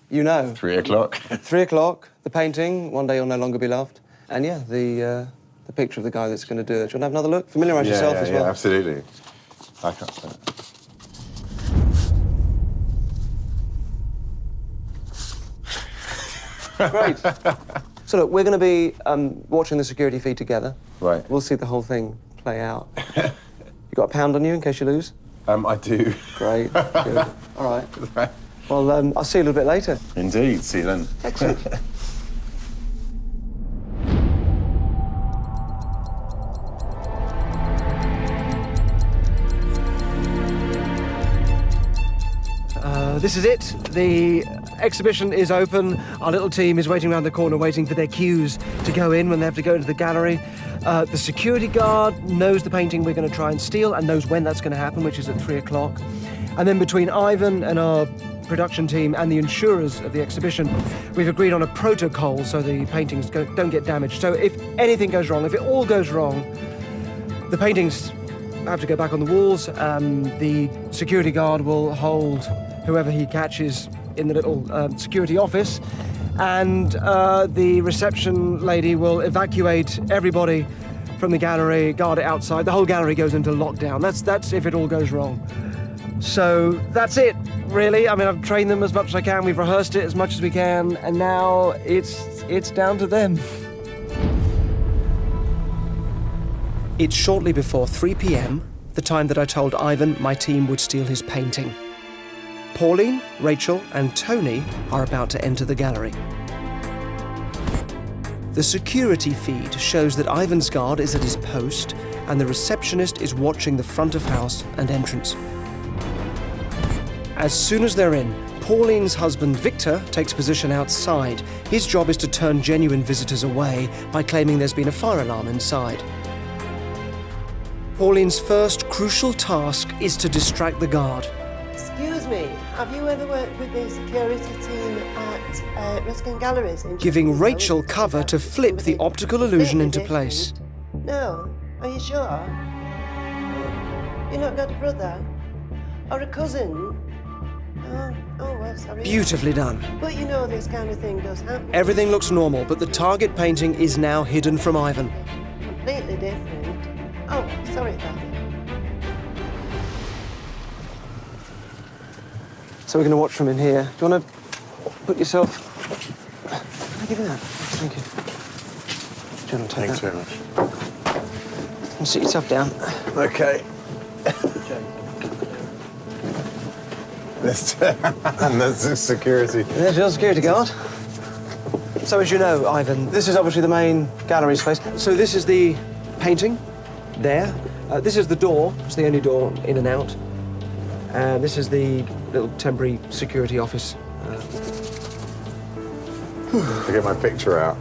you know? 3 o'clock. 3 o'clock, the painting, One Day You'll No Longer Be Loved. And, yeah, the picture of the guy that's going to do it. Do you want to have another look? Familiarise yourself as well. Yeah, absolutely. I can't say it. Great. So, look, we're going to be watching the security feed together. Right. We'll see the whole thing play out. You got a pound on you in case you lose? I do. Great. Good. All right. Well, I'll see you a little bit later. Indeed. See you then. Excellent. This is it. The exhibition is open. Our little team is waiting around the corner, waiting for their cues to go in when they have to go into the gallery. The security guard knows the painting we're going to try and steal and knows when that's going to happen, which is at 3 o'clock. And then between Ivan and our production team and the insurers of the exhibition, we've agreed on a protocol so the paintings don't get damaged. So if anything goes wrong, if it all goes wrong, the paintings have to go back on the walls. The security guard will hold whoever he catches in the little security office, and the reception lady will evacuate everybody from the gallery, guard it outside. The whole gallery goes into lockdown. That's if it all goes wrong. So that's it, really. I mean, I've trained them as much as I can. We've rehearsed it as much as we can, and now it's down to them. It's shortly before 3 p.m, the time that I told Ivan my team would steal his painting. Pauline, Rachel, and Tony are about to enter the gallery. The security feed shows that Ivan's guard is at his post and the receptionist is watching the front of house and entrance. As soon as they're in, Pauline's husband Victor takes position outside. His job is to turn genuine visitors away by claiming there's been a fire alarm inside. Pauline's first crucial task is to distract the guard. Excuse me, have you ever worked with the security team at Ruskin Galleries? Giving Rachel cover to flip the optical illusion into place. No, are you sure? You've not got a brother? Or a cousin? Oh, well, sorry. Beautifully done. But you know this kind of thing does happen. Everything looks normal, but the target painting is now hidden from Ivan. Completely different. Oh, sorry about that. So we're going to watch from in here. Do you want to put yourself... Can I give you that? Thank you. Do you want to take Thanks that? very much. And sit yourself down. OK. And there's the security. There's your security guard. So as you know, Ivan, this is obviously the main gallery space. So this is the painting, there. This is the door, it's the only door in and out. And this is the little temporary security office. To get my picture out.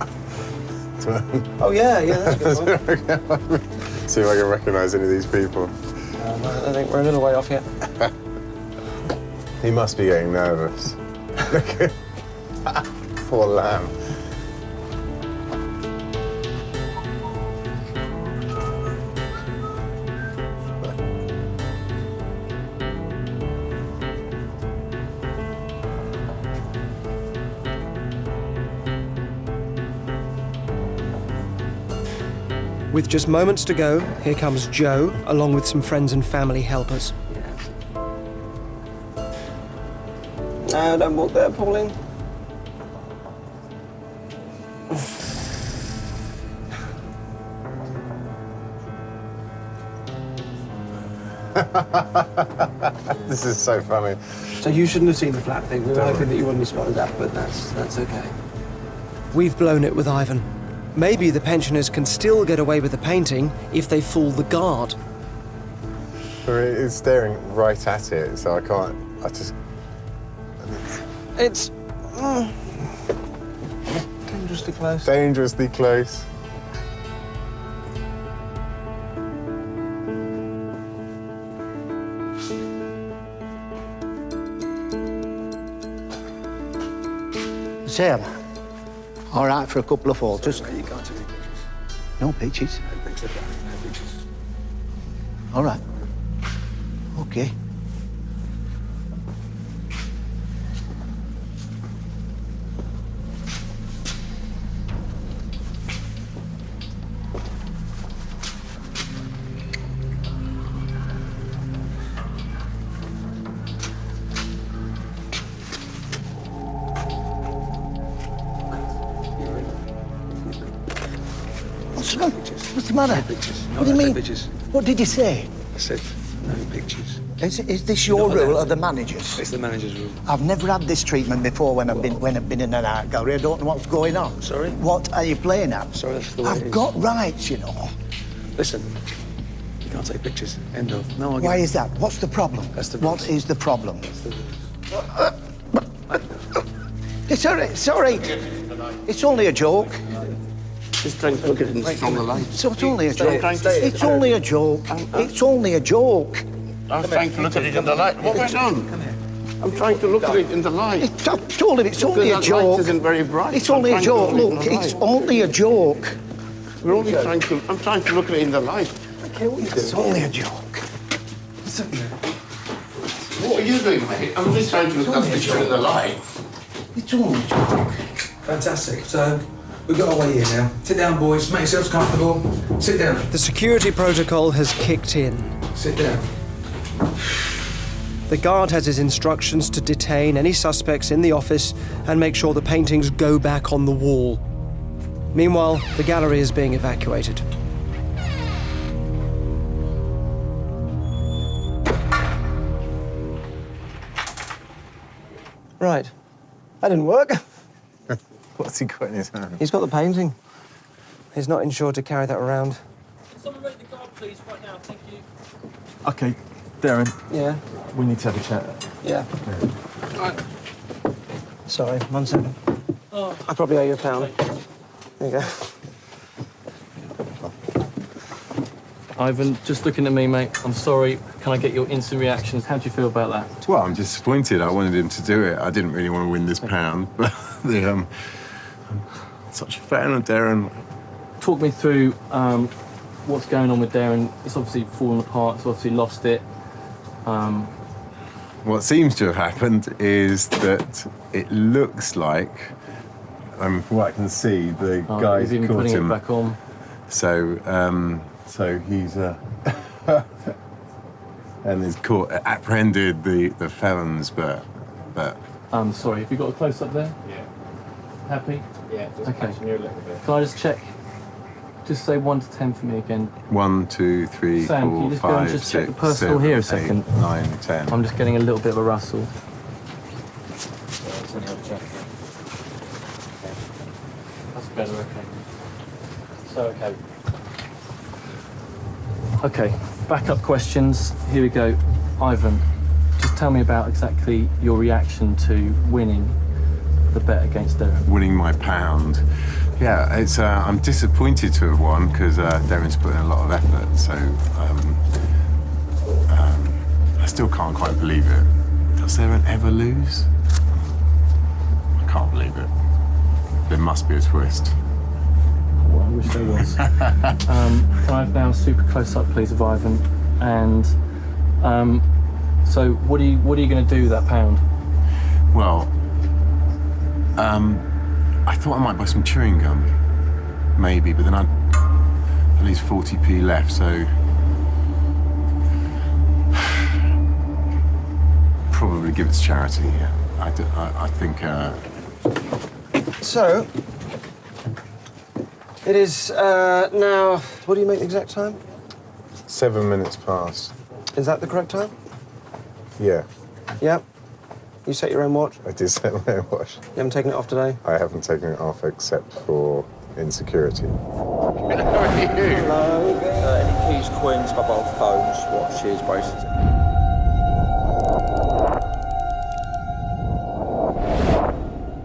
Oh yeah, that's a good one. See if I can recognise any of these people. I think we're a little way off yet. He must be getting nervous. Poor lamb. With just moments to go, here comes Joe, along with some friends and family helpers. Don't walk there, Pauline. This is so funny. So you shouldn't have seen the flat thing. We were hoping that you wouldn't have spotted that, but that's okay. We've blown it with Ivan. Maybe the pensioners can still get away with the painting if they fool the guard. It's staring right at it, so I can't. It's dangerously close. Dangerously close. Sam, all right for a couple of photos? You can't take any pictures. No pictures? No pictures. No pictures. All right. Okay. What's the matter? No pictures. What do you mean? Pictures. What did you say? I said no pictures. Is this your rule or the manager's? It's the manager's rule. I've never had this treatment before when I've been in an art gallery. I don't know what's going on. Sorry? What are you playing at? Sorry, that's the way it I've is. got rights, you know. Listen, you can't take pictures. End of. No Why argument. is that? What's the problem? That's the What rules. is the problem? That's the rules. It's all right. Sorry. It's only a joke. Just trying to look at it from the light. So it's only a joke. Stay It's only a joke. It's only a joke. I'm trying to look at it in the light. What went on? I'm trying to look at it in the light. I've told him it's only a That joke. light isn't very bright. It's I'm only a trying to joke. look at it in Look, the it's light. only a joke. We're only trying to. I'm trying to look at it in the light. It's only a joke. What are you doing, mate? I'm just trying to look at the picture in the light. It's only a joke. Fantastic. So, we've got our way here now. Sit down, boys. Make yourselves comfortable. Sit down. The security protocol has kicked in. Sit down. The guard has his instructions to detain any suspects in the office and make sure the paintings go back on the wall. Meanwhile, the gallery is being evacuated. Right. That didn't work. What's he got in his hand? He's got the painting. He's not insured to carry that around. Someone rate the guard, please, right now. Thank you. Okay, Derren. Yeah? We need to have a chat. Yeah. Right. Sorry, 1 second. Oh. I probably owe you £1. There you go. Ivan, just looking at me, mate. I'm sorry. Can I get your instant reactions? How do you feel about that? Well, I'm disappointed. I wanted him to do it. I didn't really want to win this pound, but I'm such a fan of Derren. Talk me through what's going on with Derren. It's obviously fallen apart. It's obviously lost it. What seems to have happened is that it looks like, from what I can see, the guy's he's even caught putting him. it back on. So he's and he's caught, apprehended the felons, but. Sorry. Have you got a close up there? Yeah. Happy? Yeah. Just okay. catching you a little bit. Can I just check? Just say 1 to 10 for me again. 1, 2, 3, Sam, can 4, you just go and 5, just check 6, the personal 7, here a 8, second? 9, 10. I'm just getting a little bit of a rustle. better, okay. So, okay. Okay, backup questions. Here we go. Ivan, just tell me about exactly your reaction to winning the bet against Derren. Winning my pound. Yeah, it's. I'm disappointed to have won because Derren's put in a lot of effort. So I still can't quite believe it. Does Derren ever lose? I can't believe it. There must be a twist. Well, I wish there was. Can I have now a super close up, please, of Ivan? And so, what are you going to do with that pound? Well, I thought I might buy some chewing gum, maybe, but then I'd at least 40p left, so probably give it to charity. Yeah, I think. So, it is now. What do you make the exact time? 7 minutes past. Is that the correct time? Yeah. Yep. You set your own watch? I did set my own watch. You haven't taken it off today? I haven't taken it off except for insecurity. Hello. Any keys, coins, mobile phones, watches, bracelets?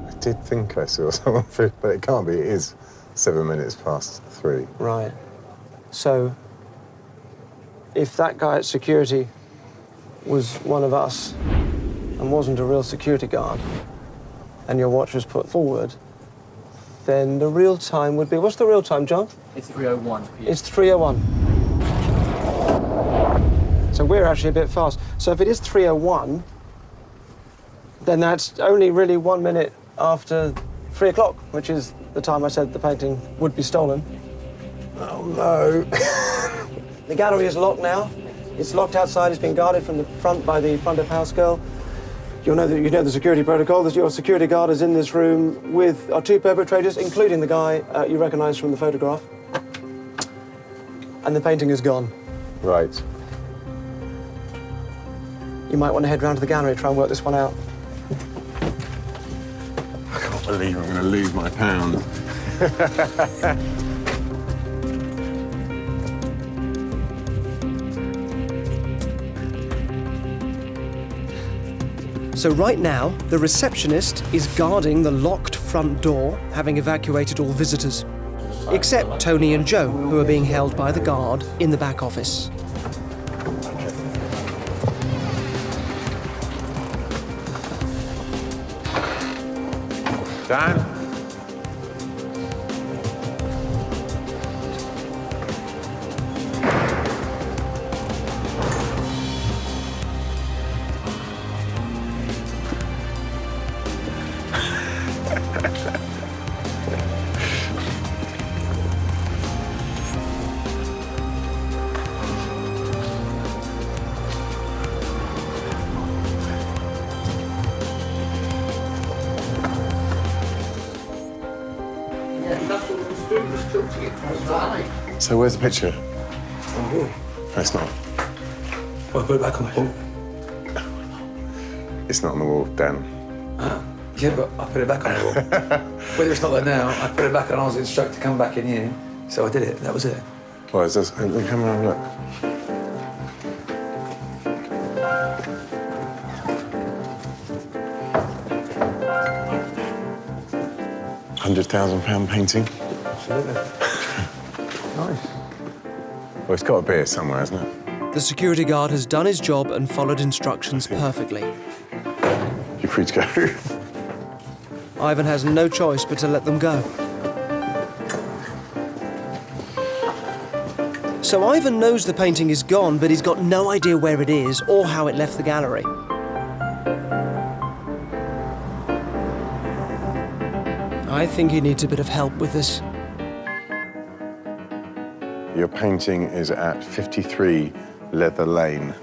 I did think I saw someone, but it can't be. It is 7 minutes past 3. Right. So, if that guy at security was one of us and wasn't a real security guard, and your watch was put forward, then the real time would be... What's the real time, John? It's 3:01 p.m. It's 3:01. So we're actually a bit fast. So if it is 3:01, then that's only really 1 minute after 3 o'clock, which is the time I said the painting would be stolen. Oh, no. The gallery is locked now. It's locked outside. It's been guarded from the front by the front of house girl. You know the security protocol. Your security guard is in this room with our 2 perpetrators, including the guy you recognise from the photograph. And the painting is gone. Right. You might want to head round to the gallery, try and work this one out. I can't believe I'm going to lose my pound. So right now, the receptionist is guarding the locked front door, having evacuated all visitors. Except Tony and Joe, who are being held by the guard in the back office. Dan? So where's the picture? On the wall. No, it's not. Well, put it back on the wall. It's not on the wall, Dan. Yeah, but I put it back on the wall. Whether it's not there now, I put it back and I was instructed to come back in here. So I did it. That was it. Well, is this, come around and look. £100,000 painting. Absolutely. Nice. Well, it's got to be here somewhere, hasn't it? The security guard has done his job and followed instructions perfectly. You're free to go. Ivan has no choice but to let them go. So Ivan knows the painting is gone, but he's got no idea where it is or how it left the gallery. I think he needs a bit of help with this. Your painting is at 53 Leather Lane.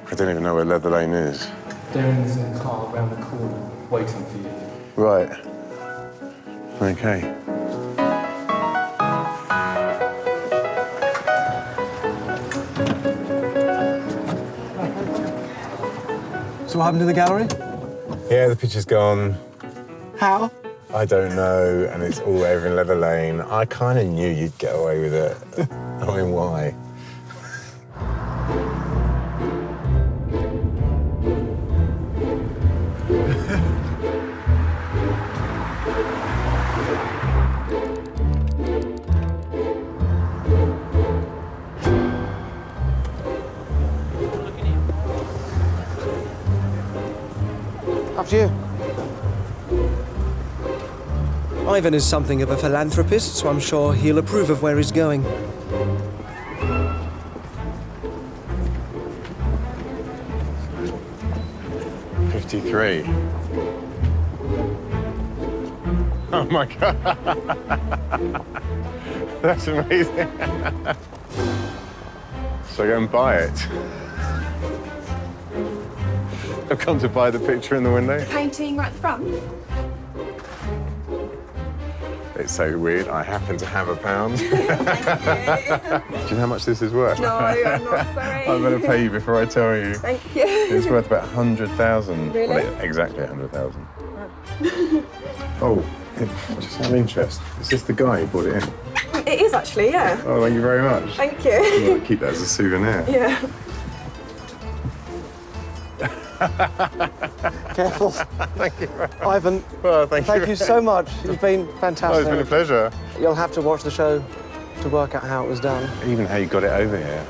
I don't even know where Leather Lane is. Derren's in the car around the corner, waiting for you. Right. Okay. So what happened to the gallery? Yeah, the picture's gone. How? I don't know, and it's all over in Leather Lane. I kind of knew you'd get away with it. I mean, why? Up to you. Ivan is something of a philanthropist, so I'm sure he'll approve of where he's going. '53. Oh my God. That's amazing. So go and buy it. I've come to buy the picture in the window. Painting right at the front. It's so weird. I happen to have £1. Do you know how much this is worth? No, I'm not sorry. I'm going to pay you before I tell you. Thank you. It's worth about 100,000. Really? Well, exactly 100,000. Oh, just out of interest. Is this the guy who brought it in? It is actually, yeah. Oh, thank you very much. Thank you. Well, keep that as a souvenir. Yeah. Careful. Thank you very much. Ivan, well, thank you so much. You've been fantastic. Oh, it's been a pleasure. You'll have to watch the show to work out how it was done. Even how you got it over here.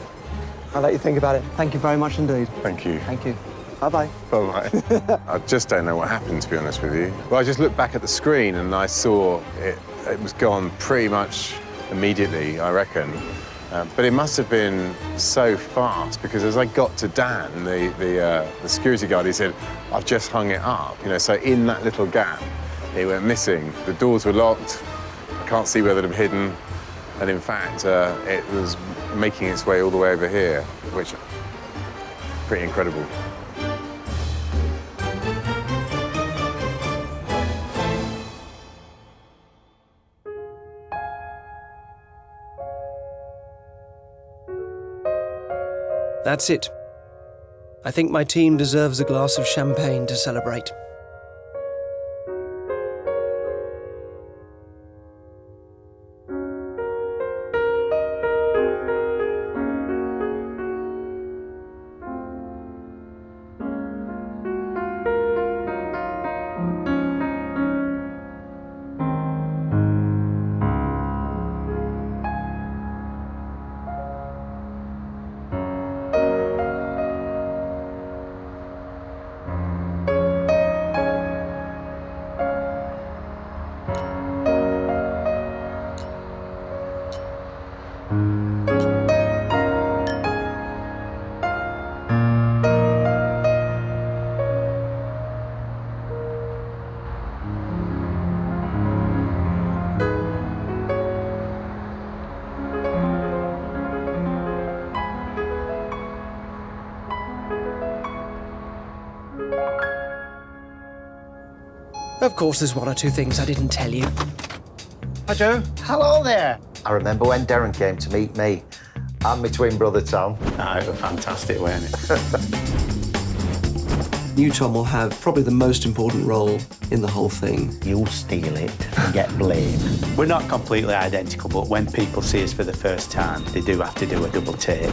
I'll let you think about it. Thank you very much indeed. Thank you. Thank you. Bye-bye. Bye-bye. I just don't know what happened, to be honest with you. Well, I just looked back at the screen and I saw it was gone pretty much immediately, I reckon. But it must have been so fast because as I got to Dan, the security guard, he said, "I've just hung it up." You know, so in that little gap, it went missing. The doors were locked. I can't see where they'd have hidden. And in fact, it was making its way all the way over here, which is pretty incredible. That's it. I think my team deserves a glass of champagne to celebrate. Of course, there's one or two things I didn't tell you. Hi, Joe. Hello there. I remember when Derren came to meet me and my twin brother, Tom. No, it was fantastic, wasn't it? New Tom will have probably the most important role in the whole thing. You'll steal it and get blamed. We're not completely identical, but when people see us for the first time, they do have to do a double take.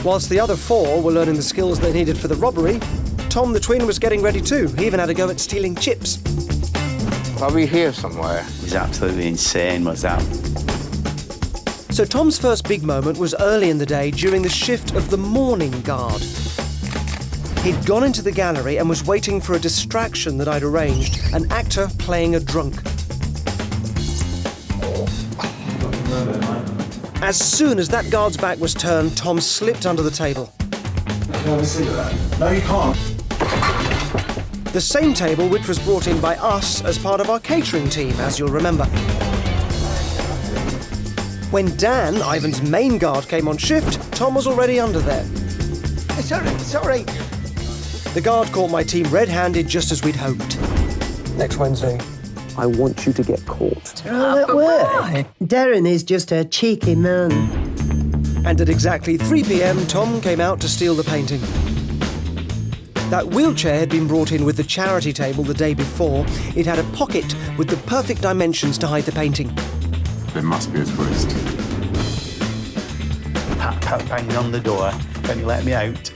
Whilst the other four were learning the skills they needed for the robbery, Tom the twin was getting ready too. He even had a go at stealing chips. Are we here somewhere? It was absolutely insane, was that? So Tom's first big moment was early in the day during the shift of the morning guard. He'd gone into the gallery and was waiting for a distraction that I'd arranged, an actor playing a drunk. As soon as that guard's back was turned, Tom slipped under the table. No, you can't. The same table which was brought in by us as part of our catering team, as you'll remember. When Dan, Ivan's main guard, came on shift, Tom was already under there. Sorry. The guard caught my team red-handed just as we'd hoped. Next Wednesday, I want you to get caught. Oh, that work. Derren is just a cheeky man. And at exactly 3 p.m, Tom came out to steal the painting. That wheelchair had been brought in with the charity table the day before. It had a pocket with the perfect dimensions to hide the painting. It must be a twist. Pat, pat, banging on the door. Can you let me out?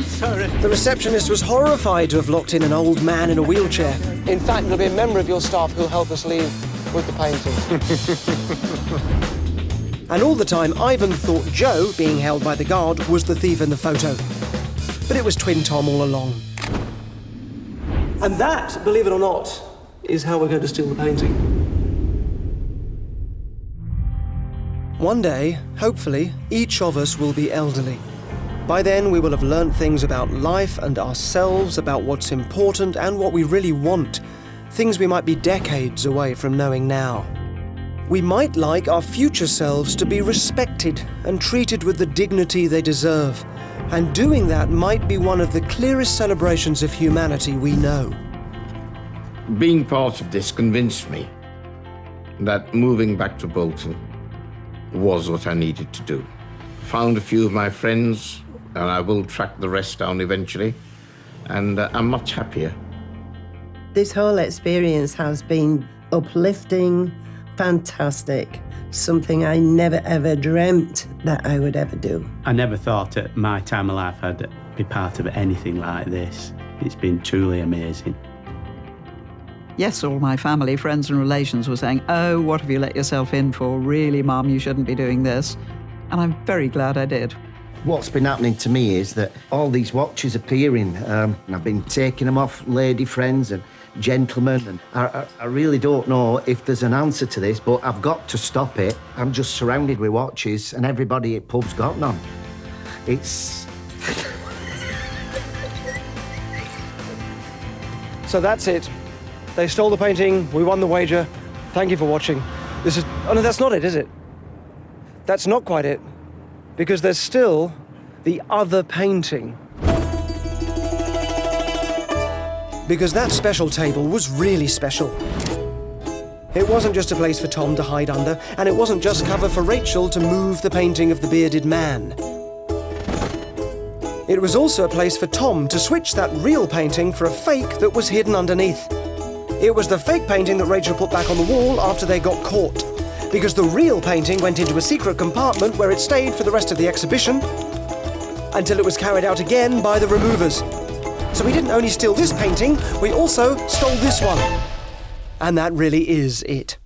Sorry. The receptionist was horrified to have locked in an old man in a wheelchair. In fact, there'll be a member of your staff who'll help us leave with the painting. And all the time, Ivan thought Joe, being held by the guard, was the thief in the photo. But it was Twin Tom all along. And that, believe it or not, is how we're going to steal the painting. One day, hopefully, each of us will be elderly. By then, we will have learnt things about life and ourselves, about what's important and what we really want, things we might be decades away from knowing now. We might like our future selves to be respected and treated with the dignity they deserve, and doing that might be one of the clearest celebrations of humanity we know. Being part of this convinced me that moving back to Bolton was what I needed to do. Found a few of my friends, and I will track the rest down eventually, and I'm much happier. This whole experience has been uplifting, fantastic, something I never ever dreamt that I would ever do. I never thought at my time of life I'd be part of anything like this. It's been truly amazing. Yes, all my family, friends and relations were saying, "Oh, what have you let yourself in for? Really, Mum, you shouldn't be doing this." And I'm very glad I did. What's been happening to me is that all these watches appearing, and I've been taking them off lady friends and gentlemen, and I really don't know if there's an answer to this, but I've got to stop it. I'm just surrounded with watches, and everybody at pub's got none. It's... So that's it. They stole the painting, we won the wager. Thank you for watching. This is... Oh no, that's not it, is it? That's not quite it. Because there's still the other painting. Because that special table was really special. It wasn't just a place for Tom to hide under, and it wasn't just cover for Rachel to move the painting of the bearded man. It was also a place for Tom to switch that real painting for a fake that was hidden underneath. It was the fake painting that Rachel put back on the wall after they got caught, because the real painting went into a secret compartment where it stayed for the rest of the exhibition until it was carried out again by the removers. So we didn't only steal this painting, we also stole this one. And that really is it.